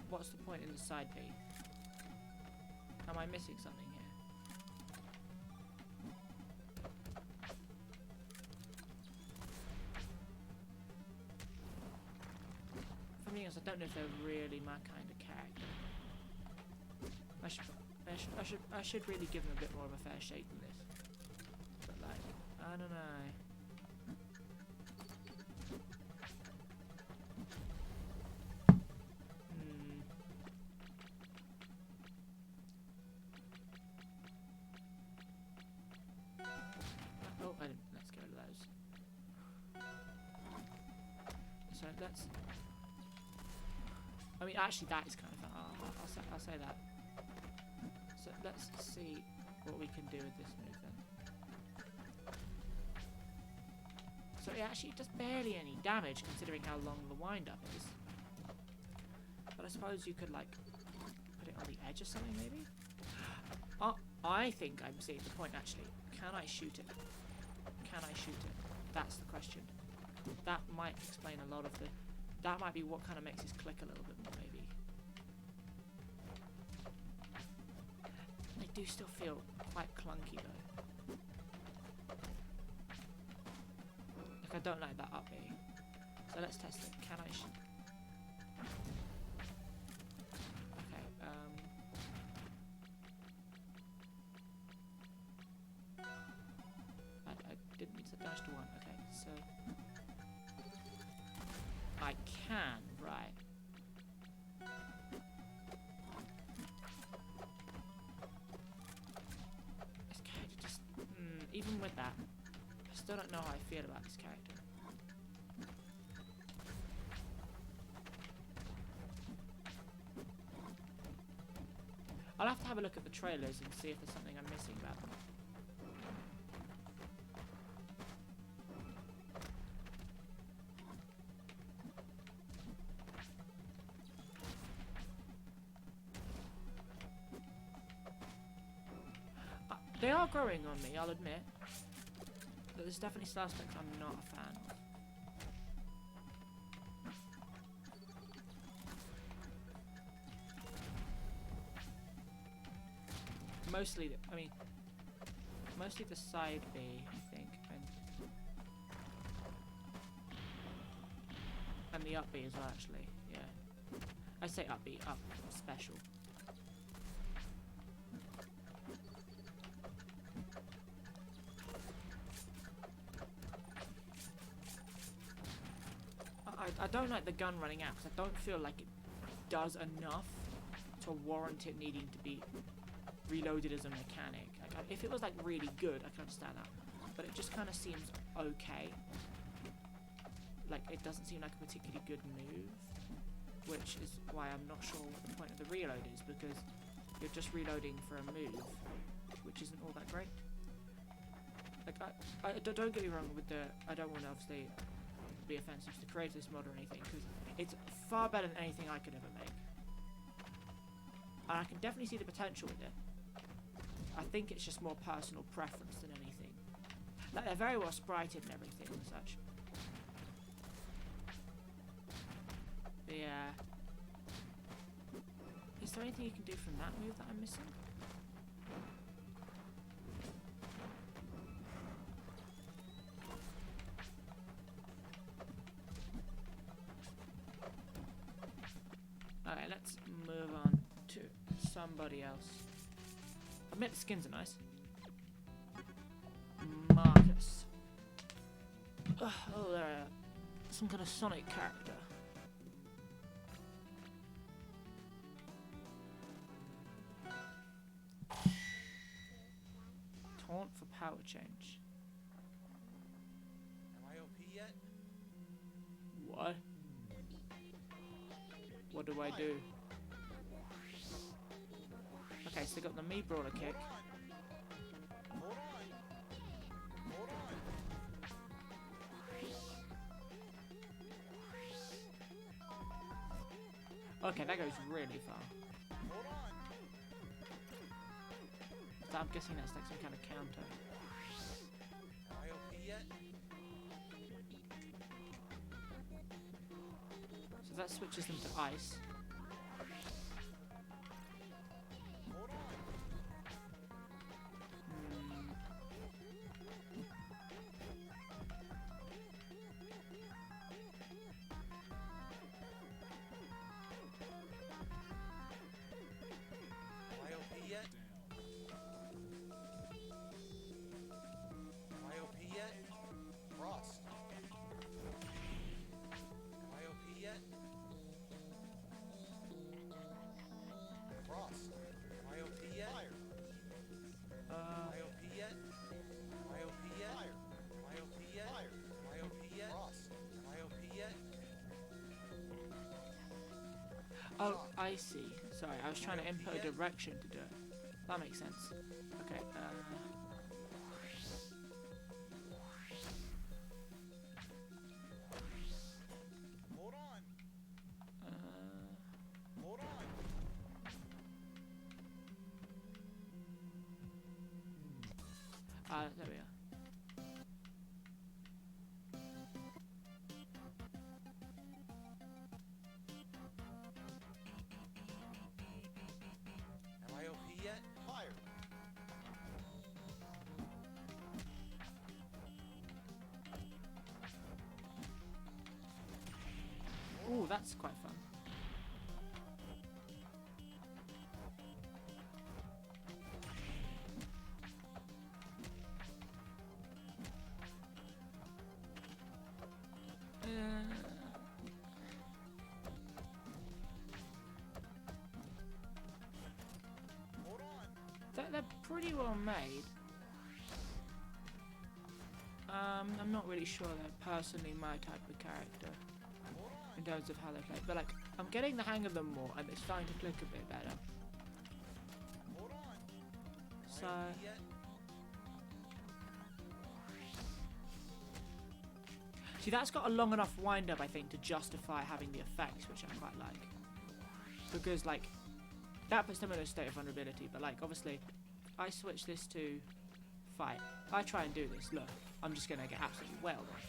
what's the point in the side B? Am I missing something here? For me, I don't know if they're really my kind of character. I should really give them a bit more of a fair shake than this. But like, I don't know. Oh, I didn't. Let's go to those. So let's. I mean, actually, that is kind of fun. I'll say that. So let's see what we can do with this move then. So it actually does barely any damage considering how long the wind-up is. But I suppose you could like put it on the edge or something maybe? I think I'm seeing the point actually. Can I shoot it? Can I shoot it? That's the question. That might explain a lot of the... That might be what kind of makes this click a little bit more maybe. They do still feel quite clunky though. Like I don't like that up B. So let's test it. Can I shoot? Okay, I didn't need to dash to 1. Okay, so I can, right. This character just even with that, I still don't know how I feel about this character. I'll have to have a look at the trailers and see if there's something I'm missing about them. They are growing on me, I'll admit. But there's definitely some aspects I'm not a fan of. Mostly, I mean, mostly the side B, I think, and the up B as well, actually. Yeah, I say up B, up special. I don't like the gun running out because I don't feel like it does enough to warrant it needing to be reloaded as a mechanic. Like, if it was like really good, I can understand that, but it just kind of seems okay. Like it doesn't seem like a particularly good move, which is why I'm not sure what the point of the reload is, because you're just reloading for a move, which isn't all that great. Like don't get me wrong with the. I don't want to obviously be offensive to the creator of this mod or anything, because it's far better than anything I could ever make, and I can definitely see the potential with it. I think it's just more personal preference than anything. Like they're very well sprited and everything and such. But yeah. Is there anything you can do from that move that I'm missing? Okay, let's move on to somebody else. I admit the skins are nice. Marcus. Oh, they're some kind of Sonic character. Taunt for power change. Am I OP yet? What? What do I do? Okay, so they got the me brawler kick. Hold on. Hold on. Okay, that goes really far. Hold on. So I'm guessing that's like some kind of counter. Am I OP yet? So that switches them to ice. IOP yet? IOP yet? Frost. IOP yet? Frost. IOP yet? Fire. IOP yet? IOP yet? Fire. IOP yet? Fire. IOP yet? Frost. IOP yet? Oh, I see. Sorry, I was trying to input a direction to do it. That makes sense. Okay, Hold on. uh, Hold on. there we are. Am I OP yet? Fire. Ooh, that's quite fun. Hold on. They're pretty well made. I'm not really sure they're personally my type of character in terms of how they play, but like I'm getting the hang of them more, and it's starting to click a bit better. Hold on. So IOP yet? see, that's got a long enough wind up, I think, to justify having the effects, which I quite like, because like that puts them in a state of vulnerability. But like obviously, I switch this to fight. If I try and do this, look, I'm just gonna get absolutely wailed on.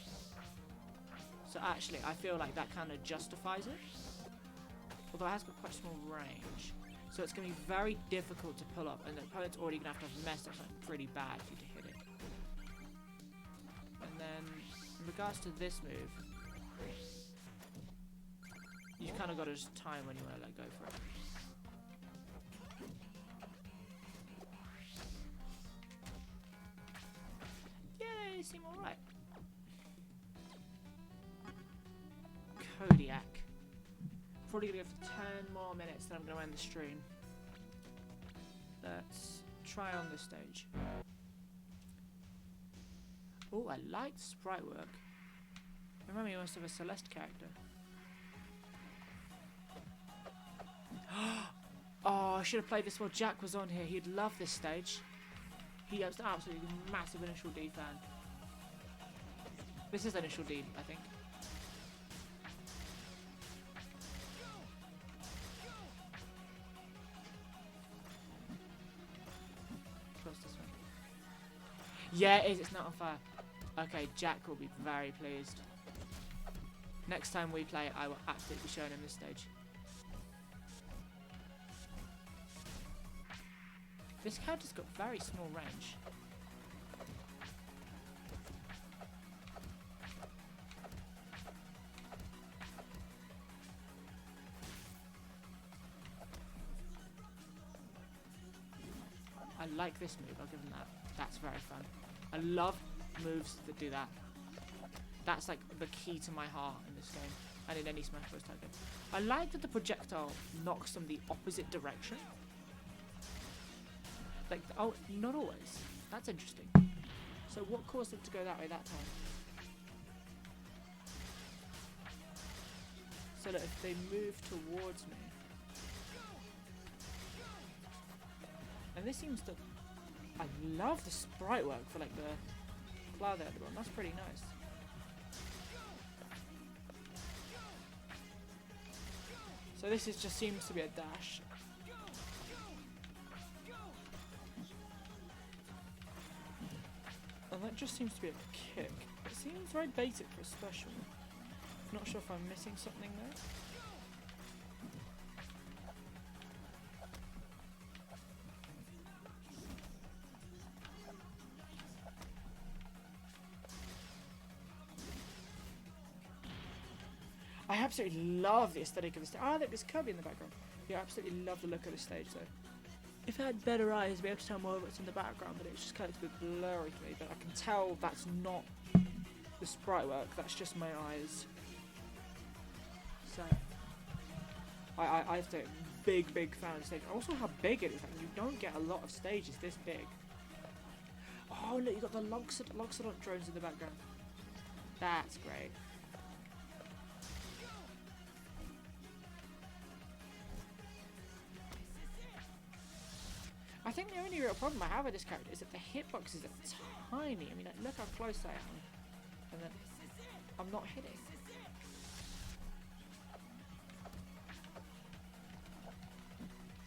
So actually, I feel like that kind of justifies it. Although it has got quite small range, so it's going to be very difficult to pull up, and the opponent's already going to have messed up something pretty bad for you to hit it. And then, in regards to this move, you've kind of got to just time when you want to let go for it. Yeah, they seem alright. Kodiak. Probably gonna go for 10 more minutes, then I'm gonna end the stream. Let's try on this stage. Oh, I like the sprite work. Remember, you must have a Celeste character. Oh, I should have played this while Jack was on here. He'd love this stage. He has an absolutely massive initial D fan. This is initial D, I think. Close this one. Yeah, it is. It's not on fire. Okay, Jack will be very pleased. Next time we play, I will absolutely be showing him this stage. This character's got very small range. I like this move, I'll give him that. That's very fun. I love moves that do that. That's like the key to my heart in this game, and in any Smash Bros. Type game. I like that the projectile knocks them the opposite direction. Like, oh, not always. That's interesting. So what caused it to go that way that time? So that if they move towards me, and this seems to, I love the sprite work for like the cloud at the bottom. That's pretty nice. So this is just seems to be a dash. And that just seems to be a kick. It seems very basic for a special. Not sure if I'm missing something there. I absolutely love the aesthetic of the stage. Ah, look, there's Kirby in the background. Yeah, I absolutely love the look of the stage though. If I had better eyes, I'd be able to tell more what's in the background, but it's just kind of a bit blurry to me. But I can tell that's not the sprite work, that's just my eyes. So, I have to big fan of the stage. Also how big it is, like, you don't get a lot of stages this big. Oh look, you got the Loxodont drones in the background. That's great. I think the only real problem I have with this character is that the hitboxes are tiny. I mean, like, look how close I am, and then I'm not hitting.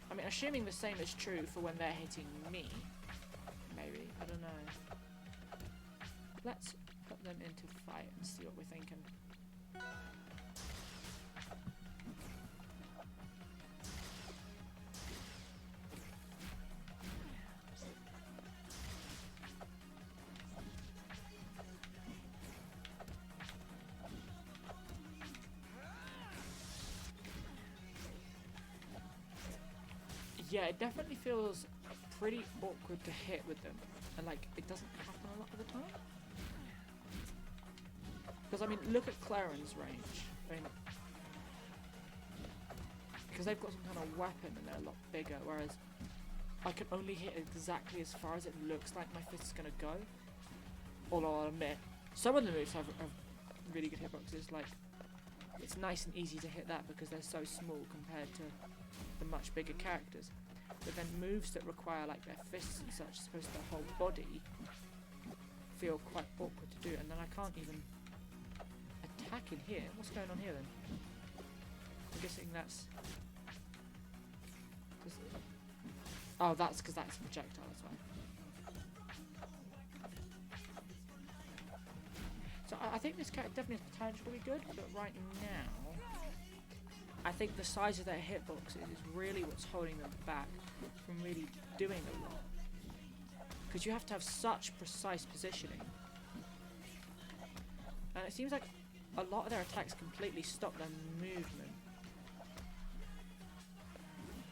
I mean, assuming the same is true for when they're hitting me, maybe, I don't know. Let's put them into fight and see what we're thinking. Yeah, it definitely feels pretty awkward to hit with them, and like it doesn't happen a lot of the time. Because I mean, look at Claren's range. I mean, because they've got some kind of weapon and they're a lot bigger, whereas I can only hit exactly as far as it looks like my fist is gonna go. Although I'll admit, some of the moves have really good hitboxes. Like, it's nice and easy to hit that because they're so small compared to the much bigger characters. But then moves that require like their fists and such, as opposed to their whole body, feel quite awkward to do, and then I can't even attack in here. What's going on here then? I'm guessing that's... Oh, that's because that's a projectile, that's why. So I think this character definitely has potential to be good, but right now I think the size of their hitboxes is really what's holding them back from really doing a lot. Because you have to have such precise positioning. And it seems like a lot of their attacks completely stop their movement.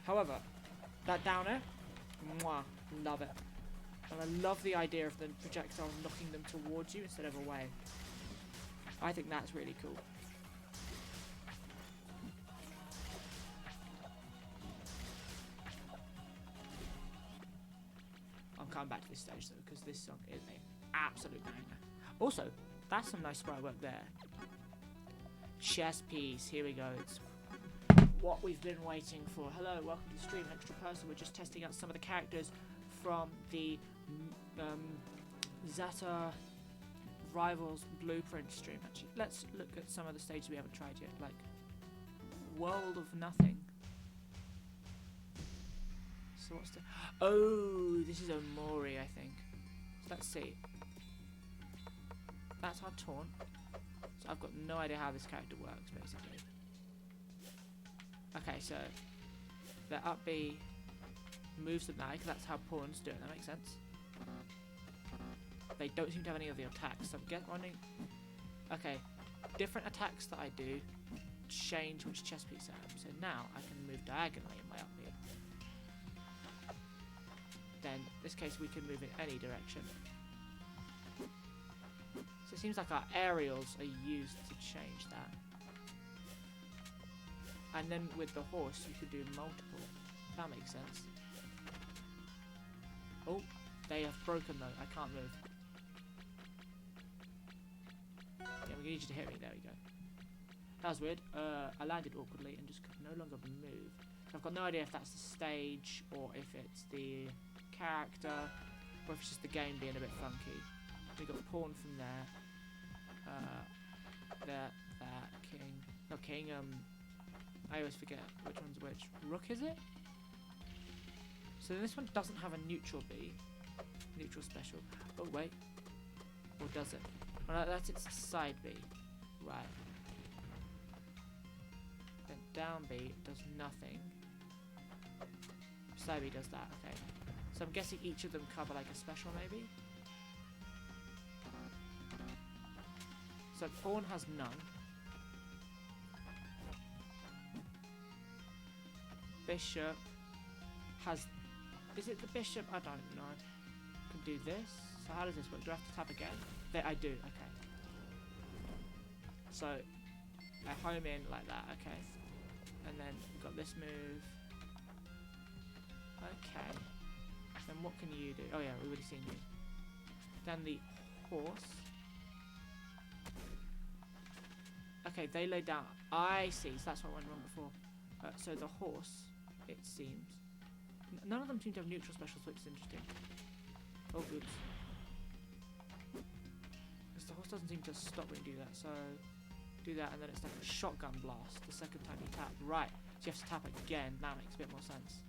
However, that downer, mwah, love it. And I love the idea of the projectile knocking them towards you instead of away. I think that's really cool. I'm coming back to this stage though, because this song is an absolute banger. Also, that's some nice sprite work there. Chess piece, here we go. It's what we've been waiting for. Hello, welcome to the stream, extra person. We're just testing out some of the characters from the Zetta Rivals Blueprint stream. Actually, let's look at some of the stages we haven't tried yet, like World of Nothing. So what's the... Oh, this is Omori, I think. So let's see. That's our taunt. So I've got no idea how this character works, basically. Okay, so the up B moves them now, because that's how pawns do it. That makes sense. They don't seem to have any of the attacks, so I'm wondering... Okay, different attacks that I do change which chess piece I am. So now I can move diagonally in my up B. Then, in this case, we can move in any direction. So it seems like our aerials are used to change that. And then with the horse, you could do multiple. That makes sense. Oh, they have broken though. I can't move. Yeah, we need you to hit me. There we go. That was weird. I landed awkwardly and just could no longer move. So I've got no idea if that's the stage or if it's the character or if it's just the game being a bit funky. We got pawn from there. That king. No, king. I always forget which one's which. Rook, is it? So this one doesn't have a neutral B. Neutral special. Oh, wait. Or does it? Well, that's its side B. Right. down B does nothing. Slow B does that, okay. So I'm guessing each of them cover like a special maybe? So pawn has none. Bishop has... Is it the bishop? I don't know. Can do this. So how does this work? Do I have to tap again? There, I do, okay. So I home in like that, okay. And then we've got this move. Okay. Then what can you do? Oh yeah, we've already seen you. Then the horse. Okay, they lay down. I see, so that's what went wrong before. So the horse, it seems. None of them seem to have neutral specials, which is interesting. Oh, oops. Because the horse doesn't seem to stop when you do that, so do that, and then it's like a shotgun blast the second time you tap. Right, so you have to tap again. That makes a bit more sense.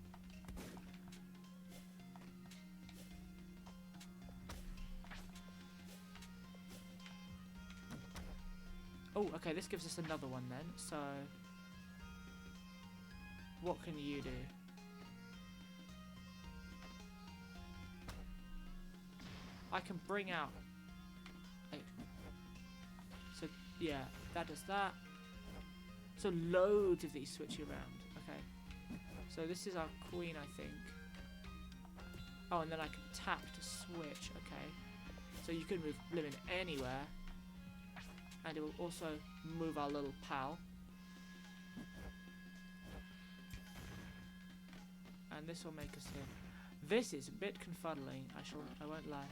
Oh, okay, this gives us another one then, so... What can you do? I can bring out... So, yeah, that does that. So loads of these switch around. Okay. So this is our queen, I think. Oh, and then I can tap to switch. Okay. So you can move Blimmin anywhere. And it will also move our little pal. And this will make us here. This is a bit confuddling, I won't lie.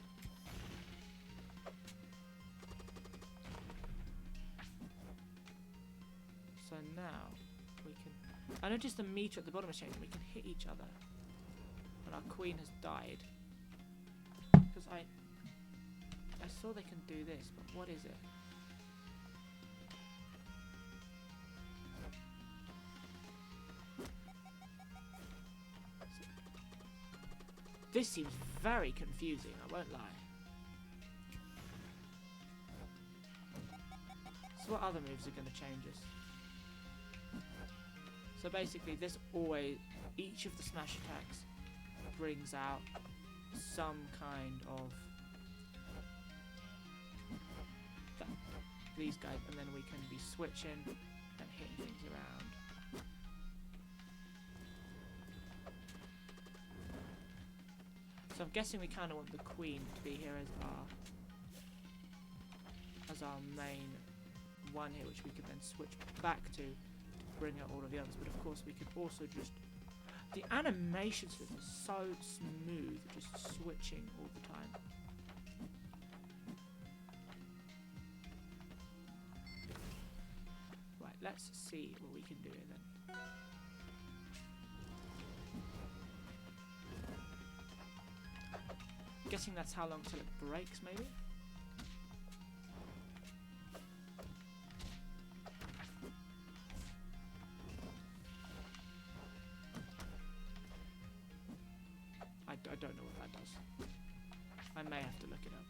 So now we can... I noticed the meter at the bottom is changing. We can hit each other. And our queen has died. Because I saw they can do this, but what is it? This seems very confusing, I won't lie. So what other moves are going to change us? So basically this always, each of the smash attacks brings out some kind of these guys, and then we can be switching and hitting things around. So I'm guessing we kind of want the queen to be here as our main one here, which we could then switch back to bring out all of the others. But of course we could also just... The animations for this is so smooth, just switching all the time. Right, let's see what we can do here then. Guessing that's how long till it breaks, maybe? I don't know what that does. I may have to look it up.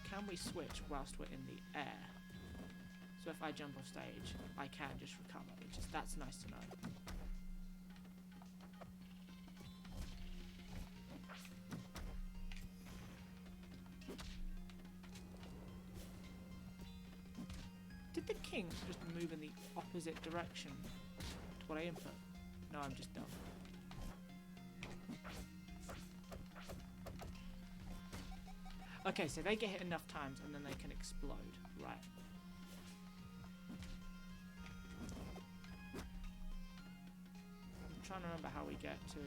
Can we switch whilst we're in the air? So if I jump off stage, I can just recover. That's nice to know. Did the king just move in the opposite direction to what I input? No, I'm just dumb. Okay, so they get hit enough times and then they can explode. Right. I'm trying to remember how we get to...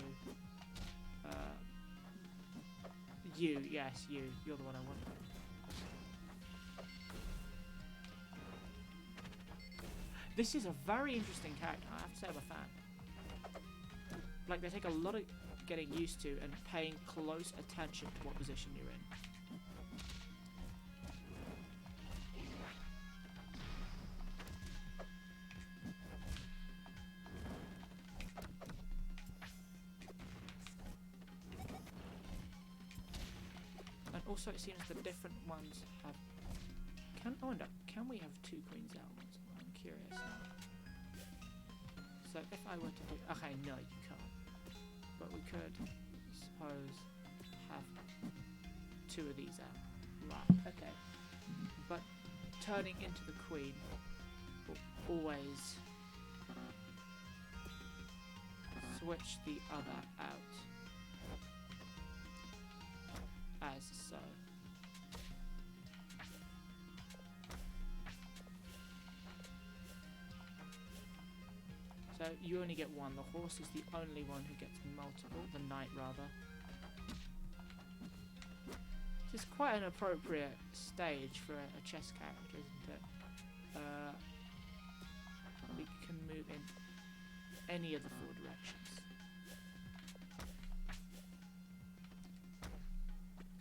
you, yes, you. You're the one I want. This is a very interesting character, I have to say I'm a fan. Like, they take a lot of getting used to and paying close attention to what position you're in. also it seems the different ones have... I wonder, can we have 2 queens out ones? I'm curious now. So if I were to do... Okay, no, you can't. But we could, suppose, have 2 of these out. Right, okay. But turning into the queen will always switch the other out. As so. So you only get one. The horse is the only one who gets multiple. The knight, rather. This is quite an appropriate stage for a chess character, isn't it? We can move in any of the 4 directions.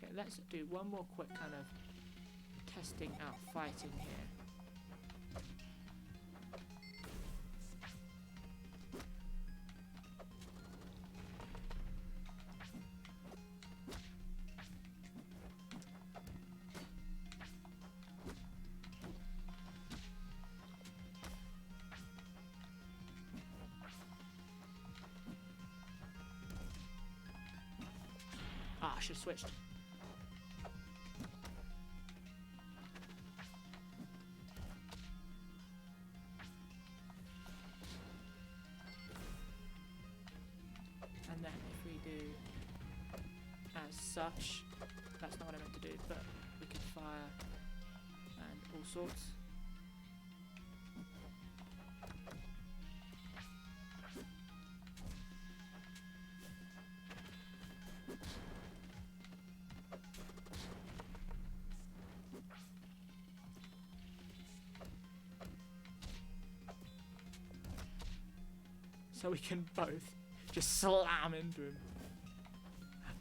Okay, let's do one more quick kind of testing out fighting here. Ah, I should have switched. And then if we do as such, that's not what I meant to do, but we can fire and all sorts. So we can both just slam into him.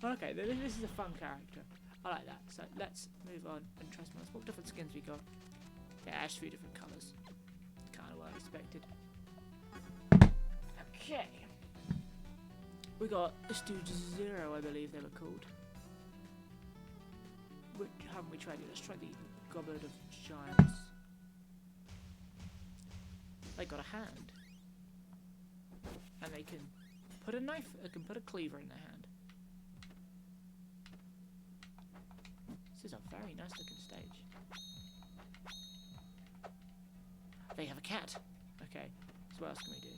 Okay, this is a fun character. I like that. So let's move on and try some else. What different skins we got? Yeah, just a few different colours. Kind of what I expected. Okay. We got Stooge Zero, I believe they were called. Which haven't we tried yet? Let's try the Goblet of Giants. They got a hand. And they can put a knife, they can put a cleaver in their hand. This is a very nice looking stage. They have a cat. Okay, so what else can we do?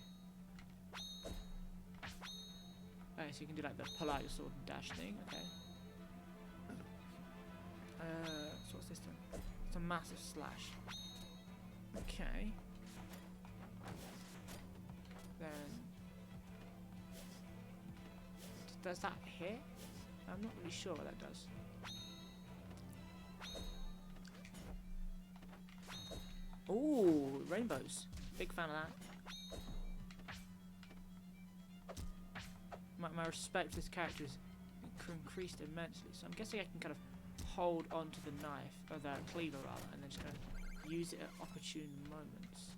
Okay, so you can do like the pull out your sword and dash thing, okay. So what's this thing? It's a massive slash. Okay. Then... does that hit? I'm not really sure what that does. Ooh, rainbows. Big fan of that. My respect for this character is increased immensely. So I'm guessing I can kind of hold onto the knife, or the cleaver rather, and then just kind of use it at opportune moments.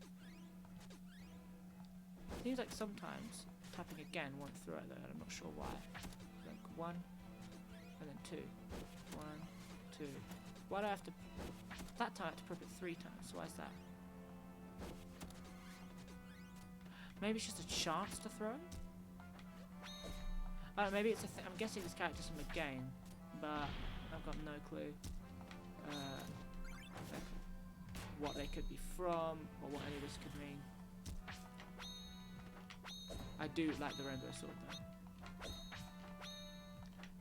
Seems like sometimes tapping again won't throw it though, and I'm not sure why. Like 1, and then 2. 1, 2. Why do I have to... that time I have to prep it 3 times, so why is that? Maybe it's just a chance to throw? Oh, maybe it's a I'm guessing this character's from a game, but I've got no clue what they could be from, or what any of this could mean. I do like the rainbow sword though.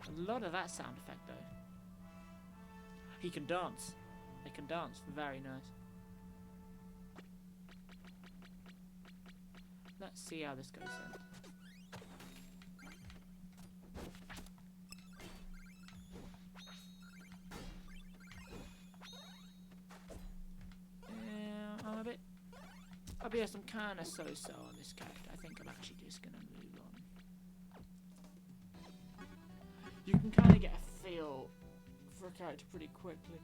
A lot of that sound effect though. He can dance. They can dance. Very nice. Let's see how this goes then. I'll be honest, I'm kind of so-so on this character. I think I'm actually just going to move on. You can kind of get a feel for a character pretty quickly.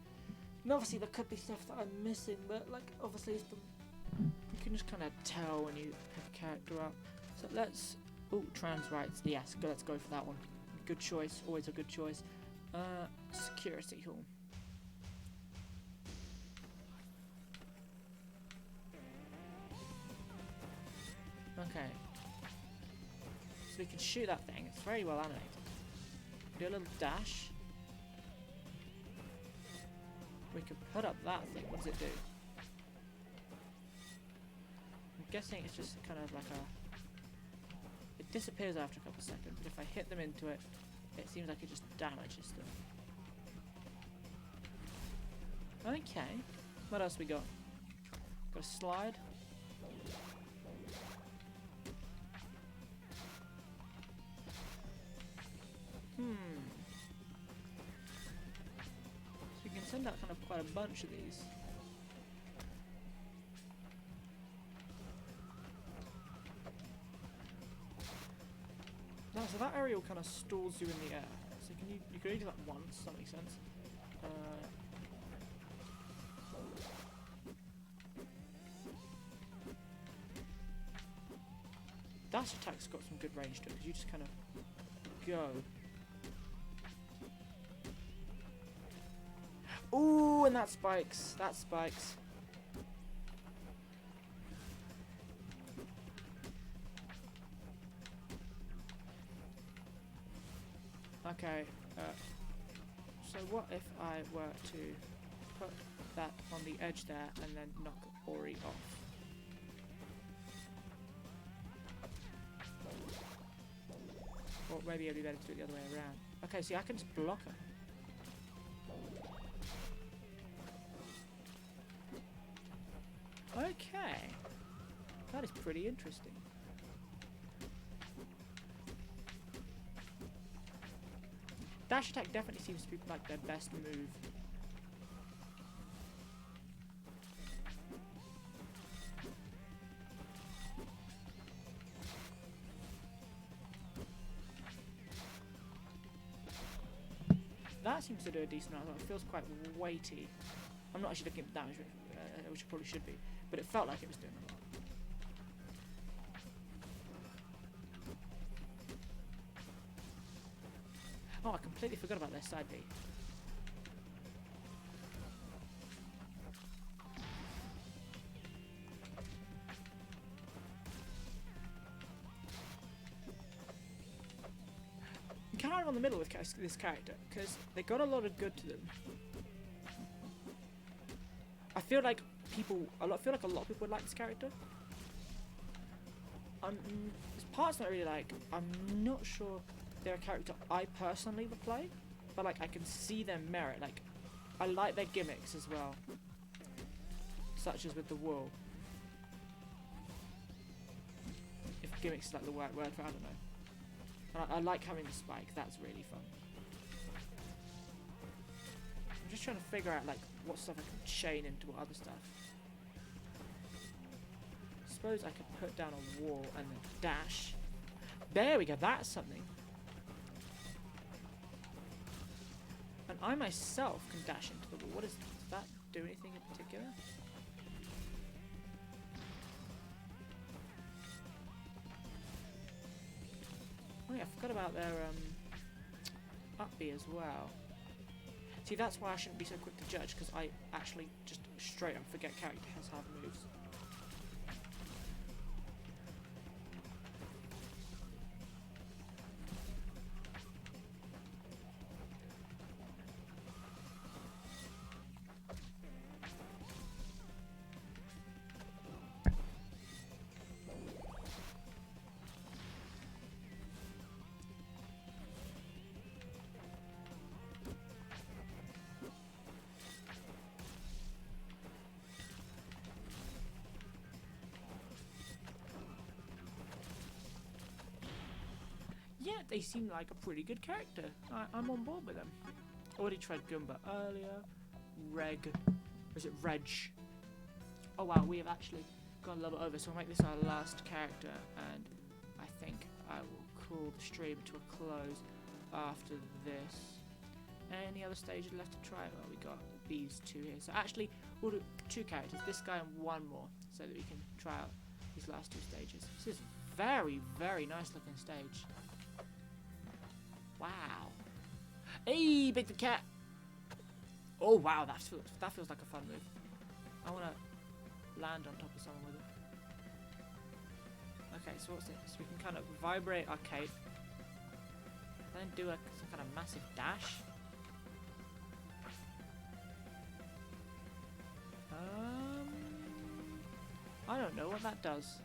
And obviously there could be stuff that I'm missing, but like obviously you can just kind of tell when you pick a character up. So let's... oh, trans rights. Yes, let's go for that one. Good choice. Always a good choice. Secure. security hall. Okay. So we can shoot that thing. It's very well animated. Do a little dash. We can put up that thing. What does it do? I'm guessing it's just kind of like a... It disappears after a couple of seconds, but if I hit them into it, it seems like it just damages them. Okay. What else we got? Got a slide. So we can send out kind of quite a bunch of these. No, so that aerial kind of stalls you in the air. So can you can only do that once, that makes sense. Dash attack's got some good range to it, because you just kind of go. Ooh, and that spikes. That spikes. Okay, so what if I were to put that on the edge there and then knock Ori off? Or maybe it'd be better to do it the other way around. Okay, see, I can just block her. Okay, that is pretty interesting. Dash attack definitely seems to be like their best move. That seems to do a decent amount. It feels quite weighty. I'm not actually looking at the damage, which it probably should be, but it felt like it was doing a lot. Oh, I completely forgot about their side B. I'm kind of on the middle with this character, because they got a lot of good to them. I feel like a lot of people would like this character. There's parts that I really like. I'm not sure they're a character I personally would play, but like I can see their merit. Like I like their gimmicks as well, such as with the wool. If gimmicks is like the word for I don't know. And I like having the spike. That's really fun. I'm just trying to figure out like what stuff I can chain into what other stuff. Suppose I could put down a wall and then dash. There we go. That's something. And I myself can dash into the wall. Does that do anything in particular? Oh yeah, I forgot about their up B as well. See, that's why I shouldn't be so quick to judge, because I actually just straight up forget character has hard moves. Yeah, they seem like a pretty good character. I'm on board with them. Already tried Goomba earlier. Reg. Or is it Reg? Oh wow, we have actually gone a little bit over, so we'll make this our last character, and I think I will call the stream to a close after this. Any other stages left to try? Well, we got these two here. So actually, we'll do 2 characters, this guy and 1 more, so that we can try out these last 2 stages. This is very, very nice looking stage. Wow. Hey, Big the Cat. Oh wow, that feels like a fun move. I want to land on top of someone with it. Okay, so what's this? So we can kind of vibrate our cape, then do some kind of massive dash. I don't know what that does.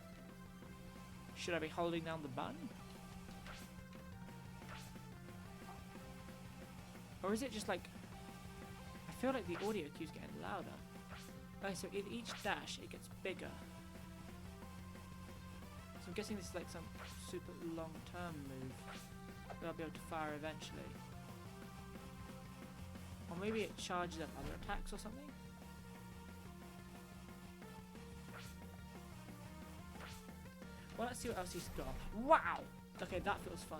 Should I be holding down the button? Or is it just like... I feel like the audio cue's getting louder. Okay, so in each dash it gets bigger. So I'm guessing this is like some super long-term move that I'll be able to fire eventually. Or maybe it charges up other attacks or something? Well, let's see what else he's got. Wow! Okay, that feels fun.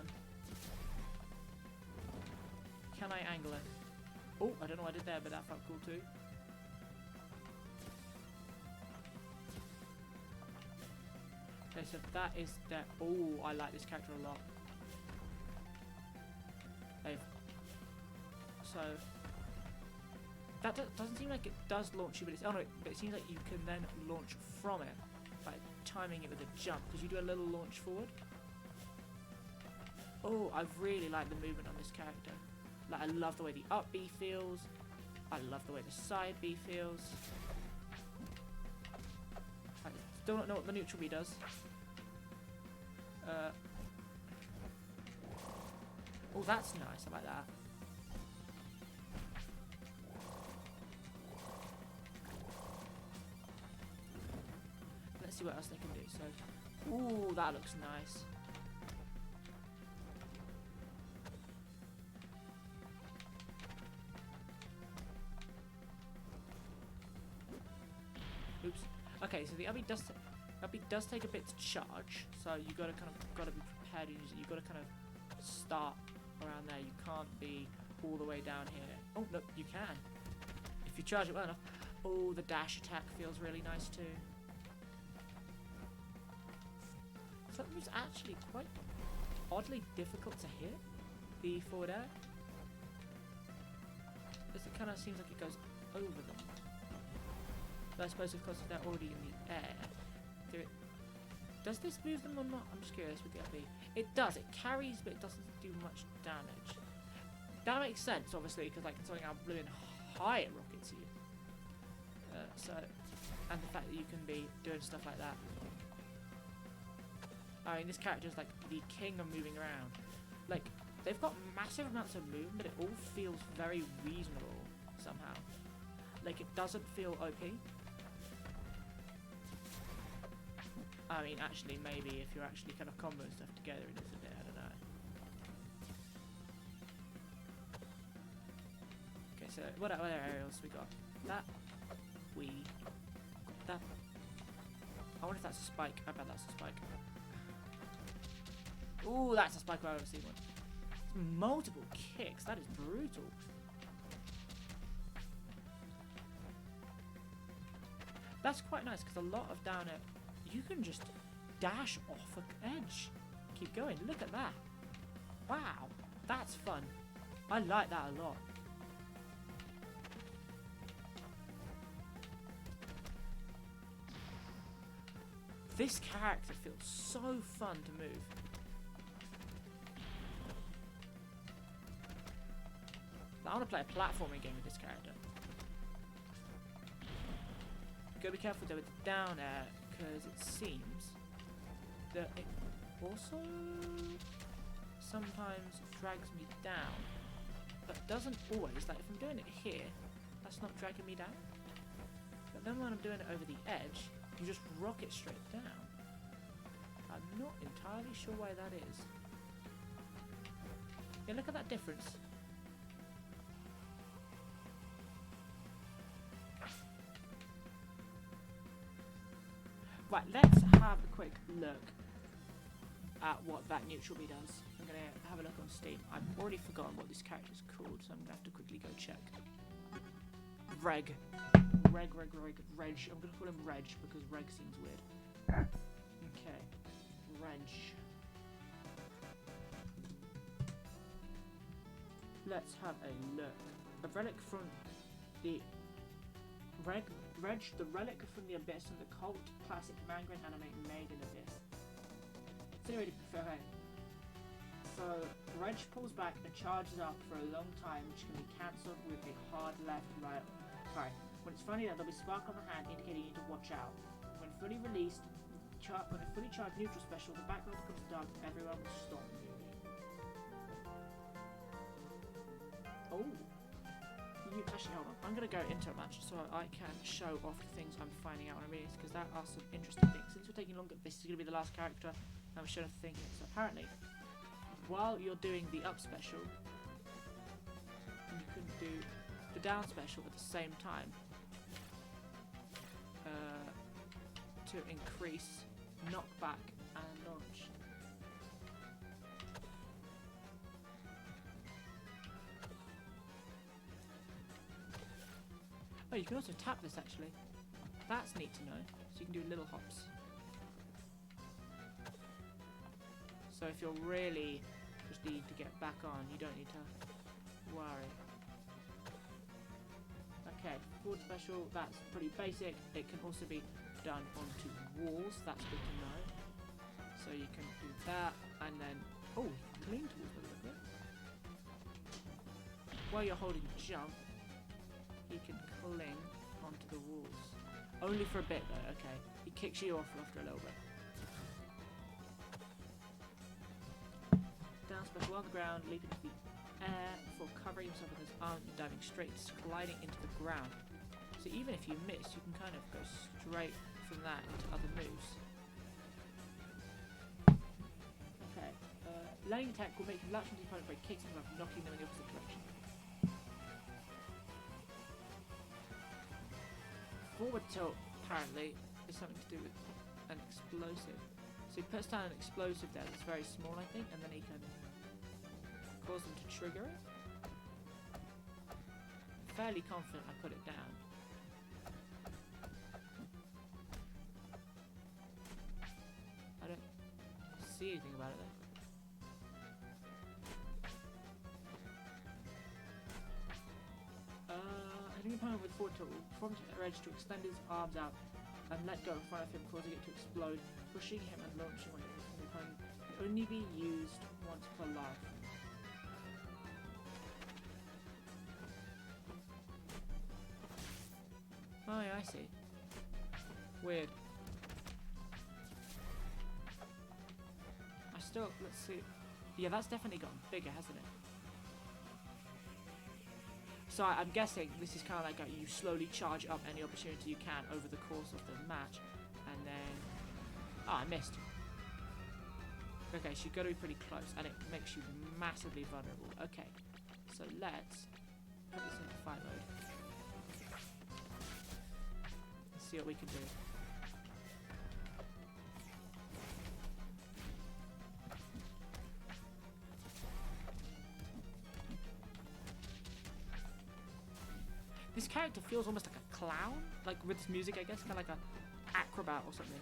Can I angle it? Oh, I don't know what I did there, but that felt cool too. Okay, so that is that. Oh, I like this character a lot. So that doesn't seem like it does launch you, but it's but it seems like you can then launch from it by timing it with a jump, because you do a little launch forward. Oh, I really like the movement on this character. Like, I love the way the up B feels. I love the way the side B feels. I still don't know what the neutral B does. Oh, that's nice. I like that. Let's see what else they can do. So, ooh, that looks nice. Oops. Okay, so the up B does take a bit to charge, so you gotta be prepared. You gotta kind of start around there. You can't be all the way down here. Oh no, you can if you charge it well enough. Oh, the dash attack feels really nice too. So that was actually quite oddly difficult to hit, the forward air. Because it kind of seems like it goes over them. But I suppose because they're already in the air. Does this move them or not? I'm just curious with the up B. It does. It carries, but it doesn't do much damage. That makes sense, obviously, because like considering how blooming high it rockets you. And the fact that you can be doing stuff like that. I mean, this character is like the king of moving around. Like, they've got massive amounts of movement, but it all feels very reasonable somehow. Like, it doesn't feel OP. I mean, actually, maybe if you're actually kind of comboing stuff together, it is a bit, I don't know. Okay, so what other aerials we got? That. That. I wonder if that's a spike. I bet that's a spike. Ooh, that's a spike I've ever seen one. It's multiple kicks. That is brutal. That's quite nice because a lot of down air, you can just dash off an edge. Keep going. Look at that. Wow, that's fun. I like that a lot. This character feels so fun to move. I want to play a platforming game with this character. Gotta be careful though with the down air, because it seems that it also sometimes drags me down, but doesn't always. Like if I'm doing it here, that's not dragging me down. But then when I'm doing it over the edge, you just rock it straight down. I'm not entirely sure why that is. Yeah, look at that difference. Right, let's have a quick look at what that neutral B does. I'm going to have a look on Steam. I've already forgotten what this character is called, so I'm going to have to quickly go check. Reg. I'm going to call him Reg because Reg seems weird. Okay. Reg. Let's have a look. A relic from the the relic from the Abyss and the cult classic manga and anime Made in Abyss. So anyway, so Reg pulls back and charges up for a long time, which can be cancelled with a hard left right. Sorry. When it's finally done, there'll be a spark on the hand indicating you need to watch out. When fully released, when a fully charged neutral special, the background becomes dark and everyone will stop moving. Oh. Actually, hold on. I'm going to go into a match so I can show off the things I'm finding out when I read this, because there are some interesting things. Since we're taking longer, this is going to be the last character I'm showing off the thing. So apparently, while you're doing the up special, you can do the down special at the same time to increase knockback and launch. Oh, you can also tap this actually. That's neat to know. So you can do little hops. So if you're really just need to get back on, you don't need to worry. Okay, forward special, that's pretty basic. It can also be done onto walls, that's good to know. So you can do that, and then, oh, you can cling towards a little bit. While you're holding jump, you can cling onto the walls. Only for a bit though, okay. He kicks you off after a little bit. Down special on the ground, leaping into the air before covering himself with his arm and diving straight, sliding into the ground. So even if you miss, you can kind of go straight from that into other moves. Okay, laying attack will make you latch onto the opponent by kicking them up and knocking them in the opposite direction. Forward tilt, apparently, is something to do with an explosive. So he puts down an explosive there that's very small, I think, and then he can cause them to trigger it. Fairly confident I put it down. I don't see anything about it though. Hitting the opponent with forward tilt will prompt Reg to extend his arms out and let go in front of him, causing it to explode, pushing him and launching away from the opponent. Can only be used once per life. Oh yeah, I see. Weird. Let's see. Yeah, that's definitely gotten bigger, hasn't it? So I'm guessing this is kind of like you slowly charge up any opportunity you can over the course of the match, and then... Oh, I missed. Okay, so you've got to be pretty close, and it makes you massively vulnerable. Okay, so let's put this into fight mode. Let's see what we can do. This character feels almost like a clown, like with this music, I guess, kind of like a acrobat or something.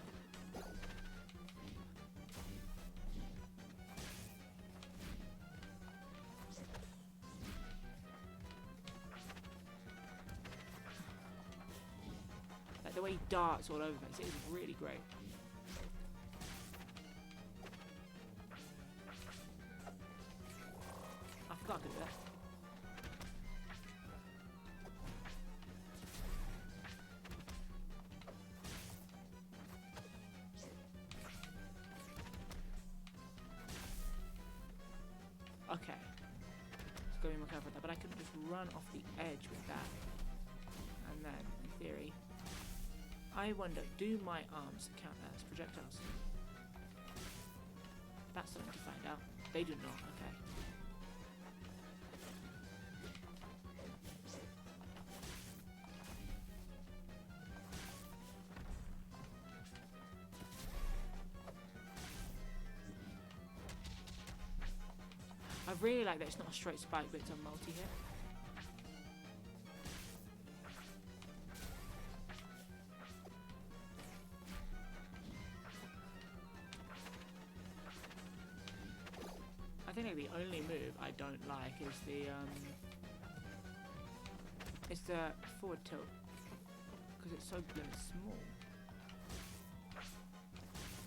Like the way he darts all over the place, it is really great. I forgot I could do that. Okay, it's going to be more careful with that, but I could just run off the edge with that. And then, in theory, I wonder, do my arms count as projectiles? That's something to find out. They do not, okay. I really like that it's not a straight spike, but it's a multi-hit. I think like the only move I don't like is the is the forward tilt, because it's so blooming small.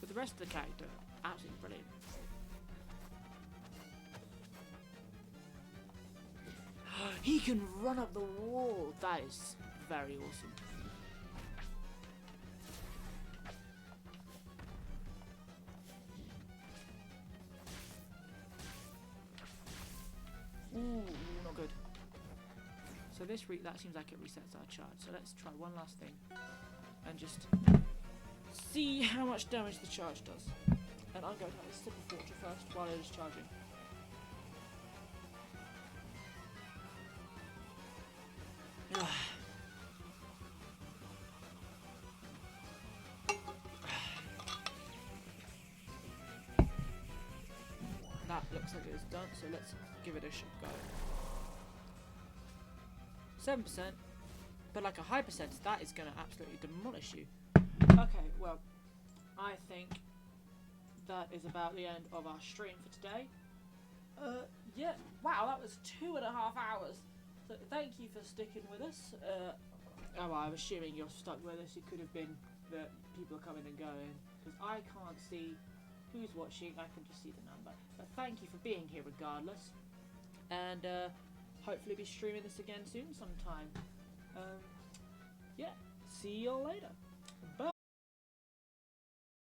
But the rest of the character, absolutely brilliant. He can run up the wall. That is very awesome. Ooh, not good. So this that seems like it resets our charge. So let's try one last thing and just see how much damage the charge does. And I'm going to have a sip of water first while it is charging. That looks like it's done, so let's give it a go. 7%, but like a high percentage, that is going to absolutely demolish you. Okay, well, I think that is about the end of our stream for today. Yeah, wow, that was 2.5 hours. So thank you for sticking with us. Oh, well, I'm assuming you're stuck with us. It could have been that people are coming and going, because I can't see who's watching. I can just see the number. But thank you for being here regardless. And hopefully be streaming this again soon sometime. Yeah, see you all later. Bye.